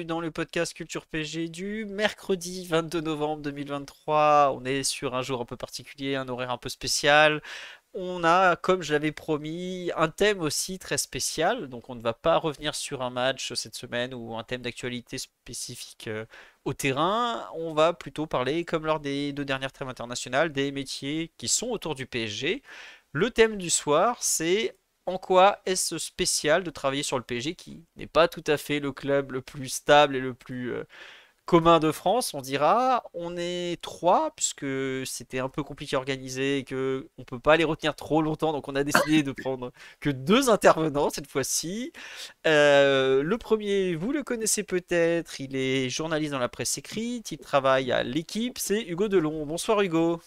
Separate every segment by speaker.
Speaker 1: dans le podcast Culture PG du mercredi 22 novembre 2023. On est sur un jour un peu particulier, un horaire un peu spécial. On a, comme je l'avais promis, un thème aussi très spécial. Donc on ne va pas revenir sur un match cette semaine ou un thème d'actualité spécifique au terrain. On va plutôt parler, comme lors des deux dernières trêves internationales, des métiers qui sont autour du PSG. Le thème du soir, c'est en quoi est-ce spécial de travailler sur le PSG qui n'est pas tout à fait le club le plus stable et le plus commun de France, on dira. On est trois, puisque c'était un peu compliqué à organiser et que on peut pas les retenir trop longtemps, donc on a décidé de prendre que deux intervenants cette fois-ci. Le premier, vous le connaissez peut-être, il est journaliste dans la presse écrite, il travaille à l'équipe, c'est Hugo Delon. Bonsoir Hugo.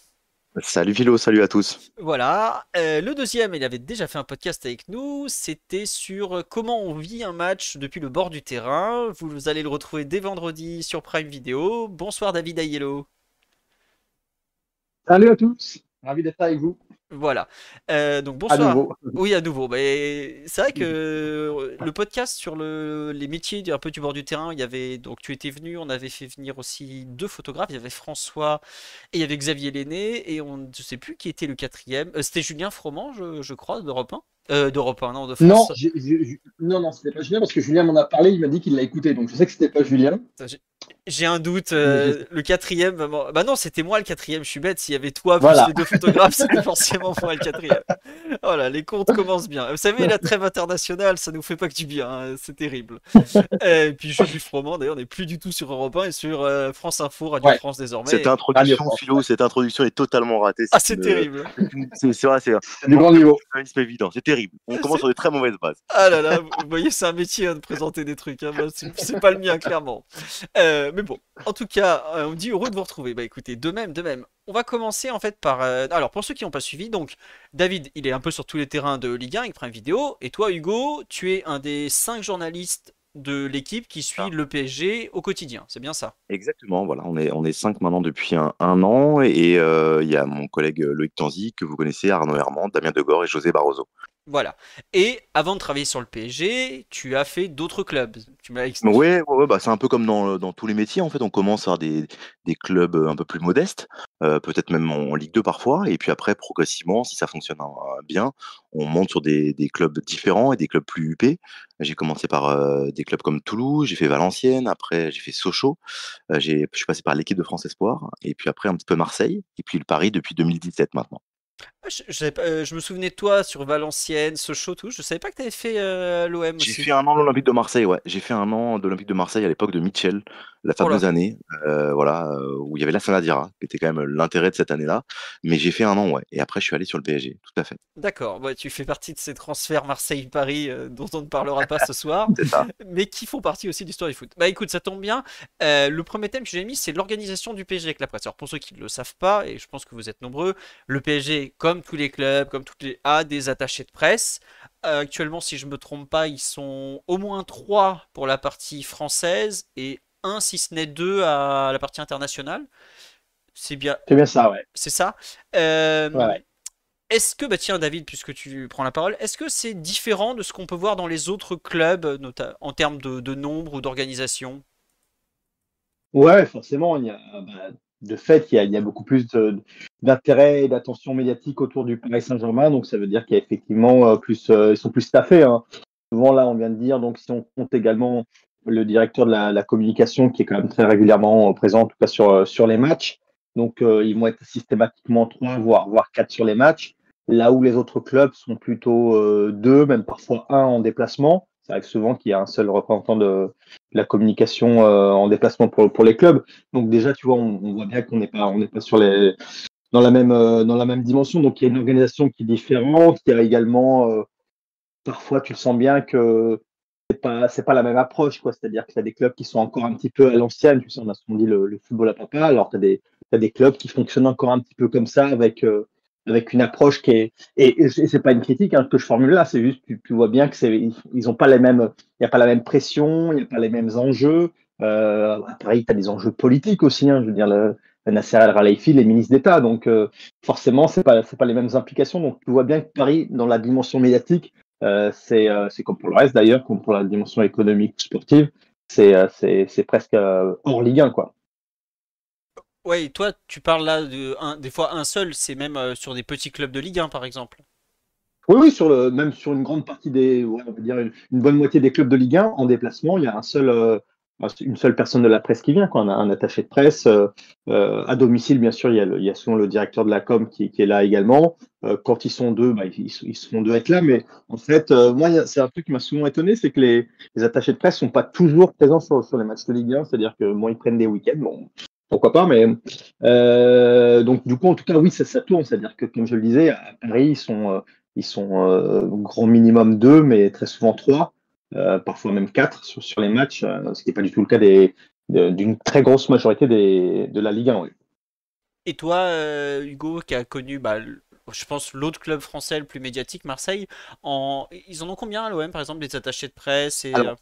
Speaker 2: Salut Philo, salut à tous.
Speaker 1: Voilà. Le deuxième, il avait déjà fait un podcast avec nous. C'était sur comment on vit un match depuis le bord du terrain. Vous allez le retrouver dès vendredi sur Prime Video. Bonsoir David Aiello.
Speaker 3: Salut à tous, ravi d'être avec vous
Speaker 1: Voilà. Donc
Speaker 3: à
Speaker 1: bonsoir.
Speaker 3: nouveau.
Speaker 1: Oui, à nouveau. Mais c'est vrai que le podcast sur les métiers un peu du bord du terrain, il y avait donc tu étais venu, on avait fait venir aussi deux photographes. Il y avait François et il y avait Xavier Lenné et on ne sais plus qui était le quatrième. C'était Julien Froment, je crois, d'Europe 1. D'Europe 1, non, de
Speaker 3: Non,
Speaker 1: France.
Speaker 3: non, c'était pas Julien parce que Julien m'en a parlé, il m'a dit qu'il l'a écouté, donc je sais que c'était pas Julien.
Speaker 1: J'ai un doute.
Speaker 3: Mais
Speaker 1: Le quatrième, bah non, c'était moi le quatrième. Je suis bête. S'il y avait toi plus
Speaker 3: voilà.
Speaker 1: les deux photographes, c'était forcément moi le quatrième. Voilà, les comptes commencent bien. Vous savez, la trêve internationale, ça nous fait pas que du bien, hein, c'est terrible. Et puis Julie Froment, d'ailleurs, on n'est plus du tout sur Europe 1 et sur France Info, Radio
Speaker 3: Ouais,
Speaker 1: France
Speaker 2: Cette
Speaker 1: désormais.
Speaker 3: Radio
Speaker 2: introduction,
Speaker 3: France.
Speaker 2: Philo, cette introduction est totalement ratée.
Speaker 1: Ah, c'est terrible.
Speaker 2: C'est vrai, c'est un
Speaker 3: C'est du
Speaker 2: manque
Speaker 3: grand
Speaker 2: de
Speaker 3: niveau.
Speaker 2: professionnalisme évident. C'est terrible. On commence
Speaker 1: C'est-
Speaker 2: sur de très mauvaises bases.
Speaker 1: Ah là là, vous voyez, c'est un métier hein, de présenter des trucs. Hein. Moi, c'est pas le mien, clairement. Mais bon, en tout cas, on me dit heureux de vous retrouver. Bah écoutez, de même, de même. On va commencer en fait par. Alors, pour ceux qui n'ont pas suivi, donc, David, il est un peu sur tous les terrains de Ligue 1 avec Prime Vidéo. Et toi, Hugo, tu es un des 5 journalistes de l'équipe qui suit
Speaker 2: Ah,
Speaker 1: le PSG au quotidien. C'est bien ça?
Speaker 2: exactement, voilà. On est cinq maintenant depuis un an et il y a mon collègue Loïc Tanzi que vous connaissez, Arnaud Herman, Damien Degore et José Barroso.
Speaker 1: Voilà. Et avant de travailler sur le PSG, tu as fait d'autres clubs. Tu m'as
Speaker 2: Ouais, bah, c'est un peu comme dans tous les métiers, en fait. On commence par des clubs un peu plus modestes, peut-être même en Ligue 2 parfois, et puis après, progressivement, si ça fonctionne bien, on monte sur des clubs différents et des clubs plus huppés. J'ai commencé par des clubs comme Toulouse, j'ai fait Valenciennes, après j'ai fait Sochaux, je suis passé par l'équipe de France Espoir, et puis après un petit peu Marseille, et puis le Paris depuis 2017 maintenant.
Speaker 1: Je me souvenais de toi sur Valenciennes, Sochaux, tout. Je savais pas que tu avais fait l'OM
Speaker 2: J'ai
Speaker 1: aussi.
Speaker 2: fait un an de l'Olympique de Marseille, ouais. J'ai fait un an de l'Olympique de Marseille à l'époque de Mitchell, la
Speaker 1: Oh là.
Speaker 2: fameuse année, voilà, où il y avait la Sanadira, qui était quand même l'intérêt de cette année-là. Mais j'ai fait un an, ouais. Et après, je suis allé sur le PSG, tout à fait.
Speaker 1: D'accord, ouais, tu fais partie de ces transferts Marseille-Paris dont on ne parlera pas ce soir,
Speaker 2: C'est ça.
Speaker 1: mais qui font partie aussi de l'histoire du foot. Bah écoute, ça tombe bien. Le premier thème que j'ai mis, c'est l'organisation du PSG avec la presse. Alors pour ceux qui ne le savent pas, et je pense que vous êtes nombreux, le PSG, comme tous les clubs, comme toutes les a des attachés de presse. Actuellement, si je me trompe pas, ils sont au moins trois pour la partie française et un, si ce n'est deux, à la partie internationale. C'est bien,
Speaker 3: C'est bien ça, ouais.
Speaker 1: c'est ça.
Speaker 3: Ouais,
Speaker 1: Euh,
Speaker 3: ouais.
Speaker 1: Est-ce que, bah tiens David, puisque tu prends la parole, est-ce que c'est différent de ce qu'on peut voir dans les autres clubs, en termes de nombre ou d'organisation?
Speaker 3: Ouais, forcément, de fait, il y a beaucoup plus d'intérêt et d'attention médiatique autour du Paris Saint-Germain, donc ça veut dire qu'il y a effectivement plus, ils sont plus staffés, hein. Souvent, là, on vient de dire, donc si on compte également le directeur de la communication qui est quand même très régulièrement présent, en tout cas sur les matchs. Donc, ils vont être systématiquement trois, voire quatre sur les matchs. Là où les autres clubs sont plutôt deux, même parfois un en déplacement. Ça arrive souvent qu'il y a un seul représentant de la communication en déplacement pour les clubs. Donc déjà, tu vois, on voit bien qu'on n'est pas sur dans la même dimension. Donc il y a une organisation qui est différente. Il y a également parfois tu le sens bien que c'est pas la même approche, quoi. C'est-à-dire que tu as des clubs qui sont encore un petit peu à l'ancienne. Tu sais, on a souvent dit le football à papa. Alors, tu as t'as des clubs qui fonctionnent encore un petit peu comme ça, avec une approche qui est. Et c'est pas une critique hein, que je formule là, c'est juste tu vois bien que ils ont pas les mêmes. Il n'y a pas la même pression, il n'y a pas les mêmes enjeux. Pareil, tu as des enjeux politiques aussi. Hein, je veux dire, le Nasser El Khelaifi, les ministres d'État. Donc, forcément, c'est pas les mêmes implications. Donc, tu vois bien que Paris, dans la dimension médiatique, c'est comme pour le reste d'ailleurs, comme pour la dimension économique sportive, c'est presque hors Ligue 1, quoi.
Speaker 1: Ouais, et toi, tu parles là des fois un seul, c'est même sur des petits clubs de Ligue 1 par exemple.
Speaker 3: Oui, oui, même sur une grande partie ouais, on va dire une bonne moitié des clubs de Ligue 1, en déplacement, il y a une seule personne de la presse qui vient, quoi. On a un attaché de presse. À domicile, bien sûr, il y a souvent le directeur de la com qui est là également. Quand ils sont deux, bah, ils seront deux à être là. Mais en fait, moi, c'est un truc qui m'a souvent étonné, c'est que les attachés de presse sont pas toujours présents sur les matchs de Ligue 1. C'est-à-dire que moi, ils prennent des week-ends, bon, pourquoi pas, mais donc du coup, en tout cas, oui, ça tourne. C'est-à-dire que, comme je le disais, à Paris, ils sont au grand minimum deux, mais très souvent trois, parfois même quatre sur les matchs, ce qui n'est pas du tout le cas d'une très grosse majorité de la Ligue 1. Oui.
Speaker 1: Et toi, Hugo, qui a connu, bah, je pense, l'autre club français le plus médiatique, Marseille, ils en ont combien à l'OM, par exemple, des attachés de presse et,
Speaker 2: Alors,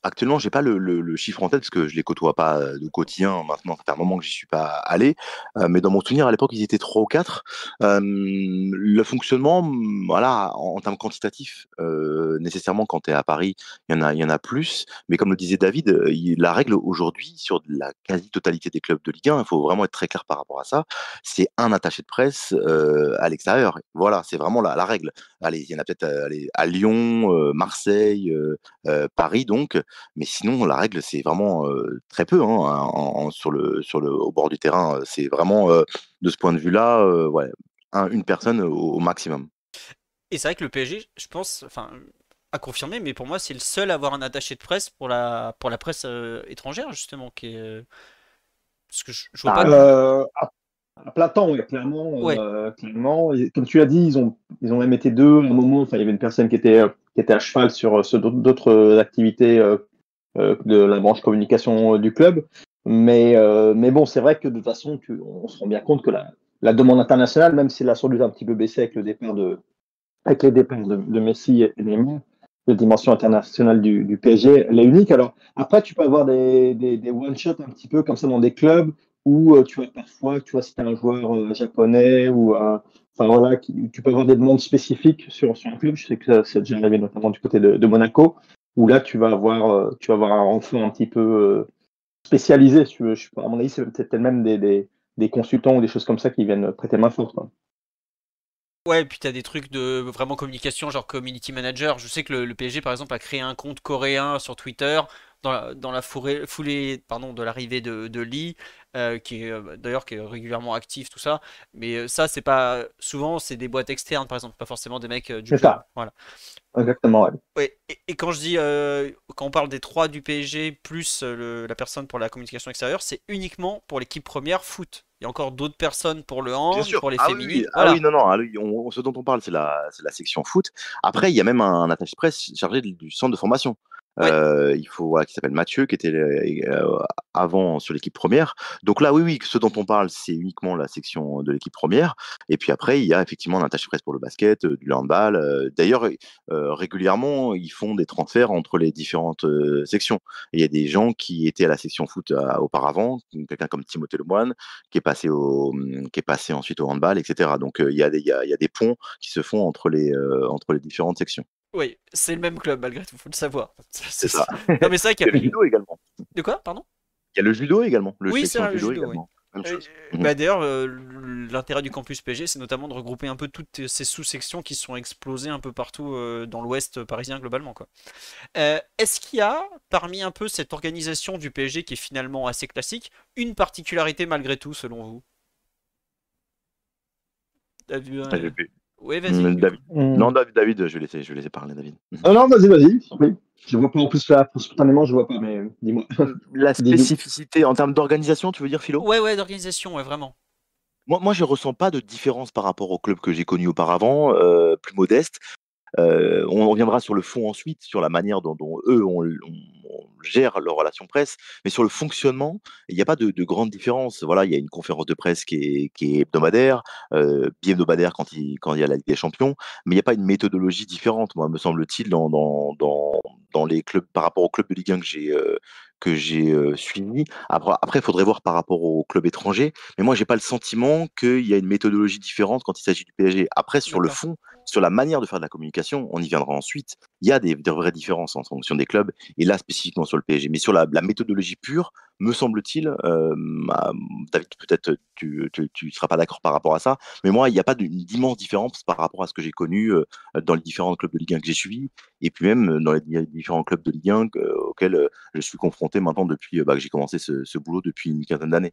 Speaker 2: actuellement, j'ai pas le chiffre en tête parce que je les côtoie pas de quotidien maintenant. Ça fait un moment que j'y suis pas allé. Mais dans mon souvenir, à l'époque, ils étaient trois ou quatre. Le fonctionnement, voilà, en termes quantitatifs, nécessairement, quand tu es à Paris, il y en a plus. Mais comme le disait David, la règle aujourd'hui, sur la quasi-totalité des clubs de Ligue 1, il faut vraiment être très clair par rapport à ça, c'est un attaché de presse à l'extérieur. Voilà, c'est vraiment la règle. Allez, il y en a peut-être à Lyon, Marseille, Paris donc, mais sinon la règle c'est vraiment très peu hein, au bord du terrain. C'est vraiment de ce point de vue-là, ouais, une personne au maximum.
Speaker 1: et c'est vrai que le PSG, je pense, enfin, à confirmer, mais pour moi, c'est le seul à avoir un attaché de presse pour la presse étrangère, justement, parce que je vois pas.
Speaker 3: À plein temps, ouais, clairement,
Speaker 1: Ouais,
Speaker 3: clairement. Comme tu l'as dit, ils ont même été deux à un moment. Enfin, il y avait une personne qui était à cheval sur d'autres activités de la branche communication du club. Mais bon, c'est vrai que de toute façon, on se rend bien compte que la demande internationale, même si elle a sans doute un petit peu baissé avec les départs de Messi et Neymar, la dimension internationale du PSG, elle est unique. Alors après, tu peux avoir des one-shots un petit peu comme ça dans des clubs où tu vois parfois, tu vois, si tu un joueur japonais enfin voilà, tu peux avoir des demandes spécifiques sur un club. Je sais que ça c'est déjà arrivé notamment du côté de Monaco, où là tu vas avoir un renfort un petit peu spécialisé. Si tu veux. À mon avis, c'est peut-être même des consultants ou des choses comme ça qui viennent prêter main forte, quoi.
Speaker 1: ouais, et puis t'as des trucs de vraiment communication, genre community manager. Je sais que le PSG, par exemple, a créé un compte coréen sur Twitter dans la foulée, pardon, de l'arrivée de Lee, qui est d'ailleurs qui est régulièrement actif, tout ça. Mais ça, c'est pas souvent, c'est des boîtes externes, par exemple, pas forcément des mecs du
Speaker 3: C'est
Speaker 1: club.
Speaker 3: ça,
Speaker 1: Voilà.
Speaker 3: exactement. Ouais.
Speaker 1: Ouais, et quand je dis, quand on parle des trois du PSG plus la personne pour la communication extérieure, c'est uniquement pour l'équipe première foot. Il y a encore d'autres personnes pour le
Speaker 2: Bien
Speaker 1: hand,
Speaker 2: sûr.
Speaker 1: pour les
Speaker 2: Ah oui, oui.
Speaker 1: féminines.
Speaker 2: Ah oui,
Speaker 1: Voilà.
Speaker 2: non, non. Ah oui, ce dont on parle, c'est la section foot. Après, il y a même un attaché presse chargé du centre de formation.
Speaker 1: Ouais.
Speaker 2: Voilà, qui s'appelle Mathieu, qui était avant sur l'équipe première. Donc là, oui, oui, ce dont on parle, c'est uniquement la section de l'équipe première. Et puis après, il y a effectivement un attaché presse pour le basket, du handball. D'ailleurs, régulièrement, ils font des transferts entre les différentes sections. Et il y a des gens qui étaient à la section foot auparavant, quelqu'un comme Timothée Lemoine, qui est passé ensuite au handball, etc. Donc il y a des ponts qui se font entre les différentes sections.
Speaker 1: Oui, c'est le même club malgré tout, faut le savoir.
Speaker 2: C'est ça.
Speaker 1: Non mais c'est vrai
Speaker 2: Il y a le judo également.
Speaker 1: De quoi, pardon?
Speaker 2: Il y a le judo également, le
Speaker 1: Oui, c'est
Speaker 2: section
Speaker 1: vrai, le
Speaker 2: judo
Speaker 1: judo, oui.
Speaker 2: également. Même chose. Mhm.
Speaker 1: Bah d'ailleurs, l'intérêt du campus PG, c'est notamment de regrouper un peu toutes ces sous-sections qui sont explosées un peu partout dans l'ouest parisien globalement, quoi. Est-ce qu'il y a, parmi un peu cette organisation du PSG qui est finalement assez classique, une particularité malgré tout, selon vous? T'as vu,
Speaker 2: Ah, j'ai plus.
Speaker 1: Oui, vas-y, du coup.
Speaker 2: David.
Speaker 3: Hmm.
Speaker 2: Non, David, je vais laisser parler, David.
Speaker 3: Non, non, vas-y. Oui. Je vois pas en plus là, spontanément, je vois pas, mais dis-moi.
Speaker 2: La
Speaker 3: Dis-nous.
Speaker 2: spécificité en termes d'organisation, tu veux dire, Philo?
Speaker 1: Ouais, ouais, d'organisation, ouais, vraiment.
Speaker 2: Moi, je ressens pas de différence par rapport au club que j'ai connu auparavant, plus modeste. On reviendra sur le fond ensuite, sur la manière dont eux, on gère leur relation presse, mais sur le fonctionnement, il n'y a pas de grande différence. Voilà, il y a une conférence de presse qui est hebdomadaire, bi-hebdomadaire quand il y a la Ligue des Champions, mais il n'y a pas une méthodologie différente, moi, me semble-t-il, dans les clubs, par rapport aux clubs de Ligue 1 que j'ai suivis. Après, il faudrait voir par rapport aux clubs étrangers, mais moi, j'ai pas le sentiment qu'il y a une méthodologie différente quand il s'agit du PSG. Après, sur le
Speaker 1: D'accord.
Speaker 2: fond, sur la manière de faire de la communication, on y viendra ensuite. Il y a des vraies différences en fonction des clubs, et là spécifiquement sur le PSG. Mais sur la méthodologie pure, me semble-t-il, David, peut-être tu seras pas d'accord par rapport à ça, mais moi, il n'y a pas d'immense différence par rapport à ce que j'ai connu dans les différents clubs de Ligue 1 que j'ai suivis, et puis même dans les différents clubs de Ligue 1 auxquels je suis confronté maintenant depuis que j'ai commencé ce boulot depuis une quinzaine d'années.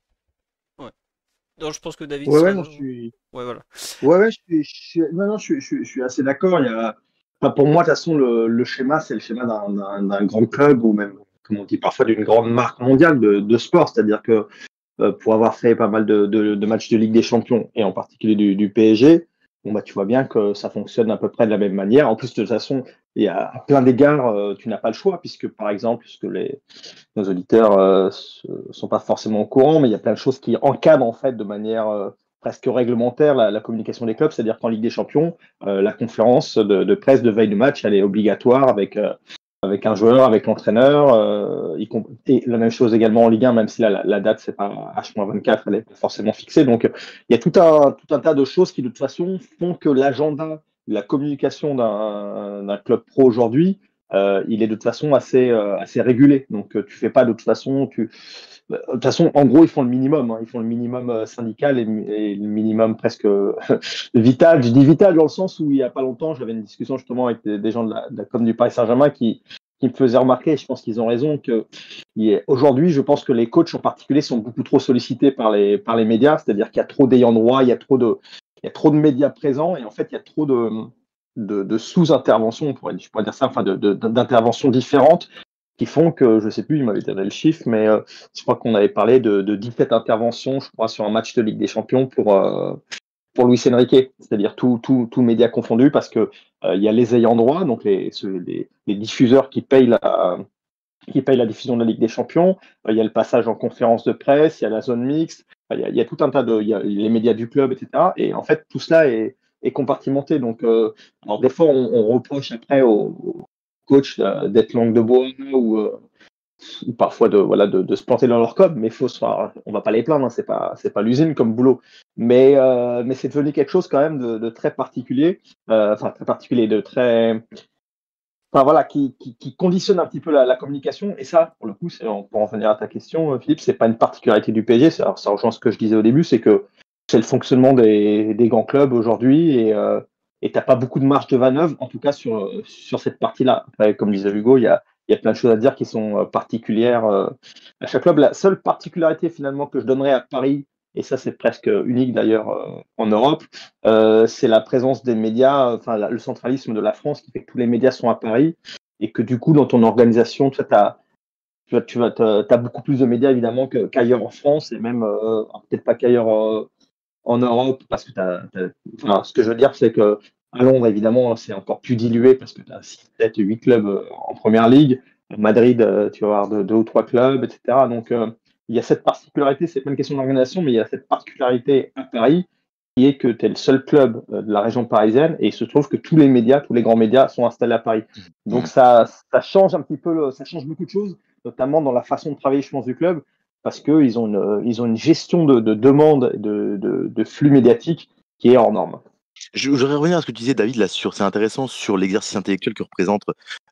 Speaker 1: Ouais. Non, je pense que David
Speaker 3: Ouais,
Speaker 1: sera.
Speaker 3: ouais, non, je suis.
Speaker 1: Ouais, voilà.
Speaker 3: Ouais, ouais, non, non, je suis assez d'accord. Enfin, pour moi, de toute façon, le schéma, c'est le schéma d'un grand club ou même, comme on dit parfois, d'une grande marque mondiale de sport. C'est-à-dire que pour avoir fait pas mal de matchs de Ligue des Champions et en particulier du PSG, bon, bah, tu vois bien que ça fonctionne à peu près de la même manière. En plus, de toute façon, il y a à plein d'égards, tu n'as pas le choix, puisque par exemple, ce que nos auditeurs sont pas forcément au courant, mais il y a plein de choses qui encadrent en fait de manière presque réglementaire la communication des clubs. C'est-à-dire qu'en Ligue des Champions, la conférence de presse de veille de match, elle est obligatoire avec un joueur, avec l'entraîneur. Et la même chose également en Ligue 1, même si la date, c'est pas H-24, elle est pas forcément fixée. Donc, il y a tout un tas de choses qui, de toute façon, font que l'agenda, la communication d'un club pro aujourd'hui, il est de toute façon assez régulé. Donc, tu fais pas de toute façon, de toute façon, en gros, ils font le minimum. Ils font le minimum syndical et le minimum presque vital. Je dis vital dans le sens où il y a pas longtemps, j'avais une discussion justement avec des gens de la com du Paris Saint-Germain qui me faisaient remarquer, et je pense qu'ils ont raison, que aujourd'hui, je pense que les coachs en particulier sont beaucoup trop sollicités par les médias, c'est-à-dire qu'il y a trop d'ayants droit, il y a trop de médias présents, et en fait, il y a trop de sous-interventions, je pourrais dire ça, enfin, d'interventions différentes qui font que, je ne sais plus, il m'avait donné le chiffre, mais je crois qu'on avait parlé de 17 interventions, je crois, sur un match de Ligue des Champions pour Luis Enrique, c'est-à-dire tout média confondu, parce que il y a les ayants droit, donc les diffuseurs qui payent la diffusion de la Ligue des Champions, il y a le passage en conférence de presse, il y a la zone mixte, il y a tout un tas il y a les médias du club, etc. Et en fait, tout cela est compartimenté. Donc, alors des fois, on reproche après aux coachs d'être langue de bois ou parfois de se planter dans leur com, mais on va pas les plaindre, c'est pas l'usine comme boulot. Mais c'est devenu quelque chose quand même de très particulier, enfin très particulier, de très enfin voilà, qui conditionne un petit peu la communication. Et ça, pour le coup, pour en revenir à ta question, Philippe, c'est pas une particularité du PSG. Ça rejoint ce que je disais au début, c'est que c'est le fonctionnement des grands clubs aujourd'hui et t'as pas beaucoup de marge de manœuvre, en tout cas sur cette partie-là. Après, comme disait Hugo, il y a plein de choses à dire qui sont particulières à chaque club. La seule particularité finalement que je donnerais à Paris, et ça c'est presque unique d'ailleurs en Europe, c'est la présence des médias, enfin le centralisme de la France qui fait que tous les médias sont à Paris et que du coup dans ton organisation, t'as beaucoup plus de médias évidemment qu'ailleurs en France et même peut-être pas qu'ailleurs en Europe parce que enfin, ce que je veux dire c'est que à Londres évidemment c'est encore plus dilué parce que tu as 6, 7, 8 clubs en première ligue. À Madrid, tu vas avoir deux ou trois clubs, etc. Donc il y a cette particularité, c'est pas une question d'organisation, mais il y a cette particularité à Paris qui est que tu es le seul club de la région parisienne et il se trouve que tous les médias, tous les grands médias sont installés à Paris. Donc ça change un petit peu, ça change beaucoup de choses, notamment dans la façon de travailler, je pense, du club, parce qu'ils ils ont une gestion de demande, de flux médiatique qui est hors norme.
Speaker 2: Je voudrais revenir à ce que tu disais, David, là, c'est intéressant sur l'exercice intellectuel que représente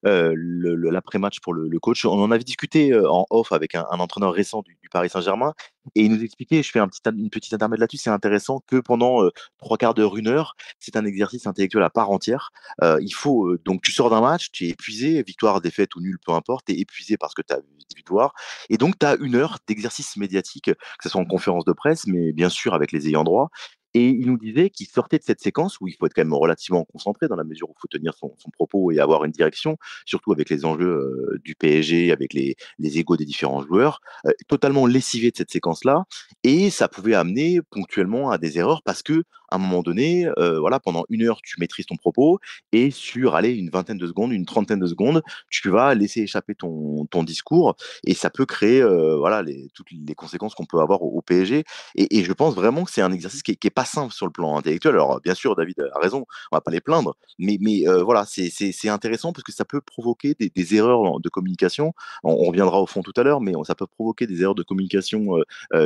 Speaker 2: l'après-match pour le coach. On en avait discuté en off avec un entraîneur récent du Paris Saint-Germain, et il nous expliquait, je fais une petite intermède là-dessus, c'est intéressant que pendant trois quarts d'heure, une heure, c'est un exercice intellectuel à part entière. Il faut, donc tu sors d'un match, tu es épuisé, victoire, défaite ou nul, peu importe, tu es épuisé parce que tu as victoire, et donc tu as une heure d'exercice médiatique, que ce soit en conférence de presse, mais bien sûr avec les ayants droit. Et il nous disait qu'il sortait de cette séquence où il faut être quand même relativement concentré dans la mesure où il faut tenir son propos et avoir une direction, surtout avec les enjeux du PSG, avec les égos des différents joueurs, totalement lessivé de cette séquence-là. Et ça pouvait amener ponctuellement à des erreurs parce que à un moment donné, voilà, pendant une heure, tu maîtrises ton propos et sur, allez, une vingtaine de secondes, une trentaine de secondes, tu vas laisser échapper ton discours et ça peut créer voilà, toutes les conséquences qu'on peut avoir au PSG. Et je pense vraiment que c'est un exercice qui est pas simple sur le plan intellectuel. Alors, bien sûr, David a raison, on va pas les plaindre, mais voilà, c'est intéressant parce que ça peut provoquer des erreurs de communication. On reviendra au fond tout à l'heure, mais ça peut provoquer des erreurs de communication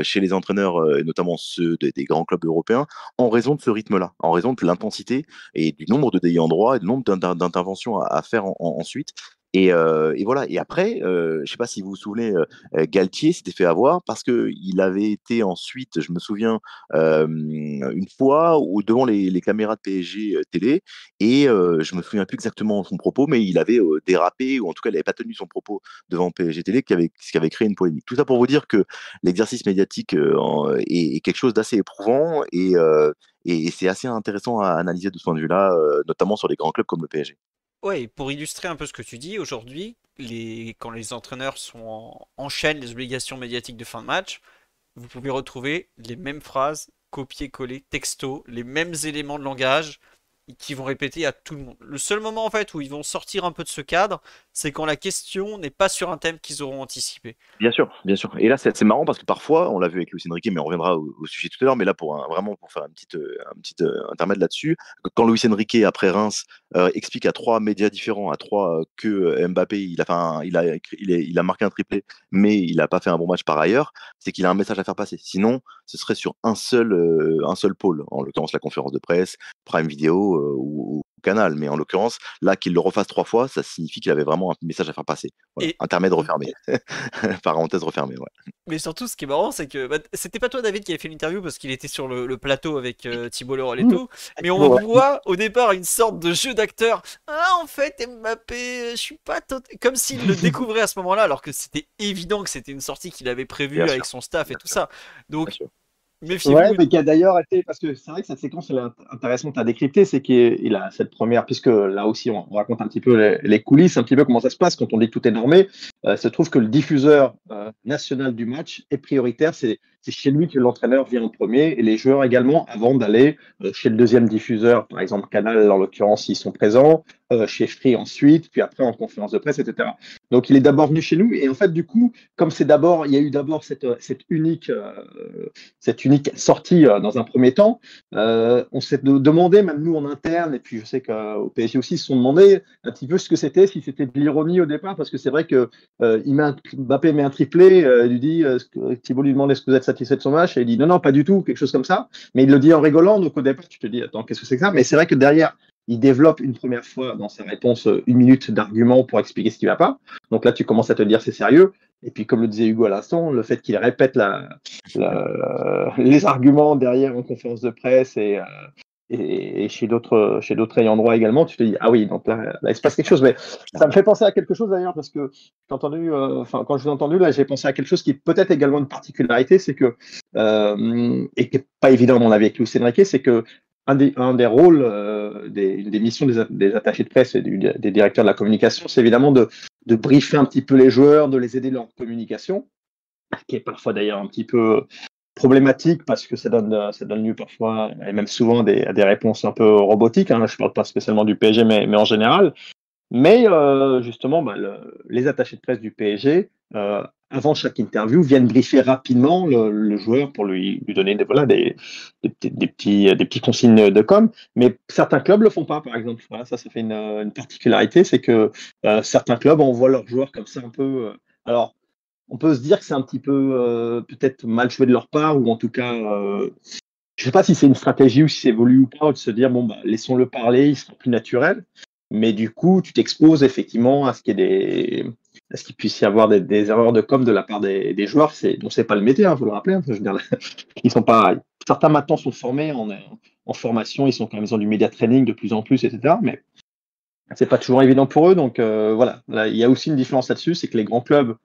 Speaker 2: chez les entraîneurs, et notamment ceux des grands clubs européens, en raison raison de ce rythme-là, en raison de l'intensité et du nombre de délits en droit et du nombre d'interventions à faire ensuite. Et voilà. Et après, je sais pas si vous vous souvenez, Galtier s'était fait avoir parce que il avait été ensuite, je me souviens, une fois devant les caméras de PSG télé, et je me souviens plus exactement de son propos, mais il avait dérapé, ou en tout cas, il n'avait pas tenu son propos devant PSG télé, ce qui avait créé une polémique. Tout ça pour vous dire que l'exercice médiatique est quelque chose d'assez éprouvant, et c'est assez intéressant à analyser de ce point de vue-là, notamment sur les grands clubs comme le PSG.
Speaker 1: Ouais, pour illustrer un peu ce que tu dis, aujourd'hui, quand les entraîneurs enchaînent les obligations médiatiques de fin de match, vous pouvez retrouver les mêmes phrases, copier-coller, texto, les mêmes éléments de langage qui vont répéter à tout le monde. Le seul moment en fait où ils vont sortir un peu de ce cadre, c'est quand la question n'est pas sur un thème qu'ils auront anticipé.
Speaker 2: Bien sûr, bien sûr. Et là, c'est marrant parce que parfois, on l'a vu avec Luis Enrique, mais on reviendra au sujet tout à l'heure. Mais là, vraiment pour faire un petit intermède là-dessus, quand Luis Enrique après Reims explique à trois médias différents, à trois que Mbappé, il a marqué un triplé, mais il n'a pas fait un bon match par ailleurs, c'est qu'il a un message à faire passer. Sinon, ce serait sur un seul pôle, en l'occurrence la conférence de presse, Prime Video ou Canal. Mais en l'occurrence, là, qu'il le refasse trois fois, ça signifie qu'il avait vraiment un message à faire passer. Voilà,
Speaker 1: Et
Speaker 2: intermède refermé. Parenthèse refermée, ouais.
Speaker 1: mais surtout, ce qui est marrant, c'est que c'était pas toi, David, qui avait fait l'interview parce qu'il était sur le plateau avec Thibault Leroy et
Speaker 3: Mmh.
Speaker 1: tout. Mais on voit au départ une sorte de jeu d'acteur. Ah, en fait, Mbappé, je suis pas comme s'il le découvrait à ce moment-là, alors que c'était évident que c'était une sortie qu'il avait
Speaker 2: Bien
Speaker 1: prévue avec
Speaker 2: sûr,
Speaker 1: son staff et
Speaker 2: bien
Speaker 1: tout
Speaker 2: sûr,
Speaker 1: ça.
Speaker 2: bien
Speaker 1: Donc,
Speaker 2: sûr.
Speaker 3: Ouais,
Speaker 1: méfiez-vous.
Speaker 3: mais qui a d'ailleurs été, parce que c'est vrai que cette séquence elle est intéressante à décrypter, c'est qu'il a cette première, puisque là aussi on raconte un petit peu les coulisses, un petit peu comment ça se passe quand on dit que tout est normé. Se trouve que le diffuseur national du match est prioritaire, c'est chez lui que l'entraîneur vient en premier, et les joueurs également, avant d'aller chez le deuxième diffuseur, par exemple Canal en l'occurrence, s'ils sont présents, chez Free ensuite, puis après en conférence de presse, etc. Donc il est d'abord venu chez nous, et en fait du coup, comme il y a eu d'abord cette unique sortie dans un premier temps. On s'est demandé, même nous en interne, et puis je sais qu'au PSG aussi, ils se sont demandé un petit peu ce que c'était, si c'était de l'ironie au départ, parce que c'est vrai que Mbappé met un triplé, il lui dit, Thibault lui demande est-ce que vous êtes satisfait de son match, et il dit non, non, pas du tout, quelque chose comme ça. Mais il le dit en rigolant, donc au départ, tu te dis, attends, qu'est-ce que c'est que ça? Mais c'est vrai que derrière, il développe une première fois dans sa réponse une minute d'argument pour expliquer ce qui ne va pas. Donc là, tu commences à te dire c'est sérieux. Et puis, comme le disait Hugo à l'instant, le fait qu'il répète les arguments derrière en conférence de presse et chez d'autres ayants droit également, tu te dis, ah oui, donc là, il se passe quelque chose. Mais ça me fait penser à quelque chose d'ailleurs, parce que quand je vous ai entendu, là, j'ai pensé à quelque chose qui est peut-être également une particularité, c'est que, et qui n'est pas évident à mon avis avec Luis Enrique, c'est que un des rôles, des missions des attachés de presse et des directeurs de la communication, c'est évidemment de briefer un petit peu les joueurs, de les aider dans leur communication, qui est parfois d'ailleurs un petit peu problématique parce que ça donne lieu parfois, et même souvent, à des réponses un peu robotiques. Hein. Je ne parle pas spécialement du PSG, mais en général. Mais justement, les attachés de presse du PSG, avant chaque interview, viennent briefer rapidement le joueur pour lui donner des petits consignes de com. Mais certains clubs ne le font pas, par exemple. Voilà, ça fait une particularité, c'est que certains clubs envoient leurs joueurs comme ça un peu. Alors, on peut se dire que c'est un petit peu peut-être mal joué de leur part, ou en tout cas, je ne sais pas si c'est une stratégie ou si c'est voulu ou pas, de se dire, bon, laissons-le parler, il sera plus naturel. Mais du coup, tu t'exposes effectivement à ce qu'il puisse y avoir des erreurs de com de la part des joueurs. Dont c'est pas le métier, il faut le rappeler. Hein. Je veux dire, ils sont pas, certains maintenant sont formés en formation, ils ont du média training de plus en plus, etc. Mais c'est pas toujours évident pour eux. Donc voilà, là, il y a aussi une différence là-dessus, c'est que les grands clubs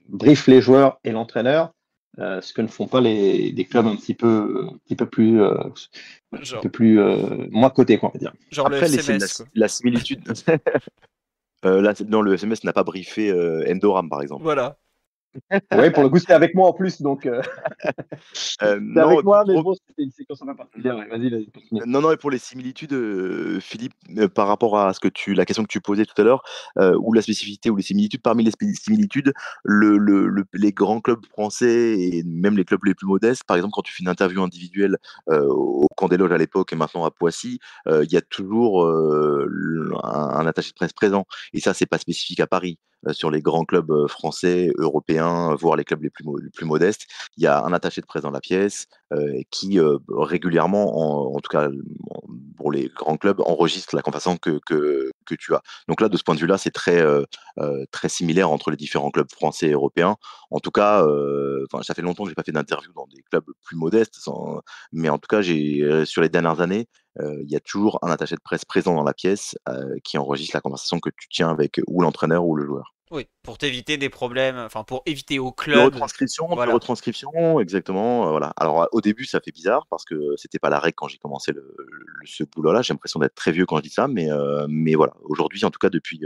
Speaker 3: briefent les joueurs et l'entraîneur, ce que ne font pas des clubs un petit peu plus,
Speaker 1: Genre,
Speaker 3: moins cotés, quoi, on va dire.
Speaker 1: genre le
Speaker 2: Après,
Speaker 1: FCMS, quoi.
Speaker 2: la similitude. Là, non, le SMS n'a pas briefé Endoram, par exemple.
Speaker 1: Voilà.
Speaker 3: Oui, pour le coup, c'était avec moi en plus, donc c'était
Speaker 2: Non,
Speaker 3: avec moi, mais bon, c'était une séquence un peu particulière. Ouais, vas-y, continue.
Speaker 2: non, non, et pour les similitudes, Philippe, par rapport à la question que tu posais tout à l'heure, ou la spécificité ou les similitudes, parmi les similitudes, les grands clubs français et même les clubs les plus modestes, par exemple, quand tu fais une interview individuelle au Camp des Loges à l'époque et maintenant à Poissy, il y a toujours un attaché de presse présent. Et ça, c'est pas spécifique à Paris. sur les grands clubs français, européens, voire les clubs les plus modestes, il y a un attaché de presse dans la pièce qui régulièrement, en tout cas pour les grands clubs, enregistre la conversation que tu as. Donc là, de ce point de vue-là, c'est très similaire entre les différents clubs français et européens. En tout cas, ça fait longtemps que j'ai pas fait d'interview dans des clubs plus modestes, mais en tout cas, sur les dernières années, il y a toujours un attaché de presse présent dans la pièce qui enregistre la conversation que tu tiens avec ou l'entraîneur ou le joueur.
Speaker 1: Oui, pour t'éviter des problèmes, enfin pour éviter au
Speaker 2: De
Speaker 1: club,
Speaker 2: retranscription,
Speaker 1: voilà.
Speaker 2: exactement, voilà. Alors, au début, ça fait bizarre parce que c'était pas la règle quand j'ai commencé ce boulot-là. J'ai l'impression d'être très vieux quand je dis ça, mais voilà. Aujourd'hui, en tout cas, depuis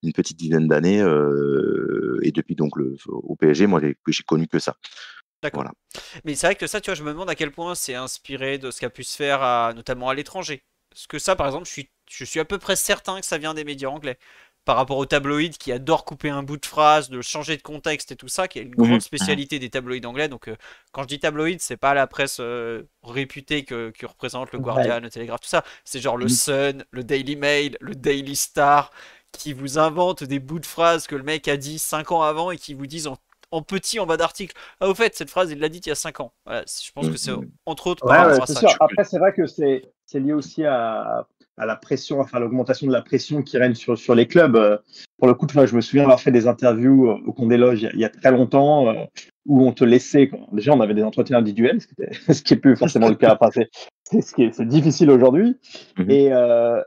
Speaker 2: une petite dizaine d'années et depuis donc au PSG, moi, j'ai connu que ça.
Speaker 1: D'accord.
Speaker 2: Voilà.
Speaker 1: Mais c'est vrai que ça, tu vois, je me demande à quel point c'est inspiré de ce qu'a pu se faire notamment à l'étranger. Parce que ça, par exemple, je suis à peu près certain que ça vient des médias anglais. Par rapport aux tabloïds qui adorent couper un bout de phrase, de changer de contexte et tout ça, qui est une grande
Speaker 2: Mhm, mhm.
Speaker 1: spécialité des tabloïds anglais. Donc, quand je dis tabloïd, c'est pas la presse réputée que représente le
Speaker 3: Ouais.
Speaker 1: Guardian, le Telegraph, tout ça. C'est genre le
Speaker 2: Mhm.
Speaker 1: Sun, le Daily Mail, le Daily Star, qui vous inventent des bouts de phrases que le mec a dit 5 ans avant et qui vous disent en petit en bas d'article. Ah, au fait, cette phrase, il l'a dit il y a 5 ans. Voilà, je pense que c'est
Speaker 2: Mhm.
Speaker 1: entre autres par
Speaker 3: Ouais,
Speaker 2: Enfin,
Speaker 3: ouais,
Speaker 1: rapport à
Speaker 3: c'est
Speaker 1: ça,
Speaker 3: sûr.
Speaker 1: tu
Speaker 2: je-
Speaker 3: Après, c'est vrai que c'est lié aussi à la pression, enfin, à l'augmentation de la pression qui règne sur les clubs. Pour le coup, enfin, je me souviens avoir fait des interviews au Condé Loge il y a très longtemps où on te laissait, déjà, on avait des entretiens individuels, ce qui est plus forcément le cas. Enfin, c'est difficile aujourd'hui.
Speaker 2: Mhm.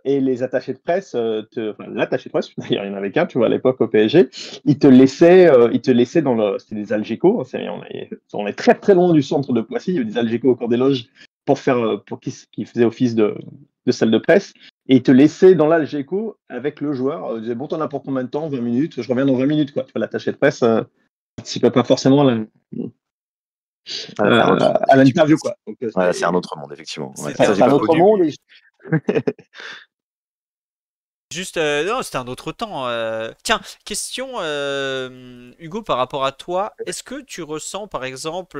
Speaker 3: Et les attachés de presse, enfin, l'attaché de presse, d'ailleurs, il y en avait qu'un, tu vois, à l'époque au PSG, il te laissait c'était des Algeco, on est très très loin du centre de Poissy, il y avait des Algeco au cours des loges pour qui faisait office de salle de presse, et il te laissait dans l'Algeco avec le joueur, il disait bon, t'en as pour combien de temps? 20 minutes, je reviens dans 20 minutes, quoi. Tu vois, l'attaché de presse participait pas forcément
Speaker 2: C'est un autre monde,
Speaker 3: à
Speaker 2: effectivement.
Speaker 3: l'interview, quoi. Donc,
Speaker 2: Ouais, c'est un autre monde, effectivement. Ouais,
Speaker 1: c'était
Speaker 3: c'est
Speaker 2: ça,
Speaker 1: un
Speaker 2: j'ai
Speaker 3: un
Speaker 2: pas
Speaker 1: autre
Speaker 3: autre
Speaker 1: monde.
Speaker 2: connu,
Speaker 3: monde.
Speaker 2: mais.
Speaker 3: Et
Speaker 1: Juste, non, c'était un autre temps. Tiens, question, Hugo, par rapport à toi, est-ce que tu ressens, par exemple,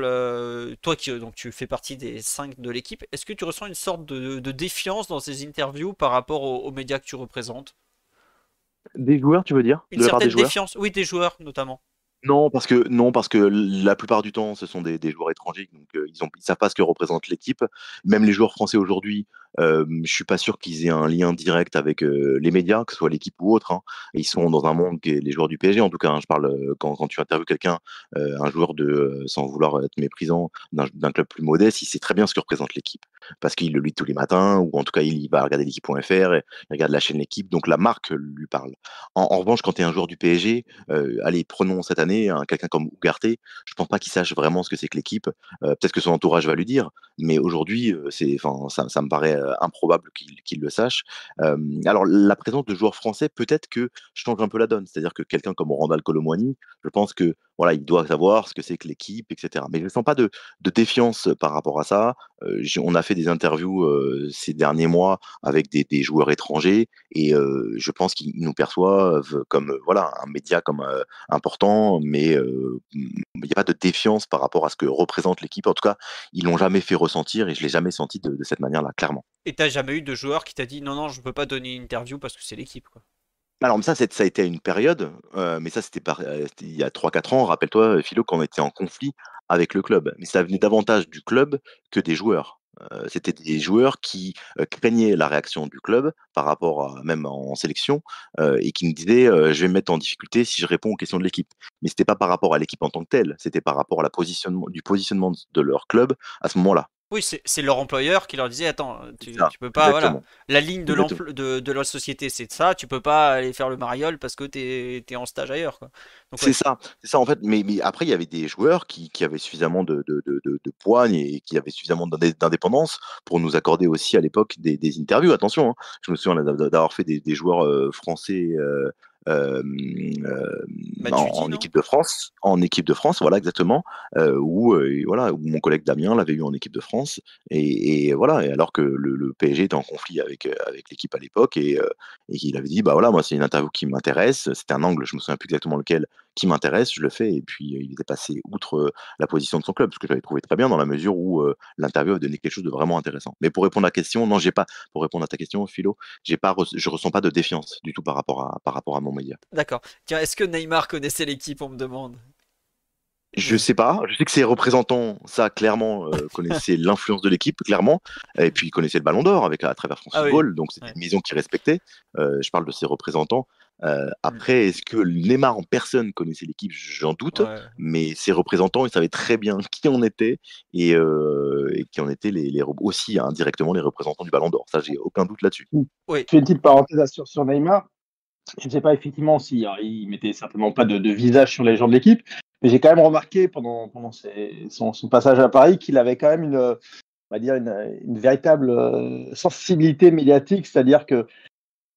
Speaker 1: toi qui donc tu fais partie des 5 de l'équipe, est-ce que tu ressens une sorte de défiance dans ces interviews par rapport aux médias que tu représentes?
Speaker 2: Des joueurs, tu veux dire?
Speaker 1: Une
Speaker 2: De la part des
Speaker 1: certaine
Speaker 2: joueurs?
Speaker 1: défiance, oui, des joueurs notamment.
Speaker 2: Non, parce que la plupart du temps, ce sont des joueurs étrangers, donc ils savent pas ce que représente l'équipe. Même les joueurs français aujourd'hui, je suis pas sûr qu'ils aient un lien direct avec les médias, que ce soit l'équipe ou autre, hein. Et ils sont dans un monde qui est les joueurs du PSG, en tout cas, hein. Je parle quand tu interviews quelqu'un, un joueur sans vouloir être méprisant, d'un club plus modeste, il sait très bien ce que représente l'équipe, parce qu'il le lit tous les matins, ou en tout cas, il va regarder l'équipe.fr, et il regarde la chaîne L'équipe, donc la marque lui parle. En revanche, quand tu es un joueur du PSG, allez, prenons cette année quelqu'un comme Ugarte. Je pense pas qu'il sache vraiment ce que c'est que l'équipe. Peut-être que son entourage va lui dire, mais aujourd'hui, enfin, ça me paraît improbable qu'il le sache. Alors, la présence de joueurs français, peut-être que change un peu la donne. C'est-à-dire que quelqu'un comme Randal Kolo Muani, je pense que voilà, il doit savoir ce que c'est que l'équipe, etc. Mais je ne sens pas de défiance par rapport à ça. On a fait des interviews ces derniers mois avec des joueurs étrangers et je pense qu'ils nous perçoivent comme voilà un média comme important, mais il n'y a pas de défiance par rapport à ce que représente l'équipe. En tout cas, ils l'ont jamais fait ressentir et je l'ai jamais senti de cette manière-là, clairement.
Speaker 1: Et t'as jamais eu de joueur qui t'a dit non, non, je peux pas donner une interview parce que c'est l'équipe, quoi.
Speaker 2: Alors mais ça a été à une période, mais ça c'était il y a 3 4 ans. Rappelle-toi, Philo, qu'on était en conflit avec le club. Mais ça venait davantage du club que des joueurs. C'était des joueurs qui, craignaient la réaction du club par rapport à même en sélection, et qui me disaient, «Je vais me mettre en difficulté si je réponds aux questions de l'équipe». Mais c'était pas par rapport à l'équipe en tant que telle, c'était par rapport à la positionnement de leur club à ce moment-là.
Speaker 1: Oui, c'est leur employeur qui leur disait, attends,
Speaker 2: C'est
Speaker 1: tu,
Speaker 2: ça,
Speaker 1: tu peux pas, voilà,
Speaker 2: exactement,
Speaker 1: la ligne
Speaker 2: exactement.
Speaker 1: de la société, c'est ça, tu peux pas aller faire le mariole parce que t'es en stage ailleurs, quoi. Donc ouais,
Speaker 2: C'est ça en fait, mais après il y avait des joueurs qui avaient suffisamment de poigne et qui avaient suffisamment d'indépendance pour nous accorder aussi à l'époque des interviews. Attention, hein, je me souviens d'avoir fait des joueurs, français, hem,
Speaker 1: Matuidi, non?
Speaker 2: en équipe de France, voilà exactement, où mon collègue Damien l'avait eu en équipe de France et voilà et alors que le PSG était en conflit avec l'équipe à l'époque et qu'il avait dit: «Bah, voilà, moi c'est une interview qui m'intéresse». C'était un angle, je me souviens plus exactement lequel, qui m'intéresse, je le fais. Et puis il était passé outre la position de son club, ce que j'avais trouvé très bien dans la mesure où l'interview a donné quelque chose de vraiment intéressant. Mais pour répondre à la question, non, j'ai pas. Pour répondre à ta question, Philo, je ressens pas de défiance du tout par rapport à mon média.
Speaker 1: D'accord. Tiens, est-ce que Neymar connaissait l'équipe, on me demande?
Speaker 2: Je sais pas. Je sais que ses représentants, ça, clairement, connaissaient l'influence de l'équipe, clairement. Et puis, ils connaissaient le Ballon d'Or à travers France
Speaker 1: Ah oui.
Speaker 2: Football. Donc, c'était
Speaker 1: Ouais.
Speaker 2: une maison qu'ils respectaient. Je parle de ses représentants.
Speaker 1: Mm.
Speaker 2: Après, est-ce que Neymar en personne connaissait l'équipe? J'en doute.
Speaker 1: Ouais.
Speaker 2: Mais ses représentants, ils savaient très bien qui en était et qui en étaient aussi indirectement les représentants du Ballon d'Or. Ça, j'ai aucun doute là-dessus.
Speaker 1: Oui.
Speaker 3: Je fais une petite parenthèse sur Neymar. Je ne sais pas effectivement si il mettait certainement pas de visage sur les gens de l'équipe, mais j'ai quand même remarqué pendant son passage à Paris qu'il avait quand même on va dire une véritable sensibilité médiatique, c'est-à-dire que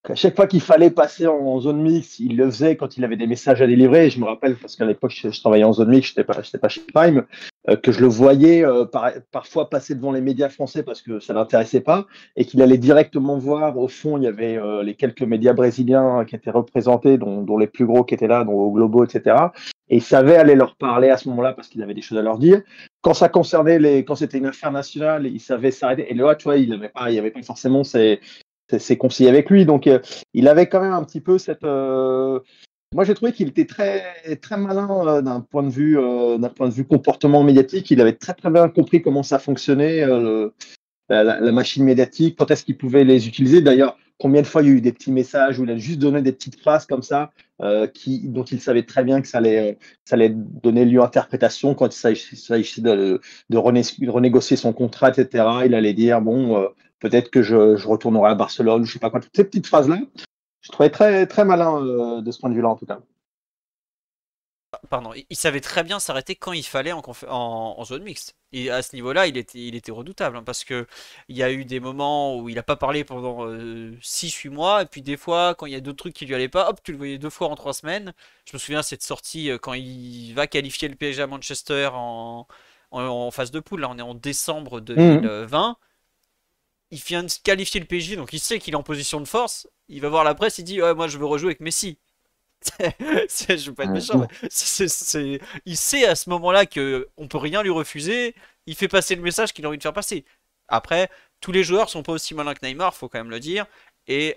Speaker 3: à chaque fois qu'il fallait passer en zone mixte, il le faisait quand il avait des messages à délivrer. Et je me rappelle, parce qu'à l'époque, je travaillais en zone mixte, je n'étais pas chez Prime, que je le voyais parfois passer devant les médias français parce que ça ne l'intéressait pas, et qu'il allait directement voir. Au fond, il y avait les quelques médias brésiliens qui étaient représentés, dont les plus gros qui étaient là, dont au Globo, etc. Et il savait aller leur parler à ce moment-là parce qu'il avait des choses à leur dire. Quand ça concernait quand c'était une affaire nationale, il savait s'arrêter. Et là, tu vois, il n'y avait pas forcément ses conseillers avec lui. Donc, il avait quand même un petit peu cette. Moi, j'ai trouvé qu'il était très, très malin d'un point de vue comportement médiatique. Il avait très, très bien compris comment ça fonctionnait, la machine médiatique, quand est-ce qu'il pouvait les utiliser. D'ailleurs, combien de fois il y a eu des petits messages où il a juste donné des petites phrases comme ça, dont il savait très bien que ça allait donner lieu à interprétation quand il s'agissait de renégocier son contrat, etc. Il allait dire, bon, peut-être que je retournerai à Barcelone, je sais pas quoi. Toutes ces petites phrases-là, je trouvais très, très malin de ce point de vue-là, en tout cas.
Speaker 1: Pardon, il savait très bien s'arrêter quand il fallait en zone mixte. Et à ce niveau-là, il était redoutable, hein, parce que il y a eu des moments où il n'a pas parlé pendant 6-8 mois, et puis des fois, quand il y a d'autres trucs qui lui allaient pas, hop, tu le voyais 2 fois en 3 semaines. Je me souviens cette sortie quand il va qualifier le PSG à Manchester en phase de poule. Là, on est en décembre
Speaker 3: Mhm.
Speaker 1: 2020. Il vient de qualifier le PSG, donc il sait qu'il est en position de force. Il va voir la presse, il dit ouais, moi je veux rejouer avec Messi. Je veux pas être méchant, mais il sait à ce moment-là que on peut rien lui refuser. Il fait passer le message qu'il a envie de faire passer. Après, tous les joueurs sont pas aussi malins que Neymar, faut quand même le dire. Et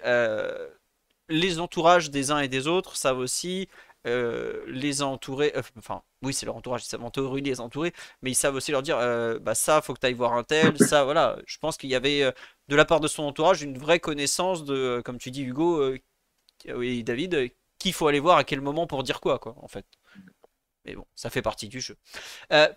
Speaker 1: les entourages des uns et des autres savent aussi les entourer. Enfin, oui, c'est leur entourage, ils savent en théorie les entourer, mais ils savent aussi leur dire bah ça, faut que tu ailles voir un tel. Ça, voilà. Je pense qu'il y avait de la part de son entourage une vraie connaissance de, comme tu dis, Hugo, oui, David, qu'il faut aller voir à quel moment pour dire quoi, en fait. Mais bon, ça fait partie du jeu.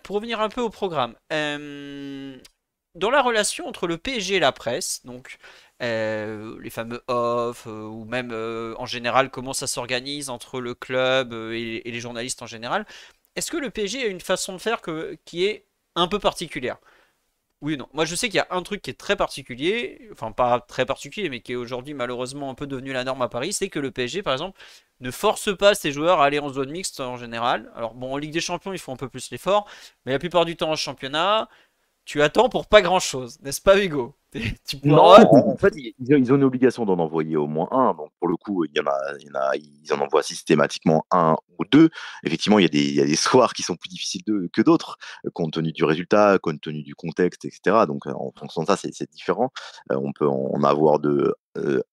Speaker 1: Pour revenir un peu au programme, dans la relation entre le PSG et la presse, donc les fameux off, ou même en général comment ça s'organise entre le club et les journalistes en général, est-ce que le PSG a une façon de faire qui est un peu particulière? Oui ou non. Moi, je sais qu'il y a un truc qui est très particulier, enfin pas très particulier, mais qui est aujourd'hui malheureusement un peu devenu la norme à Paris, c'est que le PSG, par exemple, ne force pas ses joueurs à aller en zone mixte en général. Alors bon, en Ligue des Champions, ils font un peu plus l'effort, mais la plupart du temps en championnat, tu attends pour pas grand-chose, n'est-ce pas, Hugo? Tu
Speaker 2: Non,
Speaker 1: pourras.
Speaker 2: en fait, ils ont une obligation d'en envoyer au moins un. Donc, pour le coup, ils en envoient systématiquement un ou deux. Effectivement, il y a des soirs qui sont plus difficiles que d'autres, compte tenu du résultat, compte tenu du contexte, etc. Donc, en fonction de ça, c'est différent. On peut en avoir de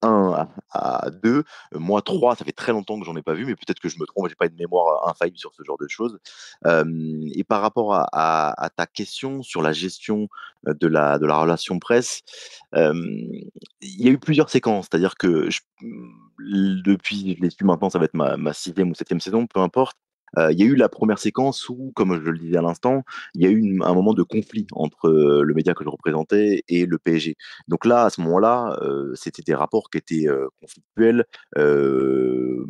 Speaker 2: 1 à 2. Moi, 3, ça fait très longtemps que j'en ai pas vu, mais peut-être que je me trompe, j'ai pas une mémoire infaillible sur ce genre de choses. Et par rapport à ta question sur la gestion de la relation presse, il y a eu plusieurs séquences, c'est-à-dire que depuis, je l'ai su maintenant, ça va être ma 6e ou 7e saison, peu importe. Il y a eu la première séquence où, comme je le disais à l'instant, il y a eu un moment de conflit entre le média que je représentais et le PSG. Donc là, à ce moment-là, c'était des rapports qui étaient conflictuels, euh,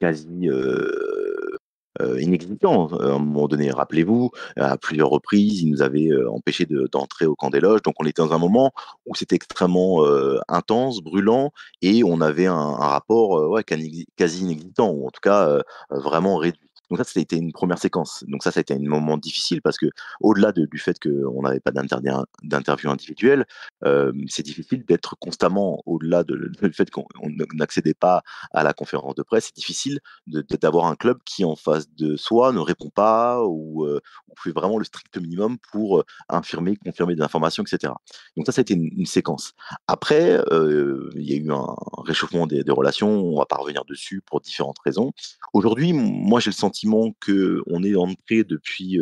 Speaker 2: quasi inexistant à un moment donné. Rappelez-vous, à plusieurs reprises, ils nous avaient empêchés d'entrer au camp des loges. Donc on était dans un moment où c'était extrêmement intense, brûlant, et on avait un rapport ouais, quasi inexistant, ou en tout cas vraiment réduit. Donc ça a été une première séquence. Donc ça a été un moment difficile parce que au-delà du fait qu'on n'avait pas d'interview individuelle, c'est difficile d'être constamment au-delà du fait qu'on n'accédait pas à la conférence de presse. C'est difficile d'avoir un club qui en face de soi ne répond pas ou fait vraiment le strict minimum pour infirmer, confirmer des informations, etc. Donc ça a été une séquence. Après, il y a eu un réchauffement des relations, on va pas revenir dessus pour différentes raisons. Aujourd'hui, moi j'ai le sentiment qu'on est entré depuis,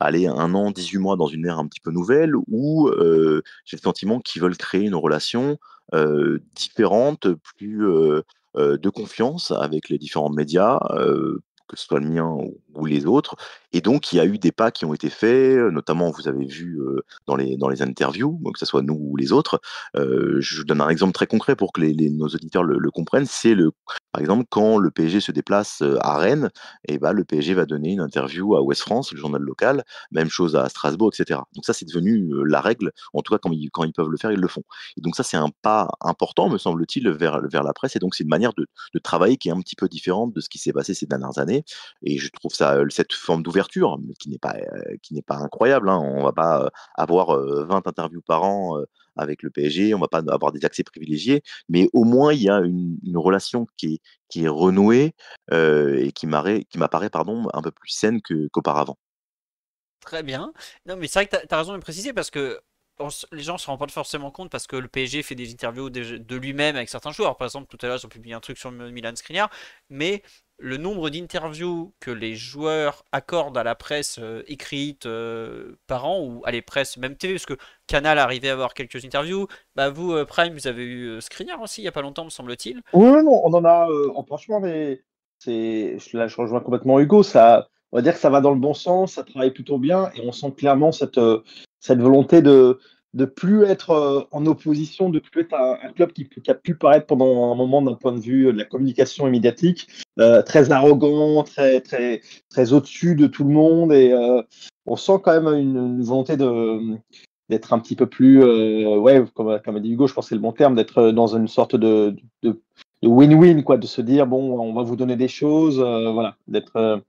Speaker 2: allez 1 an, 18 mois dans une ère un petit peu nouvelle où, j'ai le sentiment qu'ils veulent créer une relation, différente, plus, de confiance avec les différents médias, que ce soit le mien ou les autres. Et donc il y a eu des pas qui ont été faits, notamment vous avez vu, dans les interviews, que ce soit nous ou les autres. Je donne un exemple très concret pour que nos auditeurs le comprennent. C'est par exemple, quand le PSG se déplace, à Rennes, et bah, le PSG va donner une interview à Ouest France, le journal local, même chose à Strasbourg, et cetera. Donc ça, c'est devenu, la règle. En tout cas, quand ils peuvent le faire, ils le font. Et donc ça, c'est un pas important, me semble-t-il, vers la presse. Et donc c'est une manière de travailler qui est un petit peu différente de ce qui s'est passé ces dernières années. Et je trouve ça, cette forme d'ouverture, mais qui n'est pas incroyable, hein. On va pas, avoir, 20 interviews par an, avec le PSG, on va pas avoir des accès privilégiés, mais au moins il y a une relation qui est renouée, et qui m'apparaît, pardon, un peu plus saine qu'auparavant.
Speaker 1: Très bien. Non, mais c'est vrai que tu as raison de le préciser parce que les gens se rendent pas forcément compte parce que le PSG fait des interviews de lui-même avec certains joueurs. Par exemple, tout à l'heure, ils ont publié un truc sur Milan Skriniar, mais le nombre d'interviews que les joueurs accordent à la presse écrite par an, ou à les presses, même TV, parce que Canal arrivait à avoir quelques interviews. Bah vous, Prime, vous avez eu Skriniar aussi il y a pas longtemps, me semble-t-il.
Speaker 3: Oui, oui, non, on en a, franchement, là, je rejoins complètement Hugo. Ça, on va dire que ça va dans le bon sens, ça travaille plutôt bien, et on sent clairement cette volonté de plus être en opposition, de plus être un club qui a pu paraître pendant un moment, d'un point de vue de la communication et médiatique, très arrogant, très, très, très au-dessus de tout le monde, et on sent quand même une volonté d'être un petit peu plus, ouais, comme a dit Hugo, je pense que c'est le bon terme, d'être dans une sorte de win-win, quoi, de se dire, bon, on va vous donner des choses, voilà, d'être.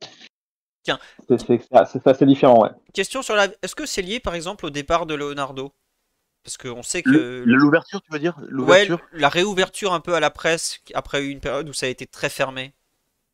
Speaker 1: Tiens,
Speaker 3: C'est assez différent, ouais.
Speaker 1: question sur la. Est-ce que c'est lié par exemple au départ de Leonardo? Parce qu'on sait
Speaker 2: Le
Speaker 1: que
Speaker 2: l'ouverture, tu veux dire?
Speaker 1: ouais,
Speaker 2: L'ouverture?
Speaker 1: la réouverture un peu à la presse après une période où ça a été très fermé.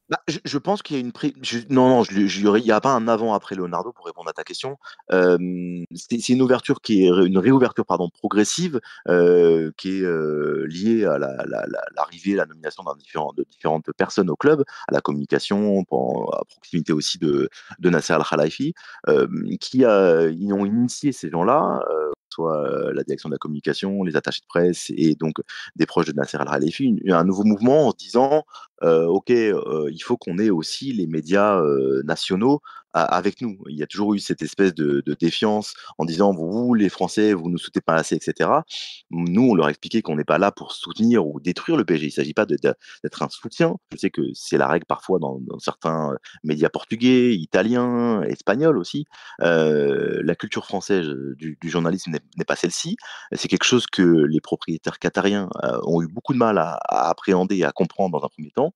Speaker 2: Bah, je pense qu'il y a une pré je non, non, il y a pas un avant après Leonardo pour répondre à ta question. C'est une ouverture qui est une réouverture, pardon, progressive, qui est, liée à l'arrivée, la nomination de différentes personnes au club, à la communication, à proximité aussi de Nasser Al-Khelaifi, ils ont initié ces gens-là, soit, la direction de la communication, les attachés de presse et donc des proches de Nasser Al-Khelaifi, un nouveau mouvement en se disant: OK, il faut qu'on ait aussi les médias, nationaux avec nous. Il y a toujours eu cette espèce de défiance en disant: «Vous les Français, vous nous soutenez pas assez» et cetera. Nous, on leur expliquait qu'on n'est pas là pour soutenir ou détruire le PSG. Il s'agit pas d'être un soutien. Je sais que c'est la règle parfois dans certains, médias portugais, italiens, espagnols aussi. La culture française, du journalisme n'est pas celle-ci. C'est quelque chose que les propriétaires qatariens, ont eu beaucoup de mal à appréhender et à comprendre dans un premier temps.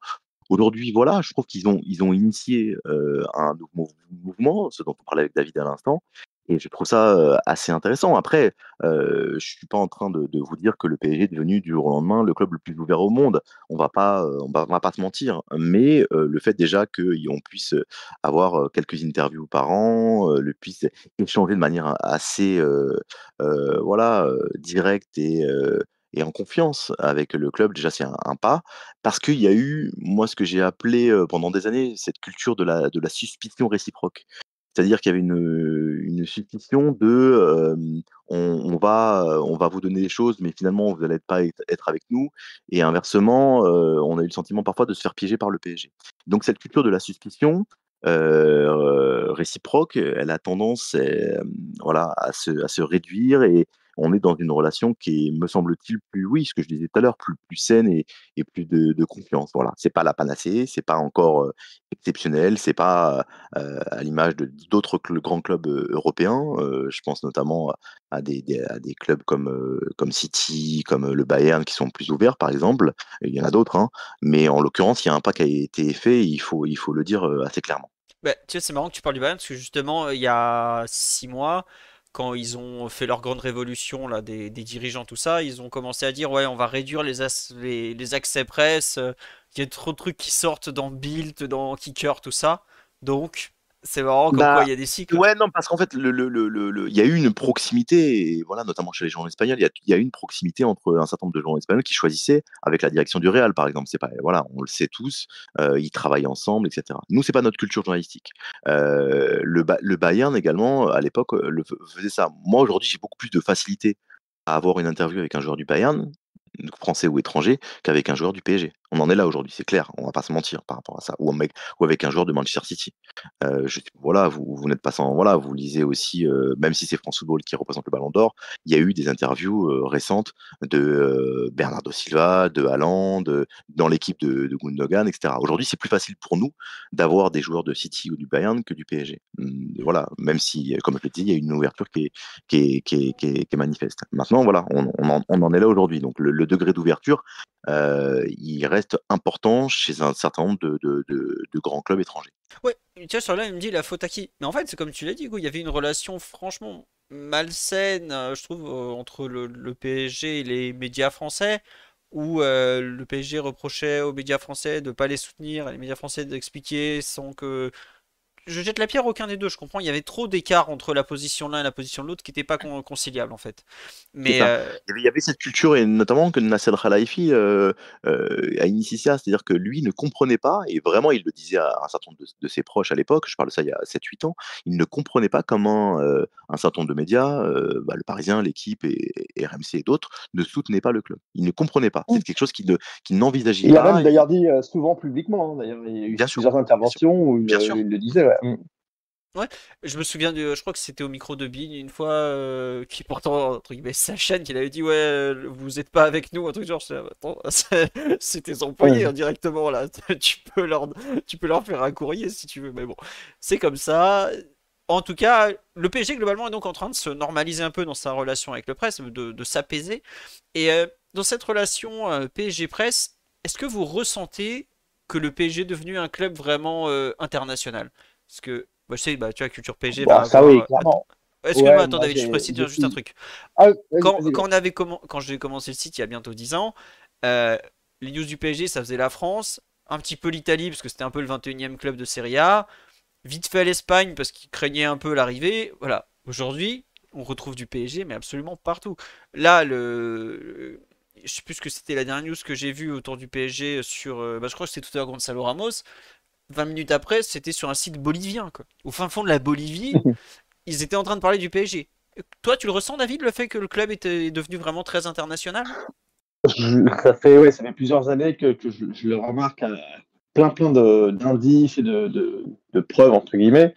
Speaker 2: Aujourd'hui, voilà, je trouve qu'ils ont initié, un nouveau mouvement, ce dont on parlait avec David à l'instant, et je trouve ça, assez intéressant. Après, je suis pas en train de vous dire que le PSG est devenu du jour au lendemain le club le plus ouvert au monde. On va pas se mentir, mais le fait déjà qu'on puisse, avoir, quelques interviews par an, puisse échanger de manière assez, voilà, directe et en confiance avec le club, déjà c'est un pas. Parce qu'il y a eu, moi, ce que j'ai appelé, pendant des années, cette culture de la suspicion réciproque. C'est-à-dire qu'il y avait une suspicion on va vous donner des choses, mais finalement vous allez pas être avec nous, et inversement, on a eu le sentiment parfois de se faire piéger par le PSG. Donc cette culture de la suspicion, réciproque, elle a tendance, voilà, à se réduire, et on est dans une relation qui est, me semble-t-il, plus, oui, ce que je disais tout à l'heure, plus saine et plus de confiance. Voilà, c'est pas la panacée, c'est pas encore, exceptionnel, c'est pas, à l'image de d'autres grands clubs, européens. Je pense notamment à des clubs comme City, comme le Bayern, qui sont plus ouverts, par exemple. Il y en a d'autres, hein, mais en l'occurrence, il y a un pas qui a été fait, il faut le dire, assez clairement.
Speaker 1: Bah, tu sais, c'est marrant que tu parles du Bayern parce que justement, il y a 6 mois, quand ils ont fait leur grande révolution là, des dirigeants, tout ça, ils ont commencé à dire ouais, on va réduire les accès presse. Il y a trop de trucs qui sortent dans Bild, dans Kicker, tout ça. Donc, c'est marrant comme quoi
Speaker 2: Bah,
Speaker 1: il y a des cycles.
Speaker 2: ouais, non, parce qu'en fait, il y a eu une proximité, et voilà, notamment chez les journaux espagnols, il y a eu une proximité entre un certain nombre de journaux espagnols qui choisissaient avec la direction du Real, par exemple. C'est pas, voilà, on le sait tous, ils travaillent ensemble, etc. Nous, c'est pas notre culture journalistique. Le Bayern également, à l'époque, faisait ça. Moi, aujourd'hui, j'ai beaucoup plus de facilité à avoir une interview avec un joueur du Bayern, français ou étranger, qu'avec un joueur du PSG. On en est là aujourd'hui, c'est clair, on va pas se mentir par rapport à ça, ou avec un joueur de Manchester City. Voilà, vous n'êtes pas sans, voilà, vous lisez aussi, même si c'est France Football qui représente le Ballon d'Or, il y a eu des interviews récentes de Bernardo Silva, de Haaland, dans l'équipe de Gundogan, etc. Aujourd'hui, c'est plus facile pour nous d'avoir des joueurs de City ou du Bayern que du PSG. Voilà, même si, comme je l'ai dit, il y a une ouverture qui est manifeste. Maintenant, voilà, on en est là aujourd'hui. Donc le degré d'ouverture, il reste important chez un certain nombre de grands clubs étrangers.
Speaker 1: Ouais, tu vois, sur là, il me dit la faute à qui? Mais en fait, c'est comme tu l'as dit, il y avait une relation franchement malsaine, je trouve, entre le PSG et les médias français, où le PSG reprochait aux médias français de pas les soutenir, et les médias français d'expliquer sans que je jette la pierre à aucun des deux, je comprends. Il y avait trop d'écart entre la position de l'un et la position de l'autre qui n'était pas conciliable en fait.
Speaker 2: C'est
Speaker 1: Mais
Speaker 2: ça. Il y avait cette culture, et notamment que Nasser Khelaifi a initié ça, c'est-à-dire que lui ne comprenait pas, et vraiment il le disait à un certain nombre de ses proches à l'époque, je parle de ça il y a 7-8 ans, il ne comprenait pas comment un certain nombre de médias, le Parisien, l'équipe et RMC et d'autres, ne soutenaient pas le club. Il ne comprenait pas. C'est quelque chose qu'il n'envisageait
Speaker 3: Il a
Speaker 2: pas.
Speaker 3: même d'ailleurs dit souvent publiquement, hein, d'ailleurs, il y a eu
Speaker 2: Bien sûr,
Speaker 3: plusieurs
Speaker 2: bien sûr,
Speaker 3: interventions où
Speaker 2: bien sûr.
Speaker 3: il le disait. Ouais.
Speaker 1: ouais, je me souviens je crois que c'était au micro de Bill une fois, qui pourtant entre guillemets sa chaîne, qu'il avait dit ouais, vous êtes pas avec nous, un truc genre. Attends, c'est tes employés
Speaker 3: Ouais.
Speaker 1: hein, directement là. Tu peux leur faire un courrier si tu veux, mais bon, c'est comme ça. En tout cas, le PSG globalement est donc en train de se normaliser un peu dans sa relation avec le presse, de s'apaiser. Et dans cette relation PSG-presse, est-ce que vous ressentez que le PSG est devenu un club vraiment international? Parce que bah, je sais, bah, tu vois, Culture PSG va
Speaker 3: Bon, ça
Speaker 1: avoir.
Speaker 3: oui, clairement.
Speaker 1: Excuse-moi,
Speaker 3: Ouais,
Speaker 1: attends,
Speaker 3: moi
Speaker 1: David, je précise
Speaker 3: j'ai
Speaker 1: juste un
Speaker 3: suivi.
Speaker 1: truc.
Speaker 3: Ah, vas-y,
Speaker 1: Quand,
Speaker 3: vas-y.
Speaker 1: quand, on avait quand j'ai commencé le site il y a bientôt 10 ans, euh, les news du PSG, ça faisait la France, un petit peu l'Italie, parce que c'était un peu le 21e club de Serie A, vite fait l'Espagne, parce qu'ils craignaient un peu l'arrivée. Voilà. Aujourd'hui, on retrouve du PSG, mais absolument partout. Là, je sais plus ce que c'était la dernière news que j'ai vue autour du PSG sur. Bah, je crois que c'était tout à l'heure Gonzalo Ramos. 20 minutes après, c'était sur un site bolivien, quoi. Au fin fond de la Bolivie, ils étaient en train de parler du PSG. Toi, tu le ressens, David, le fait que le club est devenu vraiment très international?
Speaker 3: Ça fait plusieurs années que je le remarque à plein d'indices et de preuves, entre guillemets.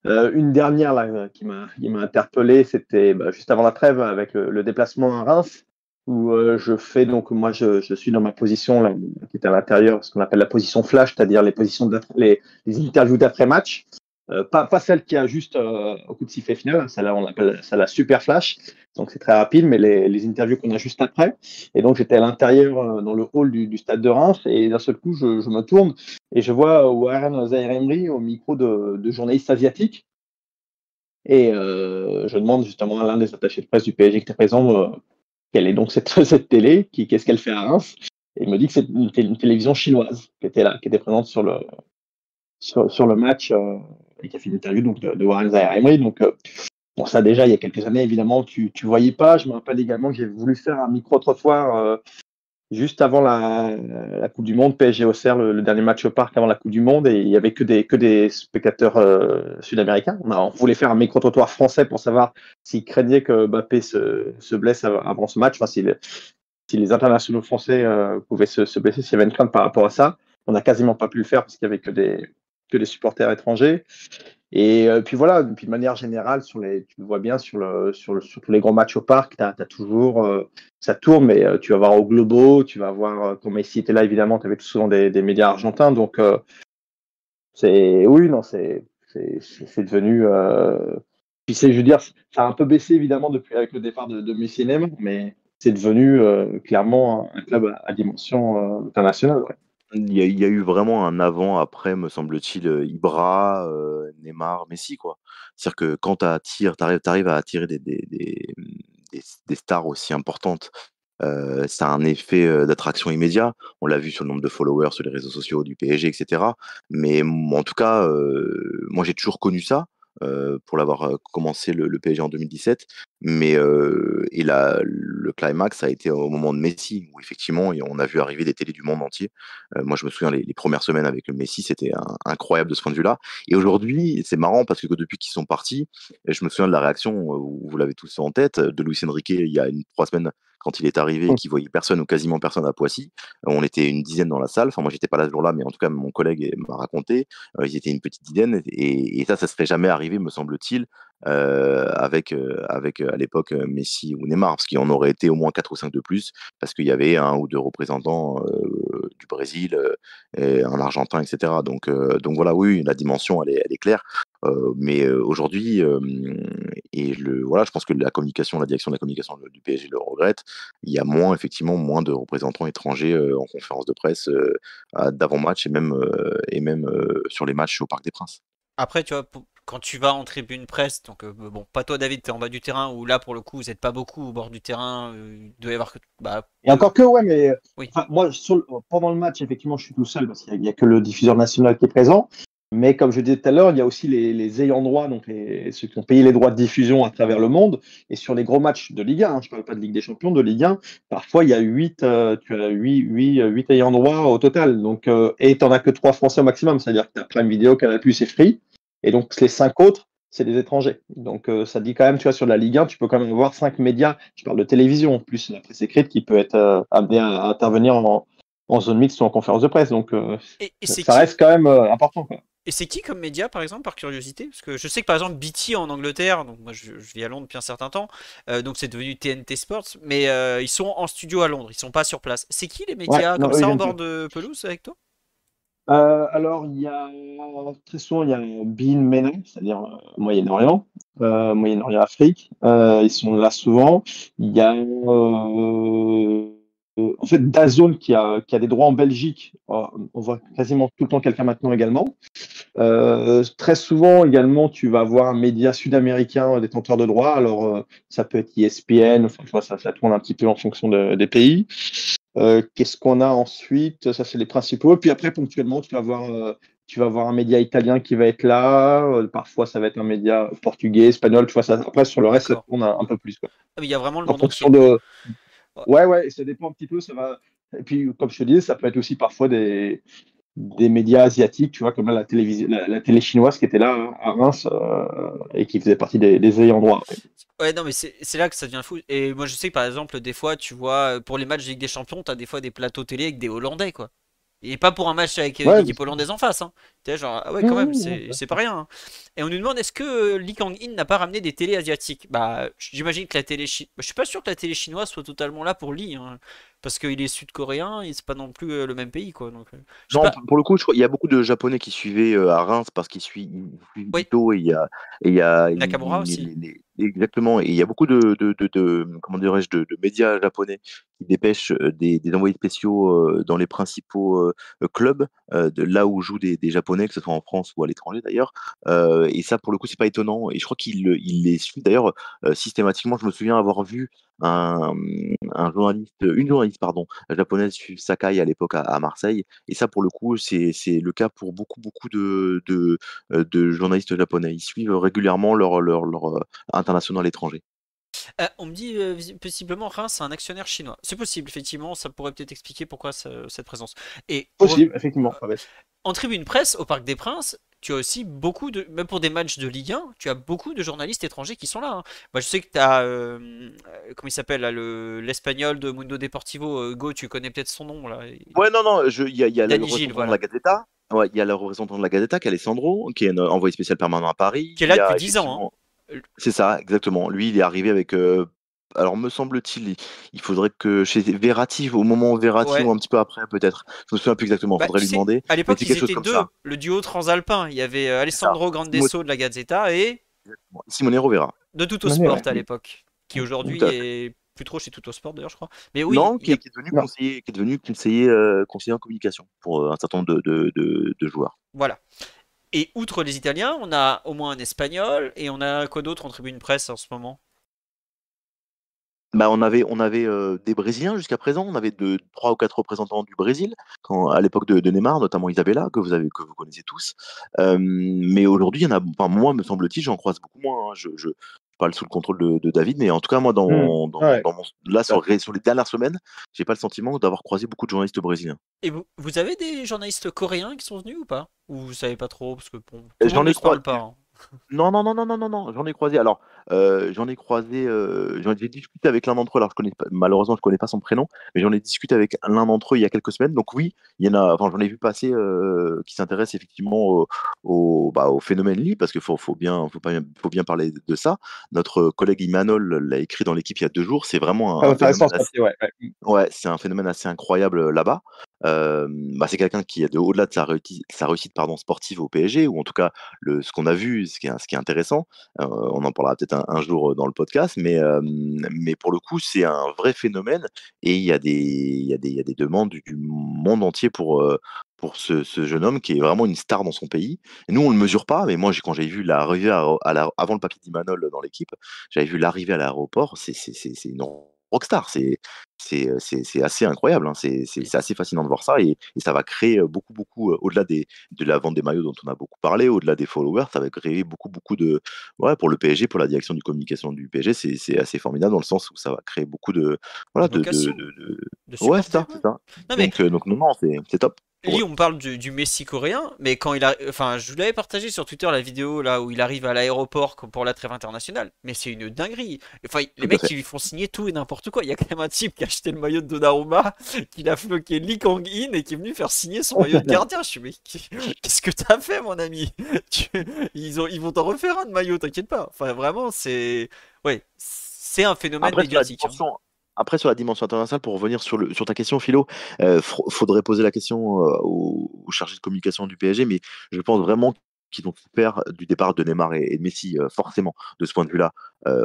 Speaker 3: Une dernière là, qui m'a interpellé, c'était juste avant la trêve avec le déplacement à Reims, où je fais donc moi je suis dans ma position là, qui est à l'intérieur, ce qu'on appelle la position flash, c'est-à-dire les positions les interviews d'après match. Pas celle qui a juste au coup de sifflet final, celle-là on appelle ça la super flash, donc c'est très rapide, mais les interviews qu'on a juste après. Et donc j'étais à l'intérieur dans le hall du stade de Reims, et d'un seul coup je me tourne et je vois Warren Zaïre-Emery au micro de journalistes asiatiques, et je demande justement à l'un des attachés de presse du PSG qui était présent quelle est donc cette télé, qu'est-ce qu'elle fait à Reims, et il me dit que c'est une télévision chinoise qui était là, qui était présente sur le match, et qui a fait une interview donc, de Warren Zaïre-Emery. Donc, bon, ça déjà, il y a quelques années, évidemment, tu voyais pas. Je me rappelle également que j'ai voulu faire un micro-trottoir juste avant la Coupe du Monde, PSG-Auxerre, le dernier match au parc avant la Coupe du Monde, et il y avait que des spectateurs sud-américains. On voulait faire un micro-trottoir français pour savoir s'ils craignaient que Mbappé se blesse avant ce match, enfin, si les internationaux français pouvaient se blesser, s'il y avait une crainte par rapport à ça. On n'a quasiment pas pu le faire parce qu'il y avait que des supporters étrangers. Et puis voilà, puis de manière générale, tu le vois bien sur tous les grands matchs au parc, tu as toujours, ça tourne, mais tu vas voir au Globo, tu vas voir, quand Messi était là, évidemment, tu avais souvent des médias argentins. Donc, oui, non, c'est devenu. Puis je veux dire, ça a un peu baissé, évidemment, depuis avec le départ de Messi et Neymar, mais c'est devenu clairement un club à dimension internationale. Ouais.
Speaker 2: Il y a eu vraiment un avant-après, me semble-t-il, Ibra, Neymar, Messi, quoi. C'est-à-dire que quand t'arrives à attirer des stars aussi importantes, ça a un effet, d'attraction immédiat. On l'a vu sur le nombre de followers sur les réseaux sociaux du PSG et cetera. Mais en tout cas, moi j'ai toujours connu ça, pour l'avoir, commencé le PSG en 2017. Mais, et le climax a été au moment de Messi où effectivement et on a vu arriver des télés du monde entier. Moi je me souviens les 1 semaines avec le Messi, c'était incroyable de ce point de vue-là. Et aujourd'hui, c'est marrant parce que depuis qu'ils sont partis, je me souviens de la réaction, vous l'avez tous en tête, de Luis Enrique il y a 3 semaines quand il est arrivé et qu'il voyait personne ou quasiment personne à Poissy. On était une dizaine dans la salle. Enfin, moi, j'étais pas là ce jour-là, mais en tout cas, mon collègue m'a raconté. Ils étaient une petite dizaine et ça serait jamais arrivé, me semble-t-il, avec à l'époque Messi ou Neymar, parce qu'il y en aurait été au moins 4 ou 5 de plus, parce qu'il y avait 1 ou 2 représentants du Brésil, et un Argentin, etc. Donc voilà, oui, la dimension, elle est claire. Mais aujourd'hui, voilà, je pense que la direction de la communication du PSG le regrette. Il y a effectivement, moins de représentants étrangers en conférence de presse d'avant-match et même sur les matchs au Parc des Princes.
Speaker 1: Après, tu vois, quand tu vas en tribune presse, donc bon, pas toi David, t'es en bas du terrain, où là pour le coup vous n'êtes pas beaucoup au bord du terrain, il doit y avoir que. Bah,
Speaker 3: Et encore que, ouais, mais
Speaker 1: oui,
Speaker 3: enfin, moi, pendant le match, effectivement, je suis tout seul parce qu'il n'y a, que le diffuseur national qui est présent. Mais comme je disais tout à l'heure, il y a aussi les ayants droit, donc ceux qui ont payé les droits de diffusion à travers le monde. Et sur les gros matchs de Ligue 1, je ne parle pas de Ligue des Champions, de Ligue 1, parfois il y a tu as 8 ayants droit au total. Donc, et tu n'en as que 3 Français au maximum, c'est-à-dire que tu as Prime Video, Canal+, et Free. Et donc les 5 autres, c'est des étrangers. Donc ça dit quand même, tu vois, sur la Ligue 1, tu peux quand même avoir 5 médias, je parle de télévision, plus la presse écrite qui peut être amenée à intervenir en zone mixte ou en conférence de presse. Donc
Speaker 1: et c'est
Speaker 3: ça
Speaker 1: qui?
Speaker 3: reste quand même important, quoi.
Speaker 1: Et c'est qui comme média, par exemple, par curiosité? Parce que je sais que par exemple BT en Angleterre, donc moi je vis à Londres depuis un certain temps, donc c'est devenu TNT Sports, mais ils sont en studio à Londres, ils sont pas sur place. C'est qui les
Speaker 3: Ouais,
Speaker 1: médias
Speaker 3: non,
Speaker 1: comme
Speaker 3: eux, ils
Speaker 1: ça en
Speaker 3: viennent
Speaker 1: bord
Speaker 3: plus.
Speaker 1: de pelouse avec toi?
Speaker 3: Alors, il y a très souvent, il y a Bein MENA, c'est-à-dire Moyen-Orient, Moyen-Orient, Afrique. Ils sont là souvent. Il y a en fait DAZN qui a des droits en Belgique. On voit quasiment tout le temps quelqu'un maintenant également. Très souvent également, tu vas avoir un média sud-américain détenteur de droits. Alors, ça peut être ESPN, enfin, tu vois, ça tourne un petit peu en fonction des pays. Qu'est-ce qu'on a ensuite? Ça, c'est les principaux. Puis après, ponctuellement, tu vas avoir un média italien qui va être là. Parfois, ça va être un média portugais, espagnol. Tu vois, ça, après, sur le reste, ça
Speaker 1: D'accord.
Speaker 3: tourne un peu plus, quoi.
Speaker 1: Ah, mais il y a vraiment le
Speaker 3: En
Speaker 1: monde
Speaker 3: fonction
Speaker 1: entier, quoi.
Speaker 3: de.
Speaker 1: Ouais.
Speaker 3: Ouais, ouais, ça dépend un petit peu. Ça va. Et puis, comme je te disais, ça peut être aussi parfois des médias asiatiques, tu vois, comme là, la télévision, la télé chinoise qui était là à Reims et qui faisait partie des ayants droit. Ouais.
Speaker 1: Ouais, non, mais c'est là que ça devient fou. Et moi, je sais que par exemple, des fois, tu vois, pour les matchs de Ligue des Champions, t'as des fois des plateaux télé avec des Hollandais, quoi. Et pas pour un match avec
Speaker 3: Ouais,
Speaker 1: l'équipe hollandaise en face, hein. Tu sais, genre, ah ouais, quand même, c'est pas rien, hein. Et on nous demande, est-ce que Lee Kang-in n'a pas ramené des télés asiatiques? Bah, j'imagine que je suis pas sûr que la télé chinoise soit totalement là pour Lee, hein, parce qu'il est sud-coréen, et c'est pas non plus le même pays, quoi. Donc, je sais
Speaker 2: Non,
Speaker 1: pas.
Speaker 2: pour le coup, je crois il y a beaucoup de Japonais qui suivaient à Reims parce ils suivent
Speaker 1: Oui,
Speaker 2: Ito et il y a
Speaker 1: Nakamura aussi.
Speaker 2: exactement. Et il y a beaucoup comment dirais-je, de médias japonais qui dépêchent des envoyés spéciaux dans les principaux clubs de là où jouent des Japonais, que ce soit en France ou à l'étranger d'ailleurs. Et ça, pour le coup, c'est pas étonnant. Et je crois qu'ils les suivent d'ailleurs systématiquement. Je me souviens avoir vu un, une journaliste, pardon, japonaise suivre Sakai à l'époque à Marseille. Et ça, pour le coup, c'est le cas pour beaucoup de journalistes japonais. Ils suivent régulièrement leur international à l'étranger.
Speaker 1: On me dit possiblement Reims a un actionnaire chinois. C'est possible, effectivement, ça pourrait peut-être expliquer pourquoi cette présence. Et
Speaker 3: Possible, effectivement. Pas bête.
Speaker 1: en tribune presse, au Parc des Princes, tu as aussi beaucoup de, même pour des matchs de Ligue 1, tu as beaucoup de journalistes étrangers qui sont là, hein. Moi, je sais que tu as, comment il s'appelle, là, l'Espagnol de Mundo Deportivo, Go, tu connais peut-être son nom, là.
Speaker 2: Ouais, non, non, il y a le
Speaker 1: Danny Gilles,
Speaker 2: représentant de la
Speaker 1: voilà.
Speaker 2: Gazzetta. Ouais, il y a le représentant de la Gazzetta, qui est Alessandro, qui est un envoyé spécial permanent à Paris.
Speaker 1: Qui est
Speaker 2: Il
Speaker 1: là
Speaker 2: y
Speaker 1: depuis
Speaker 2: a
Speaker 1: 10 ans,
Speaker 2: effectivement,
Speaker 1: hein.
Speaker 2: c'est ça, exactement. Lui, il est arrivé avec. Alors, me semble-t-il, il faudrait que chez Verratti, au moment où Verratti ou
Speaker 1: Ouais.
Speaker 2: un petit peu après, peut-être. Je me souviens plus exactement,
Speaker 1: Bah,
Speaker 2: faudrait
Speaker 1: tu
Speaker 2: lui
Speaker 1: sais,
Speaker 2: demander.
Speaker 1: à
Speaker 2: Mais
Speaker 1: l'époque,
Speaker 2: c'est
Speaker 1: ils
Speaker 2: quelque chose
Speaker 1: étaient
Speaker 2: comme
Speaker 1: deux,
Speaker 2: ça.
Speaker 1: le duo transalpin. Il y avait
Speaker 2: C'est ça.
Speaker 1: Alessandro Grandesso de la Gazzetta et
Speaker 2: Simonero Vera.
Speaker 1: de Tutto
Speaker 3: Ouais,
Speaker 1: Sport
Speaker 3: ouais.
Speaker 1: à l'époque, qui
Speaker 3: Tout
Speaker 1: aujourd'hui
Speaker 3: à fait.
Speaker 1: est plus trop chez Tuttosport d'ailleurs, je crois. Mais oui,
Speaker 2: Non,
Speaker 1: il y a,
Speaker 2: qui est devenu
Speaker 3: Non.
Speaker 2: conseiller en communication pour un certain nombre de joueurs.
Speaker 1: voilà. Et outre les Italiens, on a au moins un Espagnol et on a quoi d'autre en tribune presse en ce moment?
Speaker 2: Bah, on avait des Brésiliens jusqu'à présent. On avait 3 ou 4 représentants du Brésil à l'époque de Neymar, notamment Isabella, que vous connaissez tous. Mais aujourd'hui, il y en a, enfin, moi, me semble-t-il, j'en croise beaucoup moins, hein. Je parle sous le contrôle de David, mais en tout cas, moi,
Speaker 3: Ouais.
Speaker 2: là, sur les dernières semaines, j'ai pas le sentiment d'avoir croisé beaucoup de journalistes brésiliens.
Speaker 1: Et vous avez des journalistes coréens qui sont venus ou pas? Ou vous savez pas trop? Parce que bon, tout le monde
Speaker 2: J'en
Speaker 1: ne
Speaker 2: ai
Speaker 1: se parle
Speaker 2: croisé.
Speaker 1: pas, hein.
Speaker 2: Non, non, non, non, non, non, non, j'en ai croisé. Alors, j'ai discuté avec l'un d'entre eux. Alors, malheureusement, je connais pas son prénom, mais j'en ai discuté avec l'un d'entre eux il y a quelques semaines. Donc oui, il y en a. Enfin, j'en ai vu passer qui s'intéressent effectivement au phénomène Lee, parce qu'il faut bien parler de ça. Notre collègue Imanol l'a écrit dans l'équipe il y a 2 jours. C'est vraiment
Speaker 3: Très
Speaker 2: un
Speaker 3: intéressant
Speaker 2: phénomène.
Speaker 3: ce papier, ouais. Ouais.
Speaker 2: Ouais, c'est un phénomène assez incroyable là-bas. Bah, c'est quelqu'un qui, au-delà de sa réussite pardon, sportive au PSG, ou en tout cas ce qu'on a vu, ce qui est intéressant, on en parlera peut-être un jour dans le podcast, mais pour le coup, c'est un vrai phénomène et il y a des demandes du monde entier pour ce jeune homme qui est vraiment une star dans son pays. Et nous, on ne le mesure pas, mais moi, quand j'ai vu l'arrivée avant le papier d'Imanol dans l'équipe, j'avais vu l'arrivée à l'aéroport, c'est une rockstar. C'est assez incroyable, hein.
Speaker 1: Oui.
Speaker 2: C'est assez fascinant de voir ça et ça va créer beaucoup, beaucoup, au-delà de la vente des maillots dont on a beaucoup parlé, au-delà des followers, ça va créer beaucoup, beaucoup de. Ouais, pour le PSG, pour la direction de communication du PSG, c'est assez formidable dans le sens où ça va créer beaucoup de.
Speaker 1: De
Speaker 2: Voilà,
Speaker 1: vocation, de
Speaker 2: Ouais, c'est ça,
Speaker 1: supporter, ouais.
Speaker 2: c'est ça.
Speaker 1: Non mais
Speaker 2: Donc non, non, c'est top pour
Speaker 1: Lee,
Speaker 2: eux.
Speaker 1: on parle du Messi coréen, mais quand il a, enfin, je vous l'avais partagé sur Twitter la vidéo là où il arrive à l'aéroport pour la trêve internationale, mais c'est une dinguerie. Enfin, les
Speaker 2: Tout à
Speaker 1: mecs
Speaker 2: fait.
Speaker 1: qui lui font signer tout et n'importe quoi. Il y a quand même un type qui a acheté le maillot de Donnarumma, qui a floqué Lee Kang-in et qui est venu faire signer son maillot de gardien. Je suis mais qu'est-ce que t'as fait, mon ami? Tu- ils vont t'en refaire un de maillot, t'inquiète pas. Enfin, vraiment, ouais, c'est un phénomène
Speaker 2: Après, sur la
Speaker 1: médiatique, hein.
Speaker 2: dimension, Après, sur la dimension internationale, pour revenir sur ta question, Philo, faudrait poser la question au chargé de communication du PSG, mais je pense vraiment qu'ils ont souffert du départ de Neymar et de Messi, forcément, de ce point de vue-là,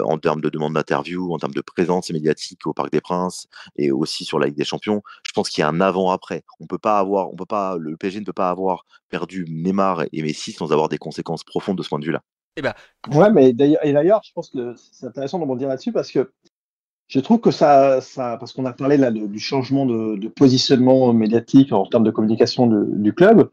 Speaker 2: en termes de demande d'interview, en termes de présence médiatique au Parc des Princes et aussi sur la Ligue des Champions. Je pense qu'il y a un avant-après. Le PSG ne peut pas avoir perdu Neymar et Messi sans avoir des conséquences profondes de ce point de vue-là.
Speaker 1: Et bah,
Speaker 3: Ouais, mais d'ailleurs, je pense que c'est intéressant de rebondir là-dessus parce que je trouve que parce qu'on a parlé là du changement de positionnement médiatique en termes de communication du club.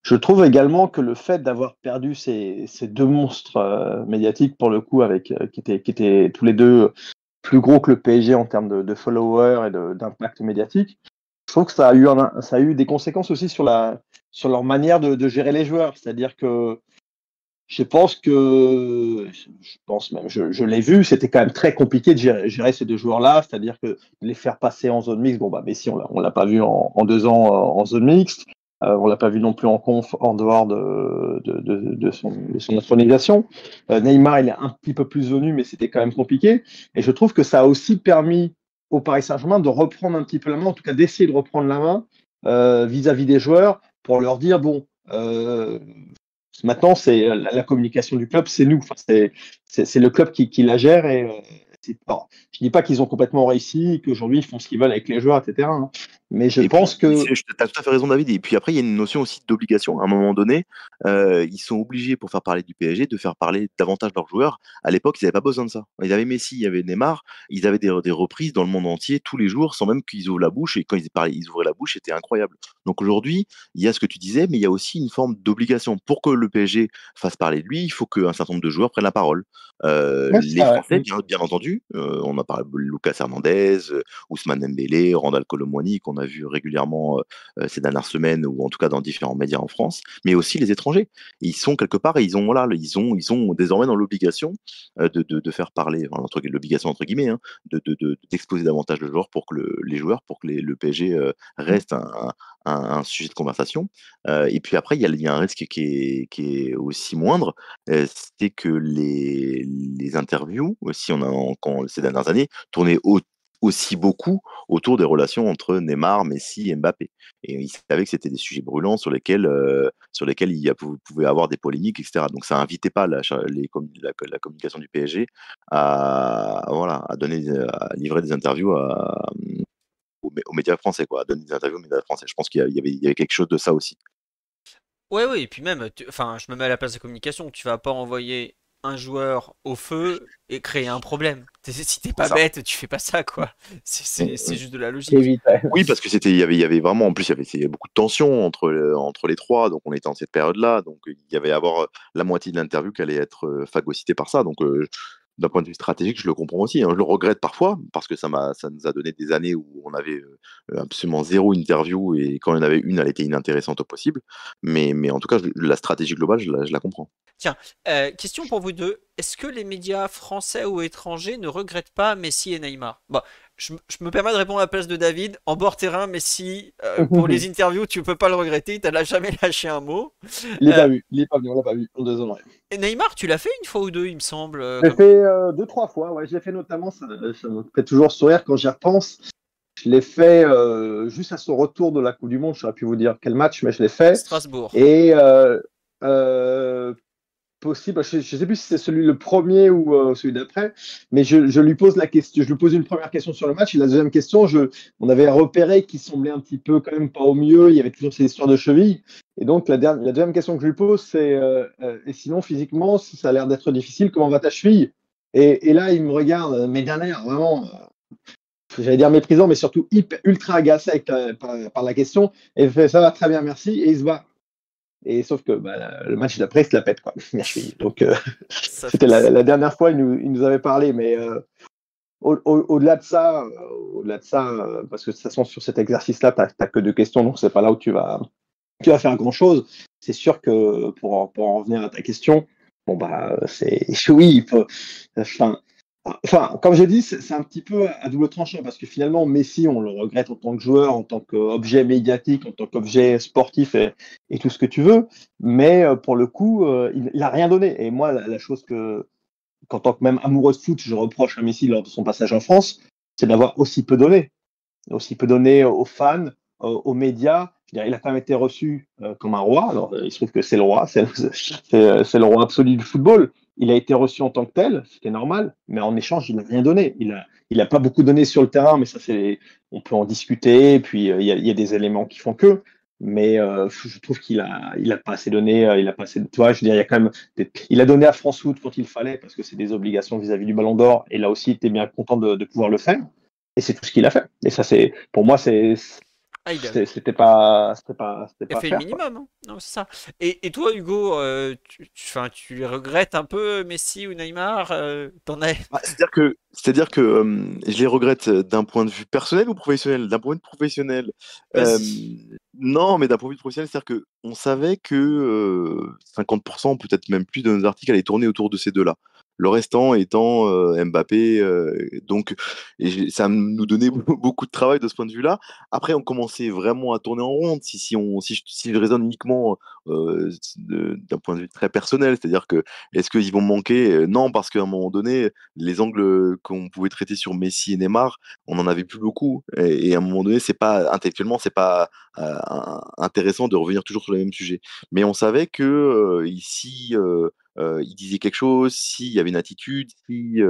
Speaker 3: Je trouve également que le fait d'avoir perdu ces deux monstres médiatiques, pour le coup, qui étaient tous les deux plus gros que le PSG en termes de followers et d'impact médiatique, je trouve que ça a eu des conséquences aussi sur leur manière de gérer les joueurs. C'est-à-dire que je l'ai vu, c'était quand même très compliqué de gérer ces deux joueurs-là, c'est-à-dire que de les faire passer en zone mixte, bon bah Messi on l'a pas vu en 2 ans en zone mixte, on l'a pas vu non plus en conf en dehors de son intronisation. Neymar il est un petit peu plus venu, mais c'était quand même compliqué. Et je trouve que ça a aussi permis au Paris Saint-Germain de reprendre un petit peu la main, en tout cas d'essayer de reprendre la main vis-à-vis des joueurs pour leur dire bon. Maintenant, c'est la communication du club, c'est nous. Enfin, c'est le club qui la gère. Je dis pas qu'ils ont complètement réussi, qu'aujourd'hui ils font ce qu'ils veulent avec les joueurs, etc., hein. Mais je
Speaker 2: Et puis,
Speaker 3: pense que
Speaker 2: tu as tout à fait raison, David. Et puis après, il y a une notion aussi d'obligation. À un moment donné, ils sont obligés, pour faire parler du PSG, de faire parler davantage leurs joueurs. À l'époque, ils n'avaient pas besoin de ça. Ils avaient Messi, il y avait Neymar. Ils avaient des reprises dans le monde entier tous les jours, sans même qu'ils ouvrent la bouche. Et quand ils ouvraient la bouche, c'était incroyable. Donc aujourd'hui, il y a ce que tu disais, mais il y a aussi une forme d'obligation. Pour que le PSG fasse parler de lui, il faut qu'un certain nombre de joueurs prennent la parole.
Speaker 3: ouais, c'est
Speaker 2: Les
Speaker 3: ça,
Speaker 2: Français,
Speaker 3: ouais.
Speaker 2: bien entendu. On a parlé de Lucas Hernandez, Ousmane Dembélé, Randal Colomwani, qu'on a vu régulièrement ces dernières semaines, ou en tout cas dans différents médias en France, mais aussi les étrangers. Ils sont quelque part, et ils sont désormais dans l'obligation de faire parler, enfin, l'obligation entre guillemets, hein, d'exposer davantage de joueurs pour que les joueurs, pour que le PSG reste un sujet de conversation. Et puis après, il y a un risque qui est aussi moindre, c'est que les interviews, aussi, ces dernières années, tournaient aussi beaucoup autour des relations entre Neymar, Messi et Mbappé. Et il savait que c'était des sujets brûlants sur lesquels pouvait avoir des polémiques, etc. Donc ça invitait pas la communication du PSG voilà, à livrer des interviews aux médias français, quoi, à donner des interviews aux médias français. Je pense qu'il y avait quelque chose de ça aussi.
Speaker 1: Ouais, ouais, et puis même, enfin, je me mets à la place de communication. Tu vas pas envoyer un joueur au feu et créer un problème. Si t'es
Speaker 2: C'est
Speaker 1: pas
Speaker 2: ça.
Speaker 1: bête, tu fais pas ça, quoi. C'est
Speaker 2: Mm.
Speaker 1: juste de la
Speaker 3: Très
Speaker 1: logique.
Speaker 3: vite. Ouais.
Speaker 2: Oui, parce que il y avait vraiment, en plus, il y avait beaucoup de tensions entre les trois, donc on était en cette période-là, donc il y avait à avoir la moitié de l'interview qui allait être phagocytée par ça, donc d'un point de vue stratégique, je le comprends aussi, hein. Je le regrette parfois, parce que ça nous a donné des années où on avait absolument zéro interview, et quand il y en avait une, elle était inintéressante au possible, mais en tout cas, la stratégie globale, je la comprends.
Speaker 1: Tiens, question pour vous deux. Est-ce que les médias français ou étrangers ne regrettent pas Messi et Neymar? Bon, je me permets de répondre à la place de David. En bord terrain, Messi, pour les interviews, tu peux pas le regretter. Tu n'as jamais lâché un mot.
Speaker 3: Il n'est
Speaker 1: Euh,
Speaker 3: pas vu, il est pas venu, on l'a pas vu en 2 ans. Ouais.
Speaker 1: et Neymar, tu l'as fait une fois ou deux, il me semble.
Speaker 3: Je l'ai fait 2, 3 fois, ouais, je l'ai fait notamment, ça me fait toujours sourire quand j'y repense. Je l'ai fait juste à son retour de la Coupe du Monde, je saurais pu vous dire quel match, mais je l'ai fait.
Speaker 1: Strasbourg.
Speaker 3: Et euh, possible, je ne sais plus si c'est celui le premier ou celui d'après, mais je lui pose la question, je lui pose une première question sur le match, et la deuxième question, on avait repéré qu'il semblait un petit peu quand même pas au mieux, il y avait toujours ces histoires de cheville, et donc la deuxième question que je lui pose, c'est et sinon physiquement, si ça a l'air d'être difficile, comment va ta cheville? Et là, il me regarde, mais d'un air vraiment, j'allais dire méprisant, mais surtout ultra agacé par la question, et il fait ça va très bien, merci, et il se bat. Et sauf que bah, le match d'après, il se la pète, quoi, la cheville. Donc,
Speaker 1: Ça,
Speaker 3: c'était la dernière fois, il nous avait parlé, mais au-delà de ça, parce que de toute façon, sur cet exercice-là, tu n'as que 2 questions, donc c'est pas là où tu vas faire grand-chose. C'est sûr que pour en revenir à ta question, bon, bah, c'est oui, enfin, comme j'ai dit, c'est un petit peu à double tranchant parce que finalement, Messi, on le regrette en tant que joueur, en tant qu'objet médiatique, en tant qu'objet sportif et tout ce que tu veux. Mais pour le coup, il a rien donné. Et moi, la chose qu'en tant que même amoureux de foot, je reproche à Messi lors de son passage en France, c'est d'avoir aussi peu donné aux fans, aux médias. Je veux dire, il a quand même été reçu comme un roi. Alors, il se trouve que c'est le roi, c'est le roi absolu du football. Il a été reçu en tant que tel, c'était normal, mais en échange, il n'a rien donné. Il a pas beaucoup donné sur le terrain, mais ça, on peut en discuter. Et puis, il y a des éléments qui font que. Mais je trouve il a pas assez donné. Il a pas assez, tu vois, je veux dire, il y a quand même, il a donné à France Foot quand il fallait, parce que c'est des obligations vis-à-vis du Ballon d'Or. Et là aussi, il était bien content de pouvoir le faire. Et c'est tout ce qu'il a fait. Et ça, pour moi,
Speaker 1: ah,
Speaker 3: c'était
Speaker 1: il a
Speaker 3: pas
Speaker 1: fait le
Speaker 3: faire, quoi.
Speaker 1: minimum, hein. Non, c'est ça. Et toi, Hugo, enfin, tu les regrettes un peu, Messi ou Neymar? T'en as...
Speaker 2: Ah, c'est-à-dire que je les regrette d'un point de vue personnel ou professionnel? D'un point de vue professionnel, euh,
Speaker 1: Vas-y.
Speaker 2: non, mais d'un point de vue professionnel, c'est-à-dire que on savait que 50%, peut-être même plus, de nos articles allaient tourner autour de ces deux-là. Le restant étant Mbappé, donc ça nous donnait beaucoup de travail de ce point de vue-là. Après, on commençait vraiment à tourner en ronde. Si je raisonne uniquement d'un point de vue très personnel, c'est-à-dire que est-ce qu'ils vont me manquer? Non, parce qu'à un moment donné, les angles qu'on pouvait traiter sur Messi et Neymar, on n'en avait plus beaucoup. Et à un moment donné, c'est pas intellectuellement, c'est pas intéressant de revenir toujours sur les mêmes sujets. Mais on savait que ici, il disait quelque chose, s'il y avait une attitude, si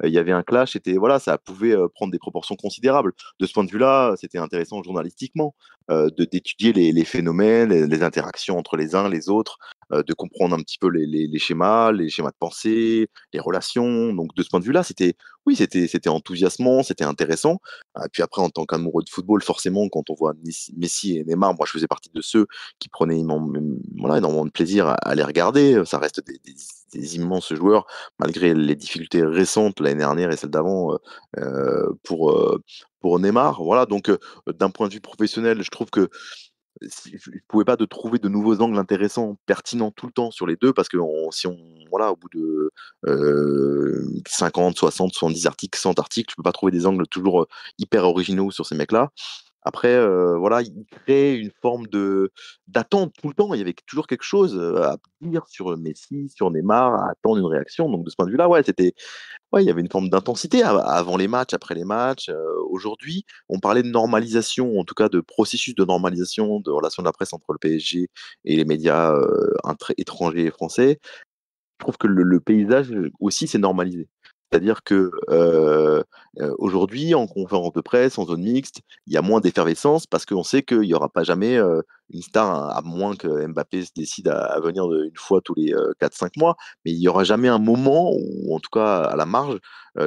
Speaker 2: il y avait un clash, voilà, ça pouvait prendre des proportions considérables. De ce point de vue-là, c'était intéressant journalistiquement d'étudier les phénomènes, les interactions entre les uns les autres, de comprendre un petit peu les schémas de pensée, les relations. Donc de ce point de vue-là, oui, c'était enthousiasmant, c'était intéressant. Puis après, en tant qu'amoureux de football, forcément, quand on voit Messi et Neymar, moi je faisais partie de ceux qui prenaient voilà, énormément de plaisir à les regarder. Ça reste des immenses joueurs, malgré les difficultés récentes l'année dernière et celle d'avant pour Neymar. Voilà, donc d'un point de vue professionnel, je trouve que je ne pouvais pas de trouver de nouveaux angles intéressants, pertinents tout le temps sur les deux, parce que si on, voilà, au bout de 50, 60, 70 articles, 100 articles, je ne peux pas trouver des angles toujours hyper originaux sur ces mecs-là. Après, voilà, il crée une forme d'attente tout le temps. Il y avait toujours quelque chose, à dire sur Messi, sur Neymar, à attendre une réaction. Donc de ce point de vue-là, ouais, il y avait une forme d'intensité avant les matchs, après les matchs. Aujourd'hui, on parlait de normalisation, en tout cas de processus de normalisation de relations de la presse entre le PSG et les médias, étrangers et français. Je trouve que le paysage aussi s'est normalisé. C'est-à-dire que aujourd'hui, en conférence de presse, en zone mixte, il y a moins d'effervescence parce qu'on sait qu'il n'y aura pas jamais une star, à moins que Mbappé se décide à venir une fois tous les 4-5 mois, mais il n'y aura jamais un moment, ou en tout cas à la marge,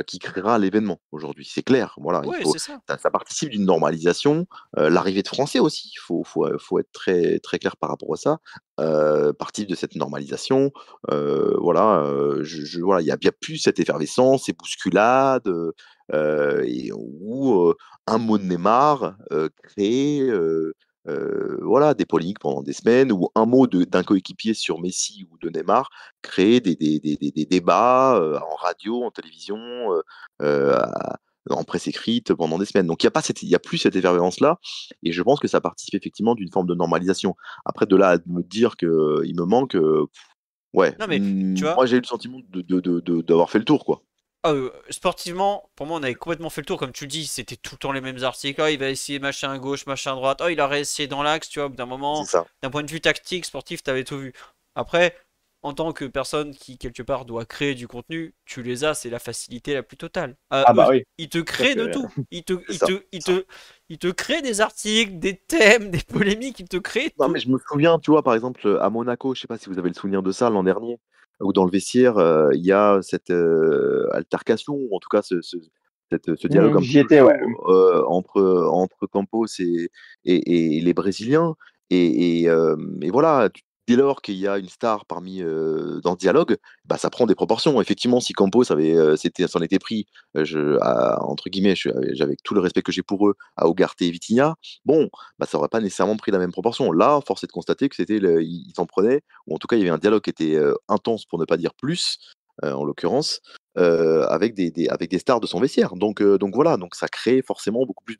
Speaker 2: qui créera l'événement aujourd'hui. C'est clair, voilà,
Speaker 1: Ouais, c'est ça.
Speaker 2: ça participe d'une normalisation. L'arrivée de Français aussi, faut être très, très clair par rapport à ça, participe de cette normalisation. Voilà, voilà, il y a plus cette effervescence, ces bousculades, et où, un mot de Neymar, crée, voilà, des polémiques pendant des semaines, ou un mot d'un coéquipier sur Messi ou de Neymar crée des débats, en radio, en télévision, à en presse écrite pendant des semaines. Donc il y a plus cette effervescence-là, et je pense que ça participe effectivement d'une forme de normalisation. Après, de là à me dire qu'il me manque, ouais,
Speaker 1: Non, mais tu
Speaker 2: moi
Speaker 1: vois,
Speaker 2: j'ai eu le sentiment d'avoir fait le tour, quoi.
Speaker 1: sportivement, pour moi, on avait complètement fait le tour. Comme tu le dis, c'était tout le temps les mêmes articles. Oh, il va essayer machin à gauche, machin à droite. Oh, il a réessayé dans l'axe, tu vois. Au bout d'un
Speaker 2: C'est
Speaker 1: moment,
Speaker 2: ça.
Speaker 1: d'un point de vue tactique, sportif, t'avais tout vu. Après, en tant que personne qui, quelque part, doit créer du contenu, tu les as, c'est la facilité la plus totale.
Speaker 3: Ah bah oui,
Speaker 1: Ils te
Speaker 3: tout à
Speaker 1: créent de
Speaker 3: fait.
Speaker 1: tout.
Speaker 2: C'est ça, c'est ça.
Speaker 1: Ils te créent des articles, des thèmes, des polémiques. Ils te créent
Speaker 2: Non, mais
Speaker 1: tout.
Speaker 2: je me souviens, tu vois, par exemple, à Monaco, je sais pas si vous avez le souvenir de ça l'an dernier, où dans le vestiaire, il y a cette, altercation, ou en tout cas ce dialogue un petit
Speaker 3: J'y
Speaker 2: peu
Speaker 3: étais, ouais.
Speaker 2: chaud, entre Campos et les Brésiliens, et voilà, dès lors qu'il y a une star dans ce dialogue, bah, ça prend des proportions. Effectivement, si Campos s'en était pris, entre guillemets, j'avais tout le respect que j'ai pour eux, à Ugarte et Vitinha, bon, bah, ça aurait pas nécessairement pris la même proportion. Là, force est de constater que il s'en prenait, ou en tout cas, il y avait un dialogue qui était intense, pour ne pas dire plus, en l'occurrence, avec des stars de son vestiaire. Donc voilà, donc ça crée forcément beaucoup plus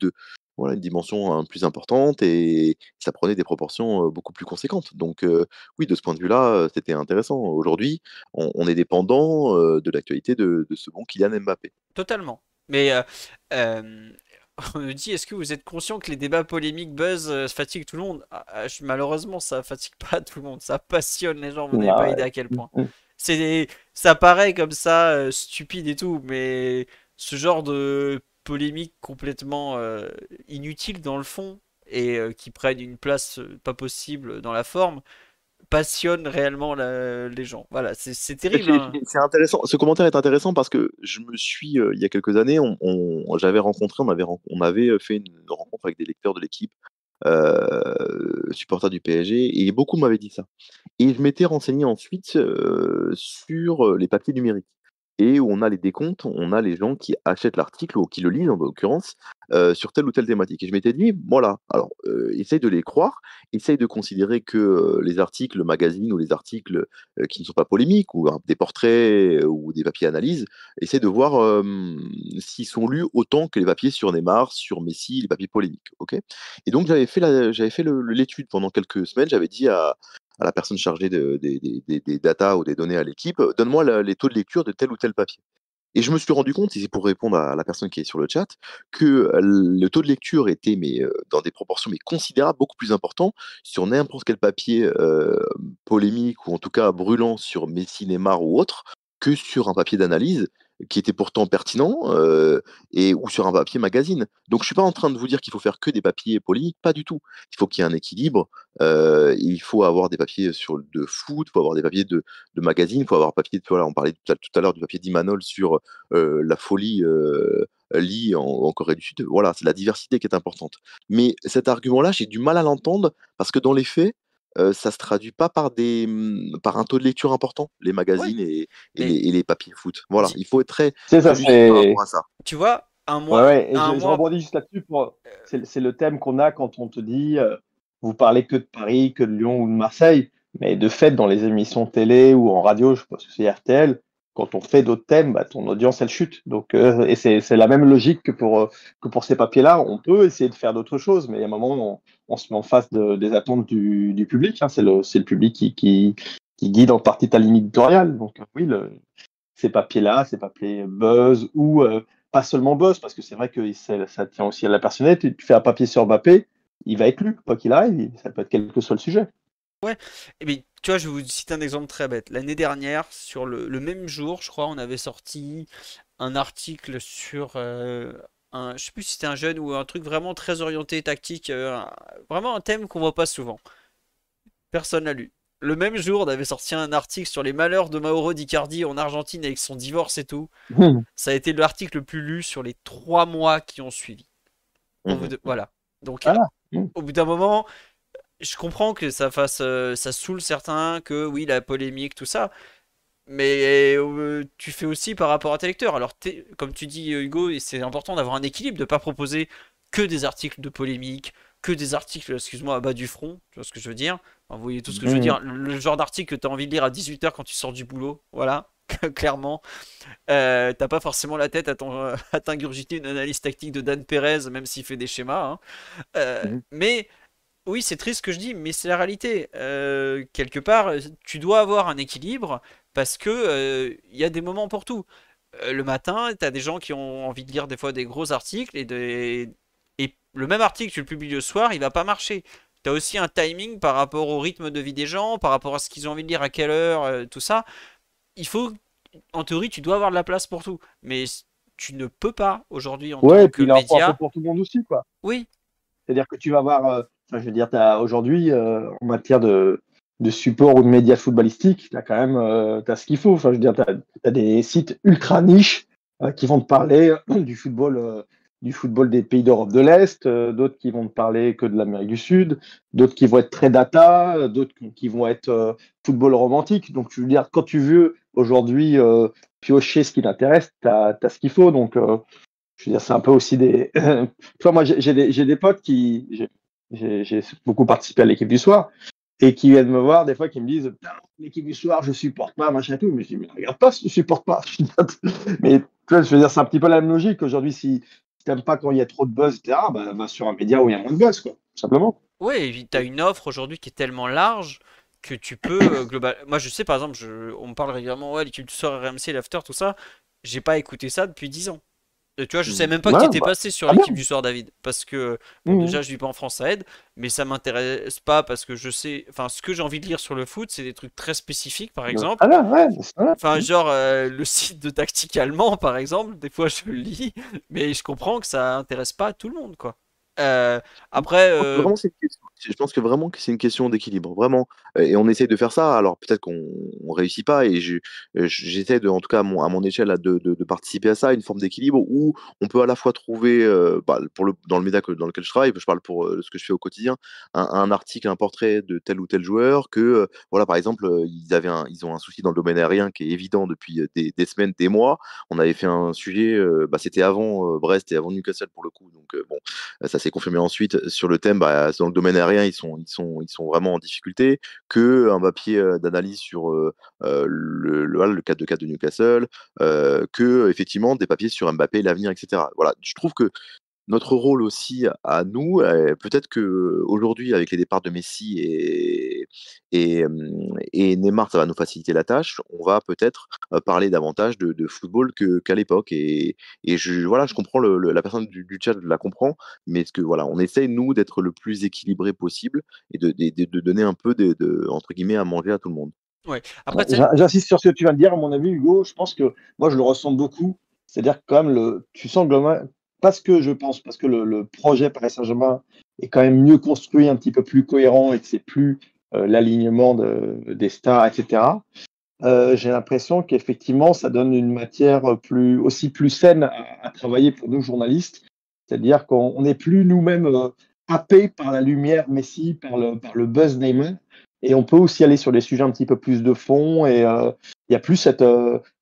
Speaker 2: voilà, une dimension plus importante, et ça prenait des proportions beaucoup plus conséquentes. Donc oui, de ce point de vue-là, c'était intéressant. Aujourd'hui, on est dépendant de l'actualité de ce bon Kylian Mbappé.
Speaker 1: Totalement. Mais euh, on me dit, est-ce que vous êtes conscient que les débats polémiques buzz fatiguent tout le monde? Malheureusement, ça fatigue pas tout le monde. Ça passionne les gens. Vous n'avez pas
Speaker 3: Ah
Speaker 1: idée
Speaker 3: ouais.
Speaker 1: à quel point. Ça paraît comme ça stupide et tout, mais ce genre de polémique complètement inutile dans le fond et qui prennent une place pas possible dans la forme passionne réellement les gens. Voilà, c'est terrible, hein.
Speaker 2: C'est intéressant. Ce commentaire est intéressant parce que il y a quelques années, on avait fait une rencontre avec des lecteurs de l'équipe, supporters du PSG, et beaucoup m'avaient dit ça. Et je m'étais renseigné ensuite, sur, les papiers numériques, et où on a les décomptes, on a les gens qui achètent l'article, ou qui le lisent en l'occurrence, sur telle ou telle thématique, et je m'étais dit: «Voilà, alors, essaye de les croire, essaye de considérer que, les articles magazines, ou les articles, qui ne sont pas polémiques, ou des portraits, ou des papiers analyses, essaye de voir, s'ils sont lus autant que les papiers sur Neymar, sur Messi, les papiers polémiques». OK? Et donc j'avais fait l'étude pendant quelques semaines. J'avais dit à la personne chargée des data ou des données à l'équipe, «Donne-moi les taux de lecture de tel ou tel papier». Et je me suis rendu compte, et c'est pour répondre à la personne qui est sur le chat, que le taux de lecture était, dans des proportions considérables, beaucoup plus important sur n'importe quel papier polémique, ou en tout cas brûlant, sur Messi, Neymar ou autre, que sur un papier d'analyse qui était pourtant pertinent, ou sur un papier magazine. Donc je suis pas en train de vous dire qu'il faut faire que des papiers polémiques, pas du tout. Il faut qu'il y ait un équilibre, il faut avoir des papiers de foot, il faut avoir des papiers de magazine, il faut avoir papier, voilà, on parlait tout à l'heure du papier d'Imanol sur la folie Lee en Corée du Sud. Voilà, c'est la diversité qui est importante. Mais cet argument-là, j'ai du mal à l'entendre, parce que dans les faits, ça se traduit pas par un taux de lecture important, les
Speaker 1: Ouais,
Speaker 2: magazines
Speaker 1: mais
Speaker 2: et les papiers foot. Voilà,
Speaker 1: di-
Speaker 2: il faut être très,
Speaker 3: C'est ça,
Speaker 2: très lucide par rapport
Speaker 3: c'est.
Speaker 2: à ça.
Speaker 1: tu vois,
Speaker 3: Ouais, ouais, et
Speaker 1: un
Speaker 3: je
Speaker 1: mois,
Speaker 3: rebondis juste là-dessus pour. C'est le thème qu'on a quand on te dit vous parlez que de Paris, que de Lyon ou de Marseille, mais de fait, dans les émissions télé ou en radio, je pense que c'est RTL, quand on fait d'autres thèmes, ton audience elle chute. Donc, et c'est la même logique que pour ces papiers-là. On peut essayer de faire d'autres choses, mais à un moment, on se met en face des attentes du public. Hein. C'est le public qui guide en partie ta ligne éditoriale. Donc, oui, ces papiers-là, ces papiers buzz ou pas seulement buzz, parce que c'est vrai que ça tient aussi à la personnalité. Tu fais un papier sur Mbappé, il va être lu, quoi qu'il arrive. Ça peut être quel que soit le sujet.
Speaker 1: Ouais, et bien, tu vois, je vais vous citer un exemple très bête. L'année dernière, sur le même jour, je crois, on avait sorti un article sur je sais plus si c'était un jeune ou un truc vraiment très orienté tactique, vraiment un thème qu'on voit pas souvent. Personne l'a lu. Le même jour, on avait sorti un article sur les malheurs de Mauro Icardi en Argentine avec son divorce et tout. Ça a été l'article le plus lu sur les 3 mois qui ont suivi. Voilà. Donc,
Speaker 3: Voilà.
Speaker 1: au bout d'un moment, je comprends que ça saoule certains, que oui, la polémique, tout ça. Mais tu fais aussi par rapport à tes lecteurs. Alors, comme tu dis, Hugo, et c'est important d'avoir un équilibre, de ne pas proposer que des articles de polémique, que des articles, excuse-moi, à bas du front. Tu vois ce que je veux dire? Enfin, vous voyez tout ce que je veux dire. Le genre d'article que tu as envie de lire à 18h quand tu sors du boulot. Voilà, clairement. T'as pas forcément la tête à t'ingurgiter une analyse tactique de Dan Perez, même s'il fait des schémas. Hein. Mais oui, c'est triste ce que je dis, mais c'est la réalité. Quelque part, tu dois avoir un équilibre parce que il y a des moments pour tout. Le matin, tu as des gens qui ont envie de lire des fois des gros articles et le même article, tu le publies le soir, il va pas marcher. Tu as aussi un timing par rapport au rythme de vie des gens, par rapport à ce qu'ils ont envie de lire, à quelle heure, tout ça. Il faut, en théorie, tu dois avoir de la place pour tout. Mais tu ne peux pas aujourd'hui en
Speaker 3: Ouais,
Speaker 1: tant
Speaker 3: et
Speaker 1: que
Speaker 3: puis il en faut un peu
Speaker 1: média.
Speaker 3: pour tout le monde aussi, quoi.
Speaker 1: Oui,
Speaker 3: C'est-à-dire que tu vas avoir, enfin, je veux dire, aujourd'hui, en matière de support ou de médias footballistiques, tu as quand même t'as ce qu'il faut. Enfin, je veux dire, tu as des sites ultra niches qui vont te parler du football des pays d'Europe de l'Est, d'autres qui vont te parler que de l'Amérique du Sud, d'autres qui vont être très data, d'autres qui vont être football romantique. Donc, je veux dire, quand tu veux aujourd'hui piocher ce qui t'intéresse, tu as ce qu'il faut. Donc, je veux dire, c'est un peu aussi des. Tu vois, moi, j'ai des potes qui. J'ai beaucoup participé à l'équipe du soir et qui viennent me voir des fois qui me disent putain, l'équipe du soir, je supporte pas, machin et tout. Mais je dis, mais regarde pas si tu supportes pas. Mais tu vois, je veux dire, c'est un petit peu la même logique. Aujourd'hui, si tu n'aimes pas quand il y a trop de buzz, etc., bah, va sur un média où il y a moins de buzz, quoi, tout simplement.
Speaker 1: ouais, tu as une offre aujourd'hui qui est tellement large que tu peux Moi, je sais par exemple, on me parle régulièrement, ouais, l'équipe du soir RMC, l'after, tout ça. J'ai pas écouté ça depuis 10 ans. Tu vois, je sais même pas que tu
Speaker 3: Ouais,
Speaker 1: étais
Speaker 3: bah,
Speaker 1: passé sur
Speaker 3: très bien.
Speaker 1: l'équipe du soir, David. Parce que, bon,
Speaker 3: Mhm.
Speaker 1: déjà, je vis pas en France, ça aide. Mais ça m'intéresse pas parce que je sais. Enfin, ce que j'ai envie de lire sur le foot, c'est des trucs très spécifiques, par exemple.
Speaker 3: Très bien, ouais, c'est vrai.
Speaker 1: Enfin, genre, le site de tactique allemand, par exemple. Des fois, je le lis. Mais je comprends que ça intéresse pas tout le monde, quoi. Euh, Après.
Speaker 2: Vraiment, je pense que vraiment que c'est une question d'équilibre, vraiment. Et on essaye de faire ça. Alors peut-être qu'on on réussit pas. Et j'essaie de, en tout cas à mon échelle, là, de participer à ça, une forme d'équilibre où on peut à la fois trouver, dans le média dans lequel je travaille, je parle pour ce que je fais au quotidien, un article, un portrait de tel ou tel joueur. Que voilà, par exemple, ils ont un souci dans le domaine aérien qui est évident depuis des semaines, des mois. On avait fait un sujet, c'était avant Brest et avant Newcastle pour le coup. Donc bon. Ça s'est confirmé ensuite sur le thème, dans le domaine aérien, ils sont vraiment en difficulté. Que un papier d'analyse sur voilà, le cas de Newcastle, que effectivement des papiers sur Mbappé, l'avenir, etc. Voilà, je trouve que notre rôle aussi à nous, peut-être qu'aujourd'hui avec les départs de Messi et Neymar, ça va nous faciliter la tâche. On va peut-être, parler davantage de football qu'à l'époque et voilà, je comprends la personne du chat, je la comprends, mais ce que voilà, on essaye nous d'être le plus équilibré possible et de donner un peu de entre guillemets «à manger» à tout le monde.
Speaker 1: Ouais. Après, tu sais,
Speaker 3: J'insiste sur ce que tu viens de dire, à mon avis, Hugo. Je pense que moi, je le ressens beaucoup. C'est-à-dire que quand même, tu sens globalement, parce que je pense, parce que le projet Paris Saint-Germain est quand même mieux construit, un petit peu plus cohérent et que c'est plus l'alignement des stars, etc. J'ai l'impression qu'effectivement, ça donne une matière aussi plus saine à travailler pour nous journalistes. C'est-à-dire qu'on n'est plus nous-mêmes happés par la lumière Messi, par le buzz Neymar, et on peut aussi aller sur des sujets un petit peu plus de fond. Et il y a plus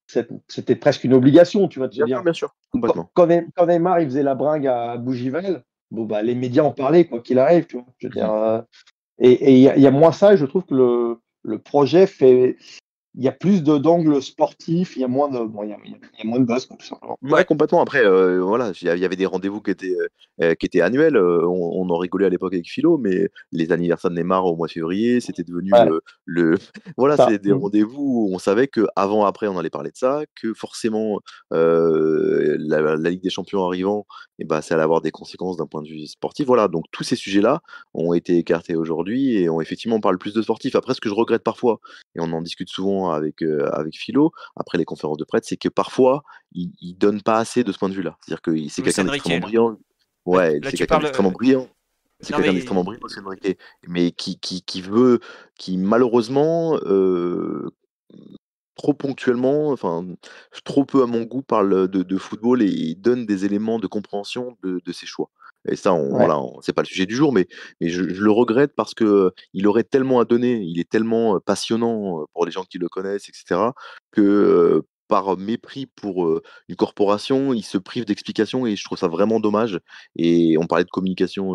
Speaker 3: c'était presque une obligation, tu vas te dire.
Speaker 2: Bien sûr,
Speaker 3: Quand,
Speaker 2: complètement.
Speaker 3: quand Neymar il faisait la bringue à Bougival, bon bah les médias en parlaient quoi qu'il arrive, tu vois. Je veux dire, et il y a moins ça, et je trouve que le projet il y a plus d'angles sportifs, il y a moins de, bon, il y a moins de buzz, tout simplement.
Speaker 2: Ouais, complètement. Après, voilà, il y avait des rendez-vous qui étaient annuels. On en rigolait à l'époque avec Philo, mais les anniversaires de Neymar au mois de février, c'était devenu
Speaker 3: Ouais,
Speaker 2: voilà,
Speaker 3: ça.
Speaker 2: c'est des rendez-vous où on savait que avant, après, on allait parler de ça, que forcément, la Ligue des Champions arrivant, et ben, ça allait avoir des conséquences d'un point de vue sportif. Voilà, donc tous ces sujets-là ont été écartés aujourd'hui et effectivement, on parle plus de sportifs. Après, ce que je regrette parfois, et on en discute souvent avec Philo, après les conférences de presse, c'est que parfois, il donne pas assez de ce point de vue-là. C'est-à-dire que c'est
Speaker 1: Luis
Speaker 2: quelqu'un
Speaker 1: Enrique,
Speaker 2: d'extrêmement
Speaker 1: là.
Speaker 2: brillant.
Speaker 1: Là,
Speaker 2: Ouais,
Speaker 1: là,
Speaker 2: c'est
Speaker 1: tu
Speaker 2: quelqu'un
Speaker 1: parles.
Speaker 2: d'extrêmement brillant. C'est
Speaker 1: Non,
Speaker 2: quelqu'un d'extrêmement
Speaker 1: mais.
Speaker 2: brillant, c'est Enrique, mais qui malheureusement, trop ponctuellement, enfin, trop peu à mon goût, parle de football et donne des éléments de compréhension de ses choix. Et ça,
Speaker 3: Ouais.
Speaker 2: voilà, c'est pas le sujet du jour, mais je le regrette parce que il aurait tellement à donner, il est tellement passionnant pour les gens qui le connaissent, etc., que par mépris pour une corporation, il se prive d'explications et je trouve ça vraiment dommage. Et on parlait de communication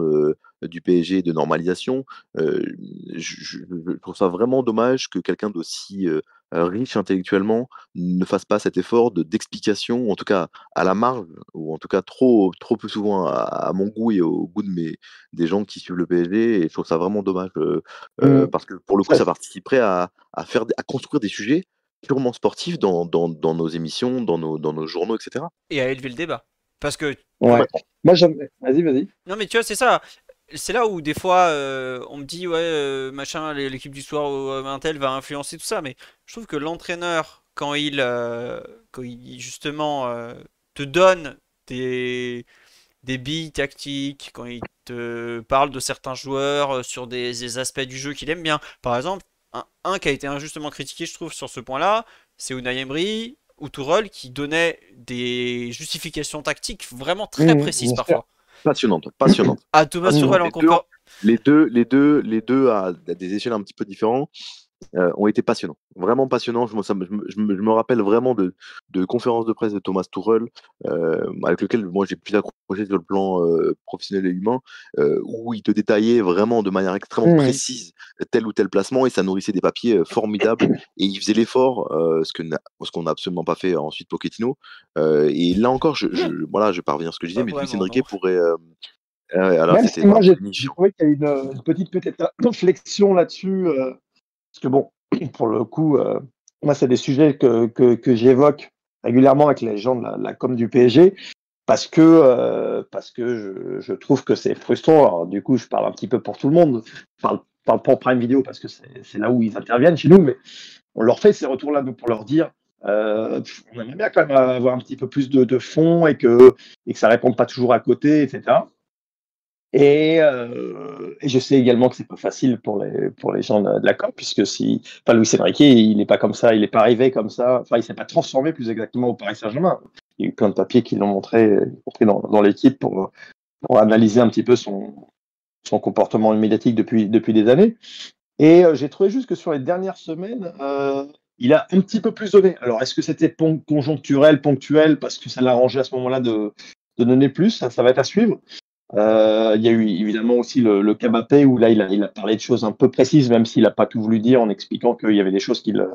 Speaker 2: du PSG, de normalisation. Je trouve ça vraiment dommage que quelqu'un d'aussi riche intellectuellement ne fasse pas cet effort d'explication, en tout cas à la marge, ou en tout cas trop peu souvent à mon goût et au goût des gens qui suivent le PSG. Et je trouve ça vraiment dommage
Speaker 3: Mm.
Speaker 2: parce que pour le coup,
Speaker 3: Ça,
Speaker 2: ça participerait à construire des sujets purement sportifs dans nos émissions, dans nos journaux, etc.
Speaker 1: Et à élever le débat. Parce que,
Speaker 3: ouais.
Speaker 2: Complètement.
Speaker 3: Moi, j'aime. Vas-y, vas-y.
Speaker 1: non, mais tu vois, c'est ça. C'est là où des fois on me dit, ouais, machin, l'équipe du soir ou un tel va influencer tout ça. Mais je trouve que l'entraîneur, quand il justement te donne des billes tactiques, quand il te parle de certains joueurs sur des aspects du jeu qu'il aime bien. Par exemple, un qui a été injustement critiqué, je trouve, sur ce point-là, c'est Unai Emery ou Tourelle qui donnait des justifications tactiques vraiment très précises
Speaker 3: Bien sûr.
Speaker 1: parfois.
Speaker 2: Passionnante, passionnante,
Speaker 1: À Thomas
Speaker 2: passionnante.
Speaker 1: Tuchel en
Speaker 2: Les deux,
Speaker 1: compare.
Speaker 2: les deux à des échelles un petit peu différentes ont été passionnants, vraiment passionnants. Je me rappelle vraiment de conférences de presse de Thomas Tuchel, avec lequel moi j'ai pu accrocher sur le plan professionnel et humain, où il te détaillait vraiment de manière extrêmement
Speaker 3: Mm.
Speaker 2: précise tel ou tel placement et ça nourrissait des papiers formidables et il faisait l'effort, ce qu'on n'a absolument pas fait ensuite Pochettino. Et là encore, voilà, je vais pas revenir à ce que je disais,
Speaker 1: Pas
Speaker 2: mais Luis
Speaker 1: vraiment,
Speaker 2: Enrique
Speaker 1: non.
Speaker 2: pourrait. Alors
Speaker 3: Même
Speaker 2: c'était
Speaker 3: si moi,
Speaker 2: vraiment
Speaker 3: j'ai
Speaker 2: niche.
Speaker 3: trouvé qu'il y a une petite peut-être réflexion là-dessus, parce que bon, pour le coup, moi, c'est des sujets que j'évoque régulièrement avec les gens de la com du PSG, parce que je trouve que c'est frustrant. Alors, du coup, je parle un petit peu pour tout le monde. Je parle pas en Prime Video parce que c'est là où ils interviennent chez nous, mais on leur fait ces retours-là pour leur dire on aimerait bien quand même avoir un petit peu plus de fond et que ça réponde pas toujours à côté, etc. Et je sais également que c'est pas facile pour les gens de la COP, puisque si, enfin, Luis Enrique, il n'est pas comme ça, il n'est pas arrivé comme ça, enfin, il s'est pas transformé plus exactement au Paris Saint-Germain. Il y a eu plein de papiers qui l'ont montré dans l'équipe pour analyser un petit peu son comportement médiatique depuis des années. Et j'ai trouvé juste que sur les dernières semaines, il a un petit peu plus donné. Alors, est-ce que c'était conjoncturel, ponctuel, parce que ça l'a arrangé à ce moment-là de donner plus? Ça va être à suivre. Il y a eu évidemment aussi le cas Mbappé où là il a parlé de choses un peu précises, même s'il n'a pas tout voulu dire en expliquant qu'il y avait des choses qu'il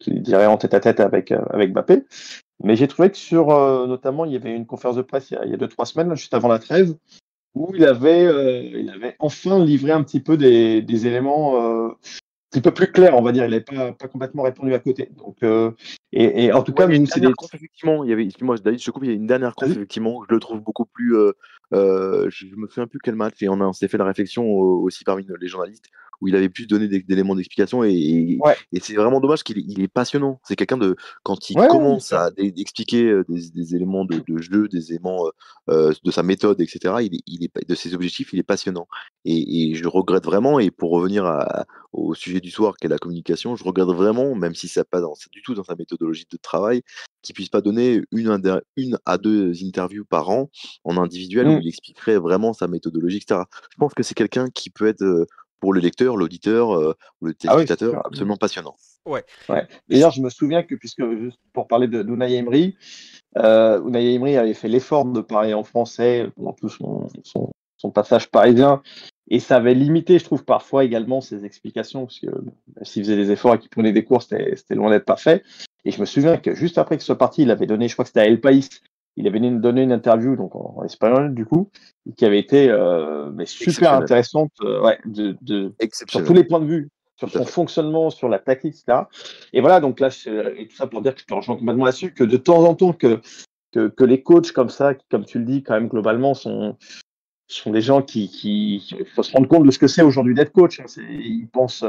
Speaker 3: dirait en tête à tête avec Mbappé. Mais j'ai trouvé que notamment, il y avait une conférence de presse il y a 2-3 semaines, juste avant la trêve, où il avait enfin livré un petit peu des éléments un petit peu plus clairs, on va dire. Il n'avait pas complètement répondu à côté. Donc, et en tout
Speaker 2: Ouais,
Speaker 3: cas,
Speaker 2: il y a une
Speaker 3: nous, c'est
Speaker 2: dernière
Speaker 3: des.
Speaker 2: conf, effectivement. Excuse-moi, David, je te coupe, il y a une dernière conf,
Speaker 3: Vas-y.
Speaker 2: effectivement, où je le trouve beaucoup plus. Je me souviens plus quel match, et on s'est fait la réflexion aussi parmi les journalistes, où il avait pu donner d'éléments d'explication,
Speaker 3: Ouais,
Speaker 2: et c'est vraiment dommage qu'il est passionnant. C'est quelqu'un quand il
Speaker 3: ouais, ouais, bien
Speaker 2: commence
Speaker 3: sûr.
Speaker 2: à expliquer des éléments de jeu, des éléments de sa méthode, etc., de ses objectifs, il est passionnant. Et je regrette vraiment, et pour revenir au sujet du soir, qui est la communication, je regrette vraiment, même si ça n'est pas du tout dans sa méthodologie de travail, qu'il puisse pas donner une à deux interviews par an en individuel où
Speaker 3: Mm.
Speaker 2: il expliquerait vraiment sa méthodologie, etc. Je pense que c'est quelqu'un qui peut être, pour le lecteur, l'auditeur ou le
Speaker 3: Ah oui, c'est
Speaker 2: téléspectateur,
Speaker 3: sûr.
Speaker 2: absolument passionnant.
Speaker 1: Ouais.
Speaker 3: Ouais.
Speaker 1: Mais je-
Speaker 3: D'ailleurs, je me souviens que, puisque juste pour parler d'Unai Emery, Unai Emery avait fait l'effort de parler en français pendant tout son passage parisien. Et ça avait limité, je trouve, parfois également ses explications, parce que même s'il faisait des efforts et qu'il prenait des cours, c'était loin d'être parfait. Et je me souviens que juste après que ce soit parti, il avait donné, je crois que c'était à El País, il avait donné une interview, donc en espagnol du coup, qui avait été mais super
Speaker 2: Exceptionnel.
Speaker 3: intéressante, ouais, sur tous
Speaker 2: Exceptionnel.
Speaker 3: les points de vue, sur
Speaker 2: Tout à
Speaker 3: son
Speaker 2: fait.
Speaker 3: fonctionnement, sur la tactique, etc. Et voilà, donc là, et tout ça pour dire que je te rejoins complètement là-dessus, que de temps en temps, que les coachs comme ça, qui, comme tu le dis, quand même globalement, sont des gens il faut se rendre compte de ce que c'est aujourd'hui d'être coach. Hein. Ils pensent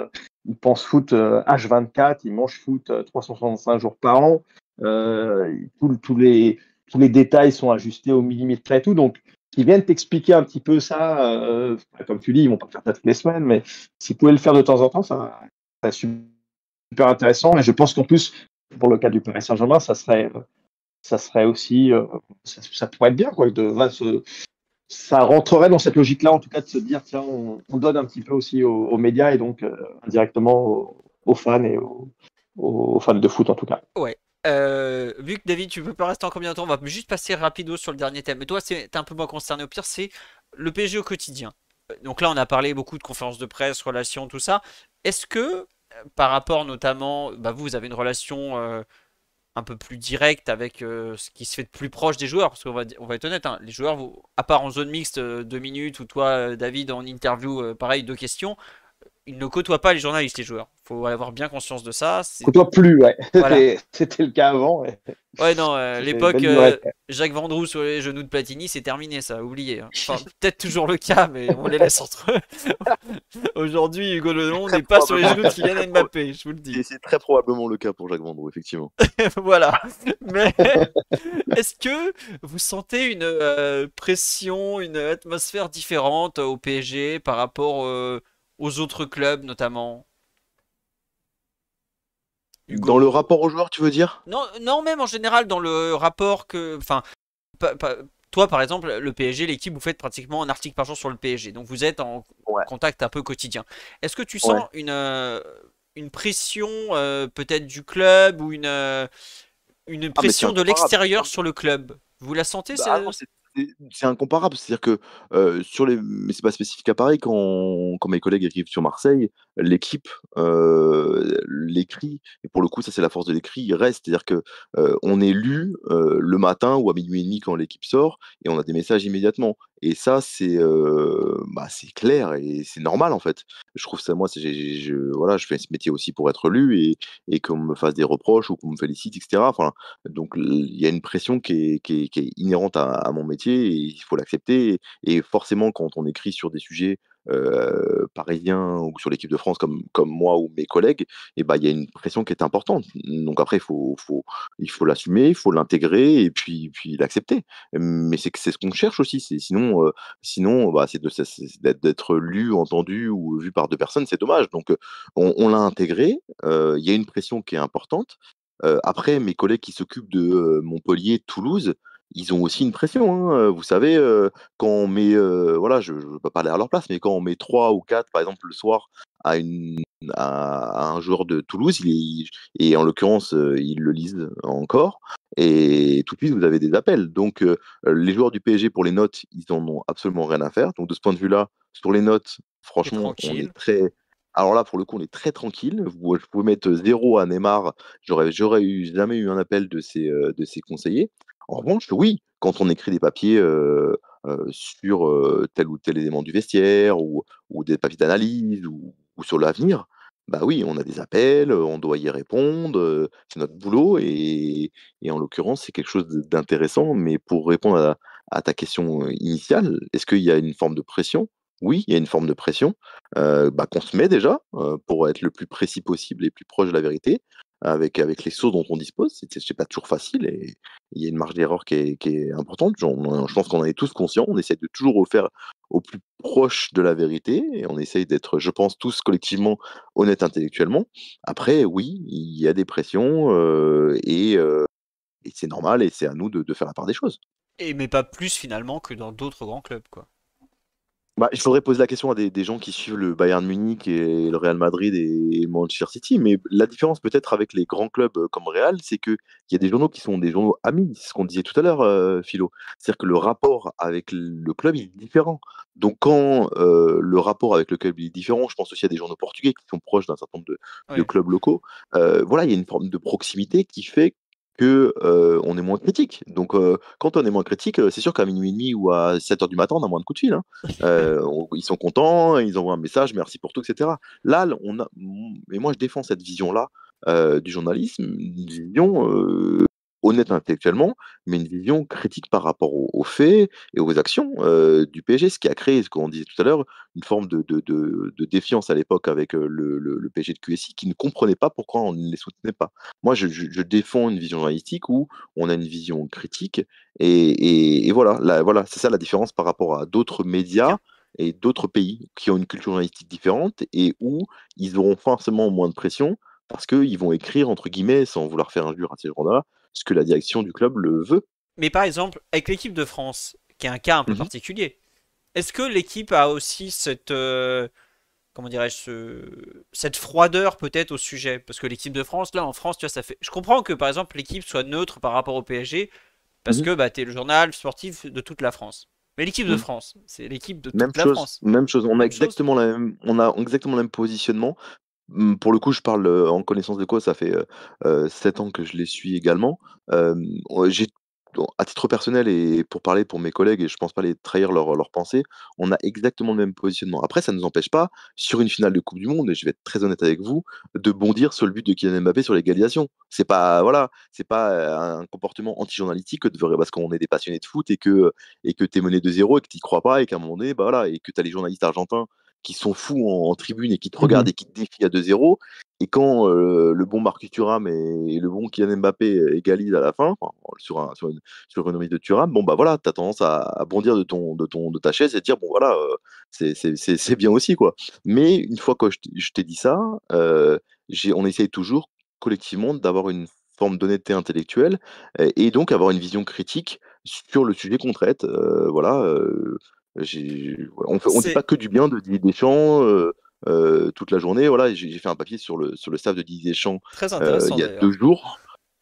Speaker 3: foot H24, ils mangent foot 365 jours par an. Tous les détails sont ajustés au millimètre près et tout. Donc, ils viennent t'expliquer un petit peu ça, comme tu dis, ils vont pas faire ça toutes les semaines, mais s'ils pouvaient le faire de temps en temps, ça serait super intéressant. Et je pense qu'en plus, pour le cas du Paris Saint-Germain, ça serait aussi, ça pourrait être bien, quoi, ça rentrerait dans cette logique-là, en tout cas, de se dire, tiens, on donne un petit peu aussi aux médias et donc indirectement aux fans et aux fans de foot, en tout cas.
Speaker 1: Ouais. Vu que David, tu peux pas rester encore bien longtemps, on va juste passer rapido sur le dernier thème. Mais toi, t'es un peu moins concerné. Au pire, c'est le PSG au quotidien. Donc là, on a parlé beaucoup de conférences de presse, relations, tout ça. Est-ce que, par rapport notamment, bah vous avez une relation un peu plus directe avec ce qui se fait de plus proche des joueurs, parce on va être honnête, hein, les joueurs, à part en zone mixte, 2 minutes, ou toi, David, en interview, pareil, 2 questions, ils ne côtoient pas les journalistes, les joueurs. Faut avoir bien conscience de ça.
Speaker 3: Côtoie plus, ouais.
Speaker 1: Voilà.
Speaker 3: C'était le cas avant. Ouais.
Speaker 1: Ouais, non,
Speaker 3: C'était une
Speaker 1: l'époque
Speaker 3: belle lurette.
Speaker 1: Jacques Vendroux sur les genoux de Platini, c'est terminé, ça, oublié. Hein. Enfin, peut-être toujours le cas, mais on les laisse entre eux. Aujourd'hui, Hugo Delon
Speaker 2: Très
Speaker 1: n'est pas sur les
Speaker 2: probablement,
Speaker 1: genoux de Kylian Mbappé, je vous le dis.
Speaker 2: c'est très probablement le cas pour Jacques Vendroux, effectivement.
Speaker 1: Voilà. Mais est-ce que vous sentez une pression, une atmosphère différente au PSG par rapport aux autres clubs, notamment
Speaker 2: Dans le
Speaker 1: Hugo?
Speaker 2: rapport aux joueurs, tu veux dire?
Speaker 1: Non, non, même en général dans le rapport que, enfin, toi, par exemple, le PSG, l'équipe, vous faites pratiquement un article par jour sur le PSG. Donc vous êtes en
Speaker 2: Ouais.
Speaker 1: contact un peu quotidien. Est-ce que tu
Speaker 2: Ouais.
Speaker 1: sens une pression peut-être du club ou une
Speaker 2: Ah, mais c'est
Speaker 1: pression de
Speaker 2: incomparable.
Speaker 1: l'extérieur sur le club? Vous la sentez,
Speaker 2: Ah non, c'est incomparable. C'est-à-dire que, sur les mais c'est pas spécifique à Paris, quand mes collègues écrivent sur Marseille, l'équipe, l'écrit et pour le coup, ça, c'est la force de l'écrit, il reste. C'est-à-dire que, on est lu, le matin ou à 12:30 quand l'équipe sort et on a des messages immédiatement et ça, c'est clair et c'est normal, en fait. Je trouve ça moi, c'est je voilà, je fais ce métier aussi pour être lu et qu'on me fasse des reproches ou qu'on me félicite et cetera. Enfin, donc il y a une pression qui est inhérente à mon métier et il faut l'accepter et forcément quand on écrit sur des sujets, parisiens ou sur l'équipe de France comme moi ou mes collègues et bah, il y a une pression qui est importante. Donc après il faut l'assumer, il faut l'intégrer et puis l'accepter. Mais c'est ce qu'on cherche aussi, sinon, bah, c'est d'être lu, entendu ou vu par 2 personnes, c'est dommage. Donc on l'a intégré, il y a une pression qui est importante. Après, mes collègues qui s'occupent de, Montpellier, Toulouse, ils ont aussi une pression, hein, vous savez, quand on met, voilà, je veux pas parler à leur place, mais quand on met 3 ou 4, par exemple, le soir à une à un joueur de Toulouse, il et en l'occurrence, ils le lisent encore et tout de suite, vous avez des appels. Donc les joueurs du PSG, pour les notes, ils en ont absolument rien à faire. Donc de ce point de vue-là, sur les notes,
Speaker 1: C'est
Speaker 2: franchement, on
Speaker 1: tranquille.
Speaker 2: est très alors là, pour le coup, on est très tranquille. Je pouvais mettre 0 à Neymar, jamais eu un appel de ses conseillers. En revanche, oui, quand on écrit des papiers, sur, tel ou tel élément du vestiaire ou des papiers d'analyse ou sur l'avenir, bah oui, on a des appels, on doit y répondre, c'est notre boulot et en l'occurrence, c'est quelque chose d'intéressant. Mais pour répondre à ta question, initiale, est-ce qu'il y a une forme de pression? Oui, il y a une forme de pression, bah, qu'on se met déjà, pour être le plus précis possible et plus proche de la vérité, avec les sources dont on dispose. C'est pas toujours facile et il y a une marge d'erreur qui est importante. Je pense qu'on en est tous conscients. On essaie de toujours faire au plus proche de la vérité et on essaye d'être, je pense, tous collectivement honnêtes intellectuellement. Après, oui, il y a des pressions, et c'est normal et c'est à nous de faire la part des choses.
Speaker 1: Et mais pas plus finalement que dans d'autres grands clubs, quoi.
Speaker 2: Bah, il faudrait poser la question à des gens qui suivent le Bayern Munich et le Real Madrid et Manchester City. Mais la différence peut-être avec les grands clubs comme Real, c'est qu'il y a des journaux qui sont des journaux amis. C'est ce qu'on disait tout à l'heure, Philo. C'est-à-dire que le rapport avec le club il est différent. Donc quand le rapport avec le club il est différent, je pense aussi à des journaux portugais qui sont proches d'un certain nombre de
Speaker 1: Oui.
Speaker 2: clubs locaux. Voilà, il y a une forme de proximité qui fait que on est moins critique. Donc quand on est moins critique, c'est sûr qu'à minuit et demi ou à 7 heures du matin, on a moins de coups de fil, hein. Ils sont contents, ils envoient un message, merci pour tout, etc. Là, et moi je défends cette vision-là du journalisme, une vision honnête intellectuellement, mais une vision critique par rapport aux faits et aux actions du PSG, ce qui a créé, ce qu'on disait tout à l'heure, une forme de défiance à l'époque avec le PSG de QSI qui ne comprenait pas pourquoi on ne les soutenait pas. Moi, je défends une vision journalistique où on a une vision critique et voilà, voilà, c'est ça la différence par rapport à d'autres médias et d'autres pays qui ont une culture journalistique différente et où ils auront forcément moins de pression parce qu'ils vont écrire, entre guillemets, sans vouloir faire injure à ces gens-là, ce que la direction du club le veut.
Speaker 1: Mais par exemple, avec l'équipe de France, qui est un cas un peu
Speaker 2: Mhm.
Speaker 1: particulier, est-ce que l'équipe a aussi cette, comment dirais-je, cette froideur peut-être au sujet? Parce que l'équipe de France, là, en France, tu vois, ça fait. Je comprends que par exemple l'équipe soit neutre par rapport au PSG, parce
Speaker 2: Mhm.
Speaker 1: que bah, t'es le journal sportif de toute la France. Mais l'équipe de
Speaker 2: Mhm.
Speaker 1: France, c'est l'équipe de
Speaker 2: Même
Speaker 1: toute la
Speaker 2: chose,
Speaker 1: France.
Speaker 2: même chose.
Speaker 1: Même chose?
Speaker 2: On a exactement le même positionnement. Pour le coup, je parle en connaissance de cause, ça fait 7 ans que je les suis également. J'ai, à titre personnel et pour parler pour mes collègues, et je pense pas les trahir leurs pensées, on a exactement le même positionnement. Après, ça ne nous empêche pas, sur une finale de Coupe du Monde, et je vais être très honnête avec vous, de bondir sur le but de Kylian Mbappé sur l'égalisation. C'est pas, voilà, c'est pas un comportement anti-journalistique parce qu'on est des passionnés de foot et que t'es mené 2-0 et que t'y crois pas et qu'à un moment donné, bah voilà, et que t'as les journalistes argentins qui sont fous en tribune et qui te regardent
Speaker 3: Mhm.
Speaker 2: et qui te défient à 2-0. Et quand le bon Marcus Thuram et le bon Kylian Mbappé égalisent à la fin, enfin, sur une remise de Thuram, bon bah voilà, t'as tendance à bondir de ta chaise et te dire bon voilà, c'est bien aussi quoi. Mais une fois que je t'ai dit ça, on essaye toujours collectivement d'avoir une forme d'honnêteté intellectuelle et donc avoir une vision critique sur le sujet qu'on traite. Voilà, on dit
Speaker 1: C'est
Speaker 2: pas que du bien de Didier Deschamps toute la journée. Voilà, j'ai fait un papier sur le staff de Didier Deschamps
Speaker 1: très
Speaker 2: il
Speaker 1: intéressant
Speaker 2: y a
Speaker 1: d'ailleurs.
Speaker 2: 2 jours.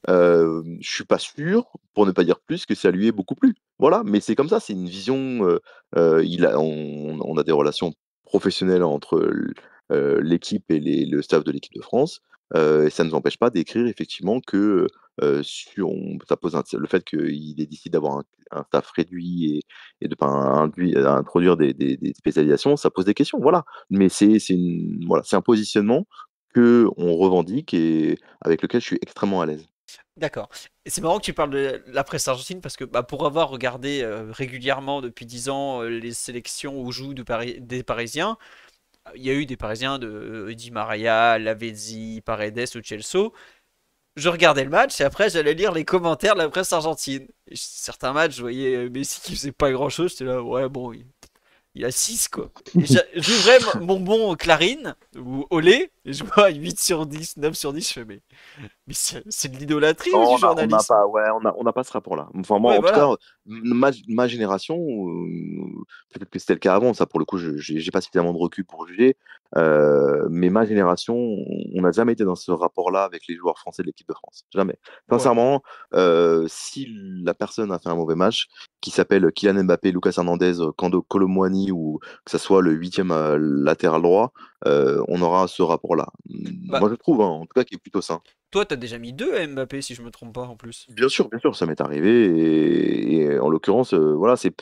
Speaker 2: Je suis pas sûr, pour ne pas dire plus, que ça lui ait beaucoup plu. Voilà, mais c'est comme ça, c'est une vision. On a des relations professionnelles entre l'équipe et le staff de l'équipe de France. Et ça ne nous empêche pas d'écrire effectivement que ça pose le fait qu'il ait décidé d'avoir un staff réduit et de pas introduire des spécialisations, ça pose des questions. Voilà. Mais voilà, c'est un positionnement que on revendique et avec lequel je suis extrêmement à l'aise.
Speaker 1: D'accord. Et c'est marrant que tu parles de la presse argentine parce que bah, pour avoir regardé régulièrement depuis 10 ans les sélections où jouent des Parisiens, il y a eu des Parisiens de Di Maria, Lavezzi, Paredes ou Celso. Je regardais le match et après j'allais lire les commentaires de la presse argentine. Et certains matchs, je voyais Messi qui faisait pas grand chose, j'étais là, ouais, bon, il a 6 quoi. Et j'ouvrais mon bon Clarine ou Olé et je vois 8 sur 10, 9 sur 10, je fais mais c'est de l'idolâtrie ou
Speaker 2: Non,
Speaker 1: du
Speaker 2: on n'a
Speaker 1: journalisme?
Speaker 2: pas, ouais, on n'a pas ce rapport-là. Enfin, moi,
Speaker 1: Ouais,
Speaker 2: en tout cas,
Speaker 1: voilà.
Speaker 2: ma génération, peut-être que c'était le cas avant, ça pour le coup, j'ai pas suffisamment de recul pour juger, mais ma génération, on n'a jamais été dans ce rapport-là avec les joueurs français de l'équipe de France. Jamais.
Speaker 1: Ouais.
Speaker 2: Sincèrement, si la personne a fait un mauvais match, qui s'appelle Kylian Mbappé, Lucas Hernandez, Kando Colomwani ou que ça soit le huitième latéral droit, on aura ce rapport-là.
Speaker 1: Bah,
Speaker 2: Moi, je trouve, hein, en tout cas, qui est plutôt sain.
Speaker 1: toi, t'as déjà mis 2 à Mbappé, si je me trompe pas, en plus.
Speaker 2: Bien sûr, ça m'est arrivé et en l'occurrence, voilà, c'est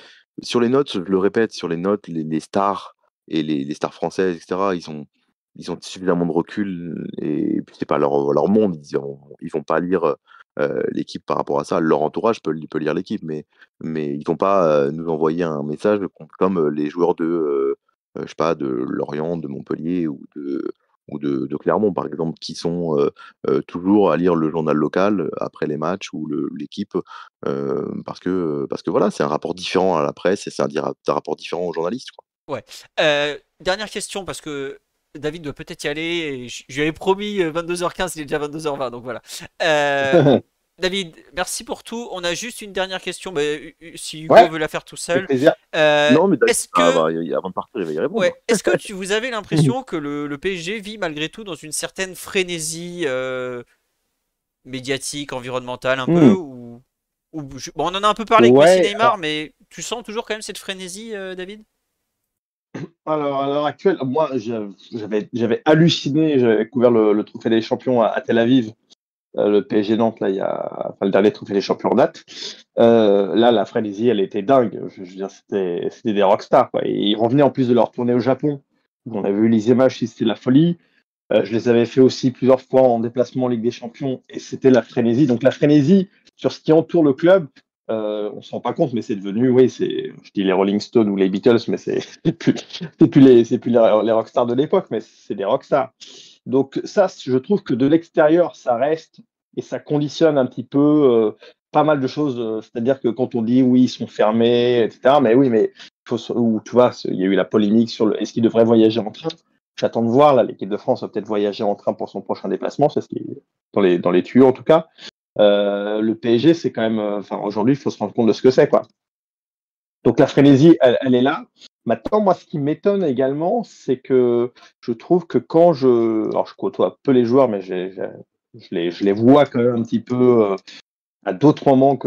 Speaker 2: sur les notes, je le répète, sur les notes, les stars et les stars françaises et cetera, ils ont suffisamment de recul et puis c'est pas leur monde, ils vont pas lire, l'équipe par rapport à ça. Leur entourage peut lire l'équipe, mais ils vont pas, nous envoyer un message comme, les joueurs je sais pas, de Lorient, de Montpellier ou de Clermont, par exemple, qui sont, toujours à lire le journal local après les matchs ou l'équipe, parce que voilà, c'est un rapport différent à la presse et c'est un rapport différent aux journalistes, quoi.
Speaker 1: Ouais. Dernière question, parce que David doit peut-être y aller. Et je lui avais promis 22h15, il est déjà 22h20, donc voilà. Euh, David, merci pour tout. On a juste une dernière question. Bah, si Hugo
Speaker 3: Ouais,
Speaker 1: veut la faire tout
Speaker 3: avec
Speaker 1: seul.
Speaker 3: plaisir.
Speaker 2: Non, mais
Speaker 1: Est-ce que,
Speaker 2: avant de partir, il va y répondre.
Speaker 1: ouais, est-ce que vous avez l'impression que le PSG vit malgré tout dans une certaine frénésie médiatique, environnementale un peu,
Speaker 3: Hmm.
Speaker 1: bon, on en a un peu parlé avec Messi
Speaker 3: Ouais,
Speaker 1: Neymar, mais tu sens toujours quand même cette frénésie, David?
Speaker 3: alors à l'heure actuelle, moi j'avais halluciné, j'avais couvert le Trophée des Champions à Tel Aviv, le PSG Nantes, là, enfin, le dernier Trophée des Champions en date. Là, la frénésie, elle était dingue. Je veux dire, c'était des rockstars, quoi. Et ils revenaient en plus de leur tournée au Japon. On a vu les images, c'était la folie. Je les avais fait aussi plusieurs fois en déplacement en Ligue des Champions et c'était la frénésie. Donc la frénésie sur ce qui entoure le club, on se rend pas compte, mais c'est devenu, oui, je dis les Rolling Stones ou les Beatles, mais c'est plus les rockstars de l'époque, mais c'est des rockstars. Donc ça, je trouve que de l'extérieur, ça reste et ça conditionne un petit peu pas mal de choses. C'est-à-dire que quand on dit oui, ils sont fermés, etc. Mais oui, mais ou tu vois, il y a eu la polémique sur est-ce qu'ils devraient voyager en train. J'attends de voir, là, l'équipe de France va peut-être voyager en train pour son prochain déplacement, c'est ce qui est dans les tuyaux en tout cas. Le PSG, c'est quand même, enfin aujourd'hui, il faut se rendre compte de ce que c'est, quoi. Donc la frénésie, elle est là. Maintenant, moi, ce qui m'étonne également, c'est que je trouve que alors je côtoie peu les joueurs, mais je les vois quand même un petit peu à d'autres moments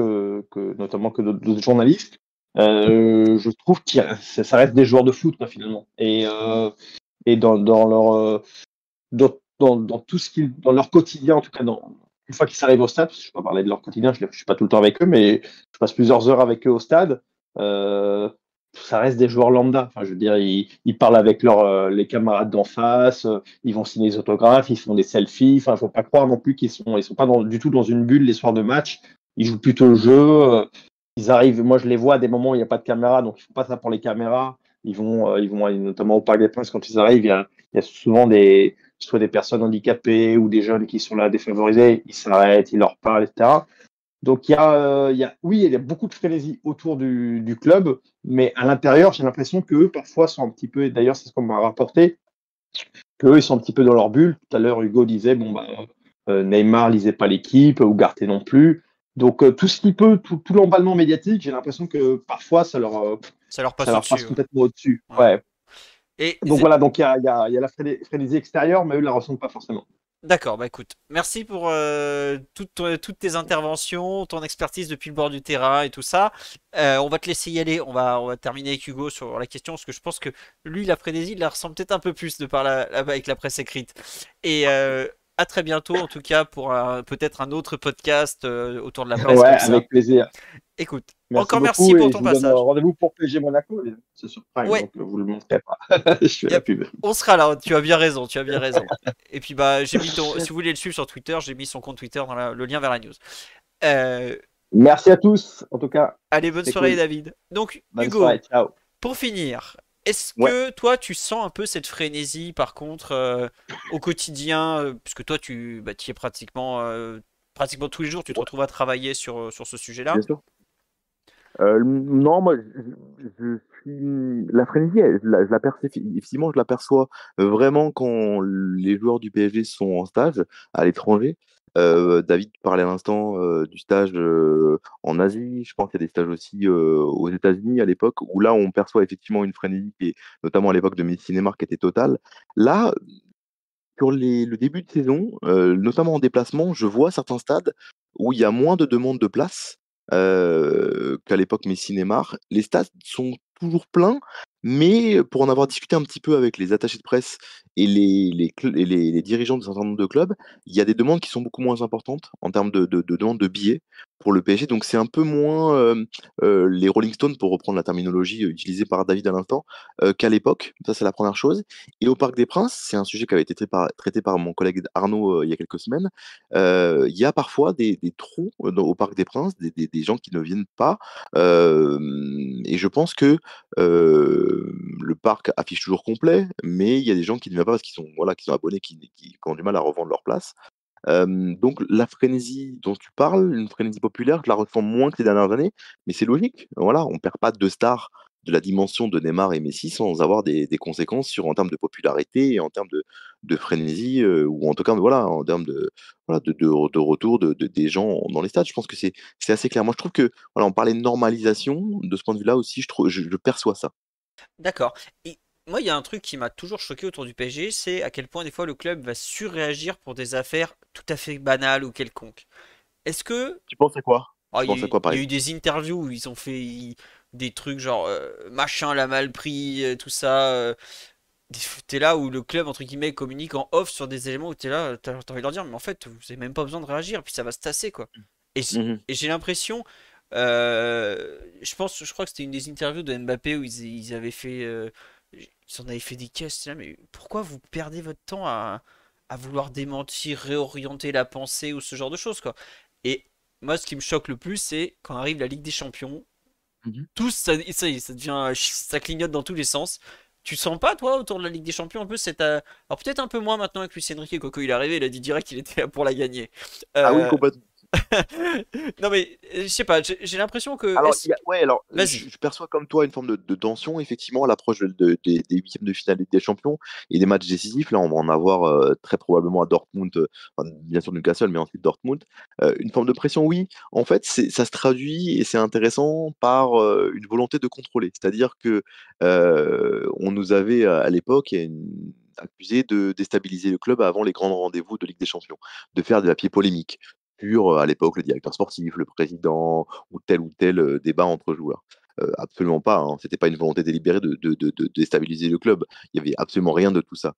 Speaker 3: notamment que d'autres journalistes. Je trouve que ça reste des joueurs de foot, quoi, finalement. Et dans leur dans tout ce qu'ils dans leur quotidien, en tout cas une fois qu'ils arrivent au stade, parce que je peux pas parler de leur quotidien, je suis pas tout le temps avec eux, mais je passe plusieurs heures avec eux au stade. euh, Ça reste des joueurs lambda. Enfin, je veux dire, ils parlent avec les camarades d'en face, ils vont signer des autographes, ils font des selfies. Enfin, faut pas croire non plus qu'ils sont pas du tout dans une bulle les soirs de match. Ils jouent plutôt le jeu. Ils arrivent. Moi, je les vois à des moments où il n'y a pas de caméra, donc ils font pas ça pour les caméras. Ils vont aller notamment au Parc des Princes quand ils arrivent. Il y a souvent soit des personnes handicapées ou des jeunes qui sont là défavorisés, ils s'arrêtent, ils leur parlent, etc. Donc oui, il y a beaucoup de frénésie autour du club, mais à l'intérieur, j'ai l'impression qu'eux, parfois, sont un petit peu, et d'ailleurs, c'est ce qu'on m'a rapporté, qu'eux, ils sont un petit peu dans leur bulle. Tout à l'heure, Hugo disait, bon, bah, Neymar lisait pas l'équipe, Ugarte non plus. Donc, tout ce qui peut, tout l'emballement médiatique, j'ai l'impression que parfois,
Speaker 1: Ça leur
Speaker 3: ça
Speaker 1: passe
Speaker 3: leur passe
Speaker 1: au-dessus. Ouais.
Speaker 3: complètement au-dessus.
Speaker 1: Ouais.
Speaker 3: Ouais.
Speaker 1: Et
Speaker 3: Donc voilà, donc il y a la frénésie extérieure, mais eux ne la ressentent pas forcément.
Speaker 1: d'accord, bah écoute, merci pour toutes tes interventions, ton expertise depuis le bord du terrain et tout ça. On va te laisser y aller, on va terminer avec Hugo sur la question, parce que je pense que lui, la frénésie, il la ressent peut-être un peu plus de par avec la presse écrite. Et à très bientôt, en tout cas, pour peut-être un autre podcast autour de la presse
Speaker 3: Ouais,
Speaker 1: comme ça.
Speaker 3: avec plaisir.
Speaker 1: Écoute,
Speaker 3: Merci
Speaker 1: encore merci
Speaker 3: beaucoup
Speaker 1: pour
Speaker 3: et je
Speaker 1: ton
Speaker 3: vous donne
Speaker 1: passage.
Speaker 3: rendez-vous pour PSG Monaco. C'est sur Prime,
Speaker 1: Ouais,
Speaker 3: donc vous le montrez pas. Je fais la
Speaker 1: yep,
Speaker 3: pub.
Speaker 1: on sera là, tu as bien raison, tu as bien raison. Et puis bah j'ai mis si vous voulez le suivre sur Twitter, j'ai mis son compte Twitter dans le lien vers la news. Euh,
Speaker 3: Merci à tous, en tout cas.
Speaker 1: Allez, bonne
Speaker 3: C'était
Speaker 1: soirée
Speaker 3: cool.
Speaker 1: David. Donc
Speaker 3: Bonne soirée,
Speaker 1: Hugo,
Speaker 3: ciao.
Speaker 1: pour finir, est-ce
Speaker 2: Ouais.
Speaker 1: que toi tu sens un peu cette frénésie par contre au quotidien, puisque toi tu y es pratiquement tous les jours, tu te
Speaker 2: Ouais,
Speaker 1: retrouves à travailler sur ce sujet-là?
Speaker 2: bien sûr. Non, moi, la frénésie, je la perçois, effectivement, je l'aperçois vraiment quand les joueurs du PSG sont en stage à l'étranger. David parlait à l'instant du stage en Asie. Je pense qu'il y a des stages aussi aux États-Unis à l'époque, où là, on perçoit effectivement une frénésie qui est, notamment à l'époque de Messi Neymar, qui était totale. Là, sur le début de saison, notamment en déplacement, je vois certains stades où il y a moins de demandes de place qu'à l'époque Messi-Neymar. Les stades sont toujours pleins, mais pour en avoir discuté un petit peu avec les attachés de presse et les dirigeants de certain nombre de clubs, il y a des demandes qui sont beaucoup moins importantes en termes de demandes de billets pour le PSG. Donc c'est un peu moins les Rolling Stones, pour reprendre la terminologie utilisée par David à l'instant, qu'à l'époque. Ça, c'est la première chose. Et au Parc des Princes, c'est un sujet qui avait été traité par mon collègue Arnaud il y a quelques semaines. Il y a parfois des trous au Parc des Princes, des gens qui ne viennent pas. Et je pense que le parc affiche toujours complet, mais il y a des gens qui ne viennent pas parce qu'ils sont, voilà, qui sont abonnés, qui ont du mal à revendre leur place. Donc la frénésie dont tu parles, une frénésie populaire, je la ressens moins que ces dernières années, mais c'est logique. Voilà, on perd pas de stars de la dimension de Neymar et Messi sans avoir des conséquences sur en termes de popularité et en termes de frénésie, ou en tout cas, voilà, en termes de voilà, de retour des gens dans les stades. Je pense que c'est assez clair. Moi, je trouve que, voilà, on parlait de normalisation, de ce point de vue-là aussi, je perçois ça.
Speaker 1: D'accord. Et moi, il y a un truc qui m'a toujours choqué autour du PSG, c'est à quel point des fois le club va surréagir pour des affaires tout à fait banales ou quelconques. Est-ce que
Speaker 2: Tu penses à quoi?
Speaker 1: ah,
Speaker 2: Tu penses à quoi,
Speaker 1: il
Speaker 2: par
Speaker 1: y a eu
Speaker 2: exemple?
Speaker 1: des interviews où ils ont fait des trucs genre machin l'a mal pris, tout ça. T'es là où le club entre guillemets communique en off sur des éléments où t'es là, t'as envie de leur dire, mais en fait, vous avez même pas besoin de réagir, puis ça va se tasser quoi.
Speaker 2: Mmh.
Speaker 1: Et j'ai l'impression, je crois que c'était une des interviews de Mbappé où ils avaient fait, ils en avaient fait des caisses. Là, mais pourquoi vous perdez votre temps à vouloir démentir, réorienter la pensée ou ce genre de choses quoi. Et moi, ce qui me choque le plus, c'est quand arrive la Ligue des Champions,
Speaker 2: Mmh.
Speaker 1: tous ça y est, ça devient, ça clignote dans tous les sens. Tu sens pas, toi, autour de la Ligue des Champions, un peu cette. Alors peut-être un peu moins maintenant avec Luis Enrique, quoi, quand il est arrivé, il a dit direct qu'il était là pour la gagner.
Speaker 2: Ah oui,
Speaker 1: Euh,
Speaker 2: complètement.
Speaker 1: Non mais, je sais pas, j'ai l'impression que.
Speaker 2: Alors, il y a ouais, alors,
Speaker 1: Vas-y.
Speaker 2: je perçois comme toi une forme de tension, effectivement, à l'approche des 8 de finale de Ligue des Champions et des matchs décisifs. Là, on va en avoir, très probablement à Dortmund, enfin, bien sûr Newcastle, mais ensuite Dortmund. Une forme de pression, oui. En fait, ça se traduit et c'est intéressant par, une volonté de contrôler. C'est-à-dire que, on nous avait, à l'époque, accusés de déstabiliser le club avant les grands rendez-vous de Ligue des Champions, de faire de la pied polémique sur, à l'époque, le directeur sportif, le président ou tel, débat entre joueurs. Absolument pas, hein, c'était pas une volonté délibérée de déstabiliser le club. Il y avait absolument rien de tout ça.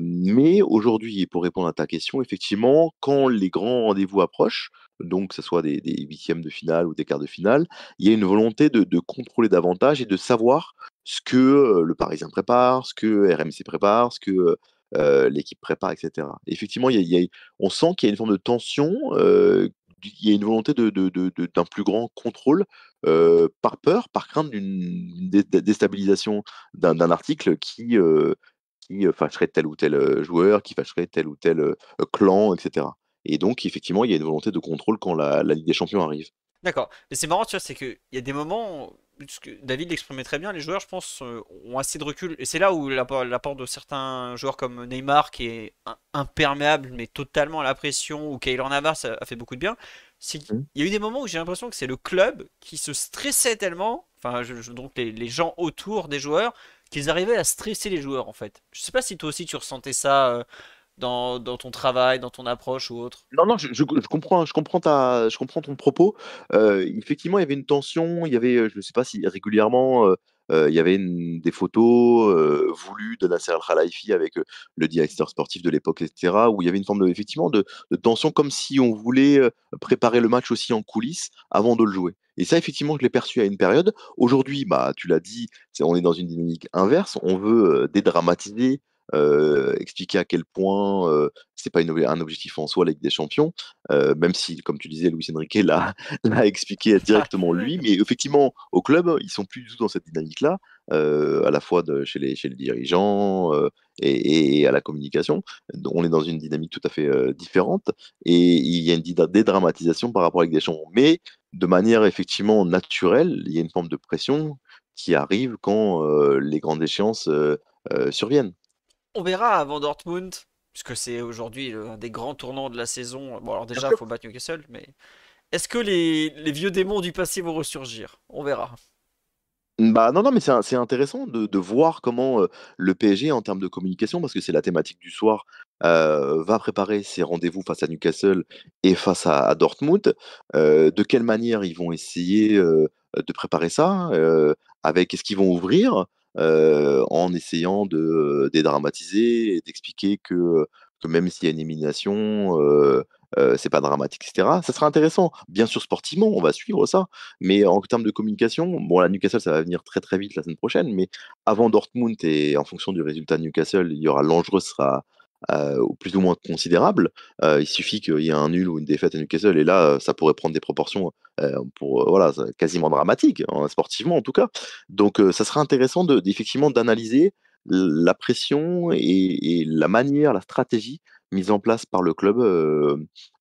Speaker 2: Mais aujourd'hui, et pour répondre à ta question, effectivement, quand les grands rendez-vous approchent, donc que ce soit des 1 de finale ou des quarts de finale, il y a une volonté de contrôler davantage et de savoir ce que, le Parisien prépare, ce que RMC prépare, ce que, l'équipe prépare, et cetera. Effectivement, il y a on sent qu'il y a une forme de tension, il y a une volonté d'un plus grand contrôle, par peur, par crainte d'une déstabilisation d'un article qui fâcherait tel ou tel, joueur, qui fâcherait tel ou tel, clan, et cetera. Et donc effectivement, il y a une volonté de contrôle quand la Ligue des Champions arrive.
Speaker 1: D'accord. Mais c'est marrant, tu vois, c'est qu'il y a des moments, ce que David l'exprimait très bien, les joueurs, je pense, ont assez de recul. Et c'est là où l'apport de certains joueurs comme Neymar, qui est imperméable, mais totalement à la pression, ou Keylor Navas a fait beaucoup de bien. C'est qu'il
Speaker 2: Mmh.
Speaker 1: y a eu des moments où j'ai l'impression que c'est le club qui se stressait tellement, enfin, donc les gens autour des joueurs, qu'ils arrivaient à stresser les joueurs, en fait. Je sais pas si toi aussi tu ressentais ça dans ton travail, dans ton approche ou autre.
Speaker 2: Non, non, je comprends ton propos. Effectivement, il y avait une tension, il y avait, je ne sais pas si régulièrement, il y avait des photos, voulues de Nasser Al Khelaifi avec, le directeur sportif de l'époque, et cetera, où il y avait une forme de effectivement de tension comme si on voulait, préparer le match aussi en coulisses avant de le jouer. Et ça, effectivement, je l'ai perçu à une période. Aujourd'hui, bah, tu l'as dit, on est dans une dynamique inverse. On veut, dédramatiser, expliquer à quel point, c'est pas un objectif en soi, la Ligue des Champions, même si, comme tu disais, Luis Enrique l'a l'a expliqué directement lui. Mais effectivement, au club, ils sont plus du tout dans cette dynamique-là, à la fois chez les dirigeants, et à la communication. On est dans une dynamique tout à fait, différente et il y a une dédramatisation par rapport à la Ligue des Champions. Mais de manière effectivement naturelle, il y a une forme de pression qui arrive quand, les grandes échéances, surviennent.
Speaker 1: On verra avant Dortmund, puisque c'est aujourd'hui un des grands tournants de la saison. Bon, alors
Speaker 2: Bien
Speaker 1: déjà, il
Speaker 2: sûr.
Speaker 1: faut battre Newcastle, mais est-ce que les vieux démons du passé vont ressurgir? On verra.
Speaker 2: Bah, non, non, mais c'est intéressant de voir comment, le PSG en termes de communication, parce que c'est la thématique du soir, va préparer ses rendez-vous face à Newcastle et face à Dortmund. De quelle manière ils vont essayer, de préparer ça? Avec est-ce qu'ils vont ouvrir, en essayant de dédramatiser et d'expliquer que même s'il y a une élimination, c'est pas dramatique, et cetera. Ça sera intéressant. Bien sûr, sportivement, on va suivre ça, mais en termes de communication, bon, la Newcastle, ça va venir très, très vite la semaine prochaine, mais avant Dortmund et en fonction du résultat de Newcastle, il y aura l'enjeu sera, au plus ou moins considérable. Il suffit qu'il y ait un nul ou une défaite à Newcastle et là, ça pourrait prendre des proportions, voilà, quasiment dramatiques, hein, sportivement en tout cas. Donc, ça sera intéressant d'effectivement d'analyser la pression et la manière, la stratégie mise en place par le club,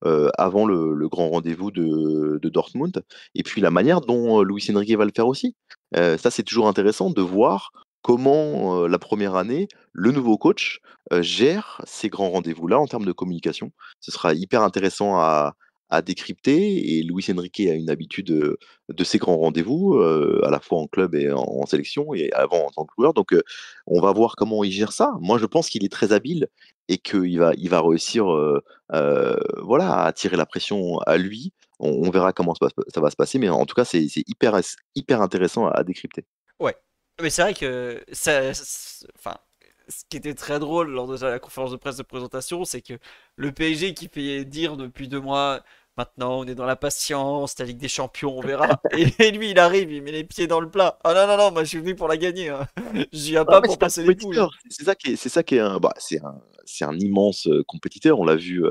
Speaker 2: avant le grand rendez-vous de Dortmund et puis la manière dont, Luis Enrique va le faire aussi. Ça, c'est toujours intéressant de voir comment, la première année, le nouveau coach, gère ces grands rendez-vous-là en termes de communication. Ce sera hyper intéressant à décrypter et Luis Enrique a une habitude, de ces grands rendez-vous, à la fois en club et en sélection et avant en tant que joueur donc on va voir comment il gère ça. Moi, je pense qu'il est très habile et qu'il va réussir, voilà, à attirer la pression à lui. On verra comment ça va se passer, mais en tout cas, c'est hyper intéressant à décrypter.
Speaker 1: Ouais. Mais c'est vrai que enfin, ce qui était très drôle lors de la conférence de presse de présentation, c'est que le PSG qui fait dire depuis 2 mois, maintenant on est dans la patience, la Ligue des Champions, on verra. Et lui, il arrive, il met les pieds dans le plat. Ah non, non, non, moi je suis venu pour la gagner, hein. J'y viens
Speaker 2: Ah
Speaker 1: pas
Speaker 2: ouais,
Speaker 1: pour
Speaker 2: c'est un
Speaker 1: passer les pouilles, hein.
Speaker 2: compétiteur, c'est ça qui est c'est un immense, compétiteur. On l'a vu,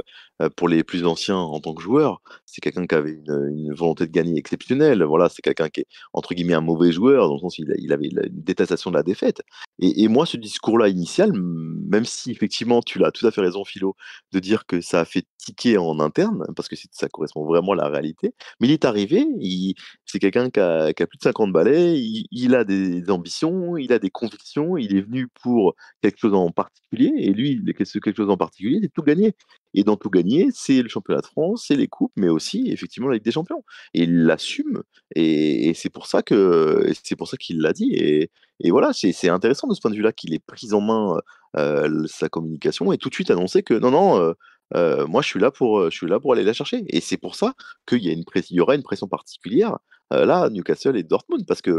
Speaker 2: pour les plus anciens en tant que joueur. C'est quelqu'un qui avait une volonté de gagner exceptionnelle. Voilà, c'est quelqu'un qui est entre guillemets «un mauvais joueur», dans le sens où il avait une détestation de la défaite et moi ce discours-là initial, même si effectivement tu l'as tout à fait raison Philo, de dire que ça a fait tiquer en interne, parce que ça correspond vraiment à la réalité, mais il est arrivé, c'est quelqu'un qui a plus de 50 balais, il a des ambitions, il a des convictions, il est venu pour quelque chose en particulier et lui, ce quelque chose en particulier, c'est tout gagner et dans tout gagner, c'est le championnat de France, c'est les coupes, mais aussi effectivement la Ligue des champions et il l'assume et c'est pour ça qu'il l'a dit et voilà, c'est intéressant de ce point de vue-là qu'il ait pris en main, sa communication et tout de suite annoncé que non, non, moi je suis là pour aller la chercher et c'est pour ça qu'il y aura une pression particulière là, Newcastle et Dortmund, parce que,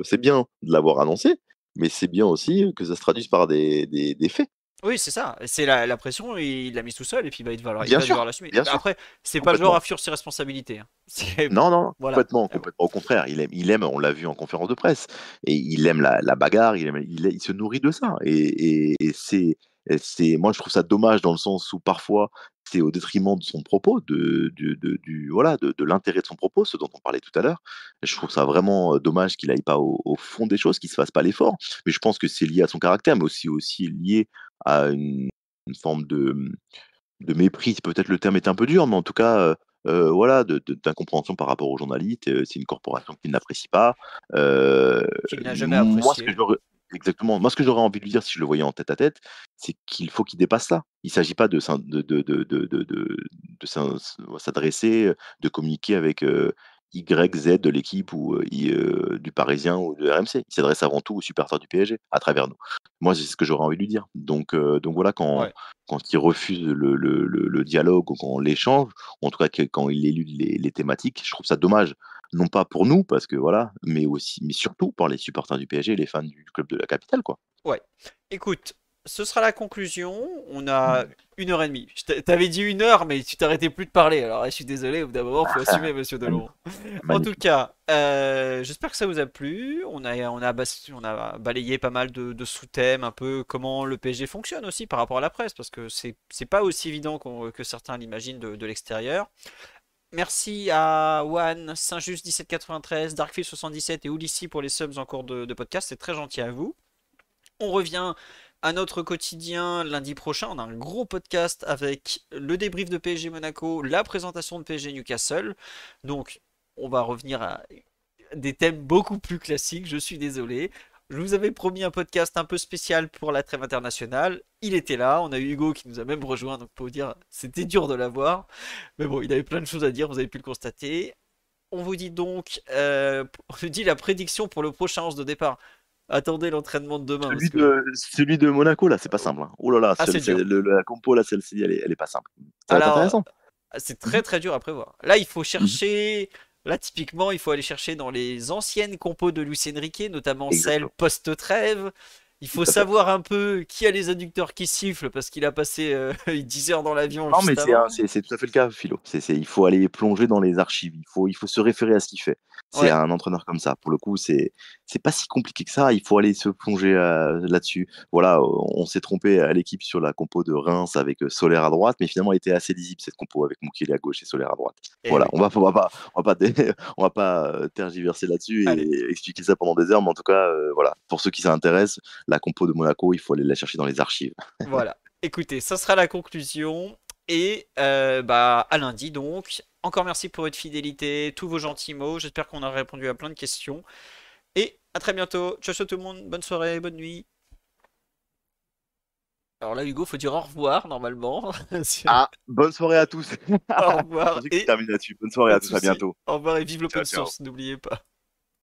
Speaker 2: c'est bien de l'avoir annoncé, mais c'est bien aussi que ça se traduise par des faits.
Speaker 1: Oui, c'est ça. C'est la pression, il l'a mise tout seul et puis il
Speaker 2: Bien
Speaker 1: va devoir
Speaker 2: sûr,
Speaker 1: l'assumer.
Speaker 2: bien
Speaker 1: Mais
Speaker 2: sûr,
Speaker 1: après, c'est pas le genre à
Speaker 2: complètement.
Speaker 1: fuir ses responsabilités, hein. C'est
Speaker 2: Non, non,
Speaker 1: voilà.
Speaker 2: complètement,
Speaker 1: Mais bon.
Speaker 2: complètement. Au contraire, il aime, on l'a vu en conférence de presse et il aime la bagarre, il se nourrit de ça et moi je trouve ça dommage dans le sens où parfois c'est au détriment de son propos, du voilà, de l'intérêt de son propos, ce dont on parlait tout à l'heure. Je trouve ça vraiment, dommage qu'il aille pas au fond des choses, qu'il se fasse pas l'effort, mais je pense que c'est lié à son caractère, mais aussi lié à une forme de mépris, peut-être le terme est un peu dur, mais en tout cas, voilà, d'incompréhension par rapport aux journalistes, c'est une corporation qu'il n'apprécie pas,
Speaker 1: Qu'il n'a jamais
Speaker 2: moi, ce que
Speaker 1: apprécié.
Speaker 2: j'aurais exactement, moi, ce que j'aurais envie de lui dire si je le voyais en tête à tête, c'est qu'il faut qu'il dépasse ça. Il s'agit pas de s'adresser, de communiquer avec, Y, Z de l'équipe ou, du Parisien ou de RMC. Il s'adresse avant tout aux supporters du PSG, à travers nous. Moi, c'est ce que j'aurais envie de lui dire. Donc voilà, quand
Speaker 1: Ouais.
Speaker 2: quand il refuse le dialogue ou quand l'échange, ou en tout cas quand il élude les thématiques, je trouve ça dommage. Non pas pour nous, parce que voilà, mais surtout pour les supporters du PSG et les fans du club de la capitale, quoi.
Speaker 1: Ouais. Écoute, ce sera la conclusion. On a 1 heure et demie. T'avais dit 1 heure, mais tu t'arrêtais plus de parler. Alors, je suis désolé, au bout d'un moment, faut assumer, monsieur
Speaker 2: Magnifique,
Speaker 1: Delon. En tout
Speaker 2: magnifique.
Speaker 1: cas, j'espère que ça vous a plu. On a balayé pas mal de sous-thèmes, un peu comment le PSG fonctionne aussi par rapport à la presse, parce que c'est pas aussi évident que certains l'imaginent de l'extérieur. Merci à Juan, Saint-Just 1793, Darkfield77 et Ulissi pour les subs en cours de podcast. C'est très gentil à vous. On revient à notre quotidien lundi prochain. On a un gros podcast avec le débrief de PSG Monaco, la présentation de PSG Newcastle. Donc, on va revenir à des thèmes beaucoup plus classiques. Je suis désolé. Je vous avais promis un podcast un peu spécial pour la trêve internationale. Il était là. On a eu Hugo qui nous a même rejoint. Donc, pour vous dire, c'était dur de l'avoir. Mais bon, il avait plein de choses à dire. Vous avez pu le constater. On vous dit donc, on vous dit la prédiction pour le prochain 11 de départ. Attendez l'entraînement de demain parce que
Speaker 2: Celui de Monaco, là, c'est pas simple, hein. Oh là là,
Speaker 1: ah c'est dur.
Speaker 2: la compo, là, celle-ci, elle est pas simple. Ça va être
Speaker 1: Alors
Speaker 2: intéressant.
Speaker 1: c'est
Speaker 2: Mmh
Speaker 1: très très dur à prévoir. Là il faut
Speaker 2: mh.
Speaker 1: chercher. Là typiquement il faut aller chercher dans les anciennes compos de Luis Enrique, notamment celles
Speaker 2: Exactement,
Speaker 1: post-trêve. Il
Speaker 2: tout
Speaker 1: faut
Speaker 2: à fait.
Speaker 1: savoir un peu qui a les adducteurs qui sifflent parce qu'il a passé 10 heures dans l'avion
Speaker 2: Non, mais
Speaker 1: juste avant.
Speaker 2: c'est tout à fait le cas, Philo. Il faut aller plonger dans les archives. Il faut se référer à ce qu'il fait. C'est
Speaker 1: Ouais.
Speaker 2: un entraîneur comme ça. Pour le coup, c'est pas si compliqué que ça. Il faut aller se plonger, là-dessus. Voilà, on s'est trompé à l'équipe sur la compo de Reims avec, Soler à droite, mais finalement, elle était assez lisible cette compo avec Mukiele à gauche et Soler à droite.
Speaker 1: Eh
Speaker 2: Voilà,
Speaker 1: oui.
Speaker 2: on va pas tergiverser là-dessus
Speaker 1: Allez.
Speaker 2: et expliquer ça pendant des heures, mais en tout cas, voilà, pour ceux qui s'intéressent, la compo de Monaco, il faut aller la chercher dans les archives.
Speaker 1: Voilà. Écoutez, ça sera la conclusion. Et bah à lundi donc. Encore merci pour votre fidélité, tous vos gentils mots. J'espère qu'on a répondu à plein de questions. Et À très bientôt. Ciao, ciao tout le monde. Bonne soirée, bonne nuit. Alors là, Hugo, faut dire au revoir normalement.
Speaker 2: Ah, bonne soirée à tous.
Speaker 1: Au
Speaker 2: Je
Speaker 1: revoir
Speaker 2: pensais que tu
Speaker 1: et
Speaker 2: termines là-dessus. Bonne soirée
Speaker 1: pas
Speaker 2: à
Speaker 1: de
Speaker 2: tous, à
Speaker 1: soucis.
Speaker 2: bientôt.
Speaker 1: Au revoir et vive
Speaker 2: Ciao,
Speaker 1: l'open
Speaker 2: ciao.
Speaker 1: source, n'oubliez pas.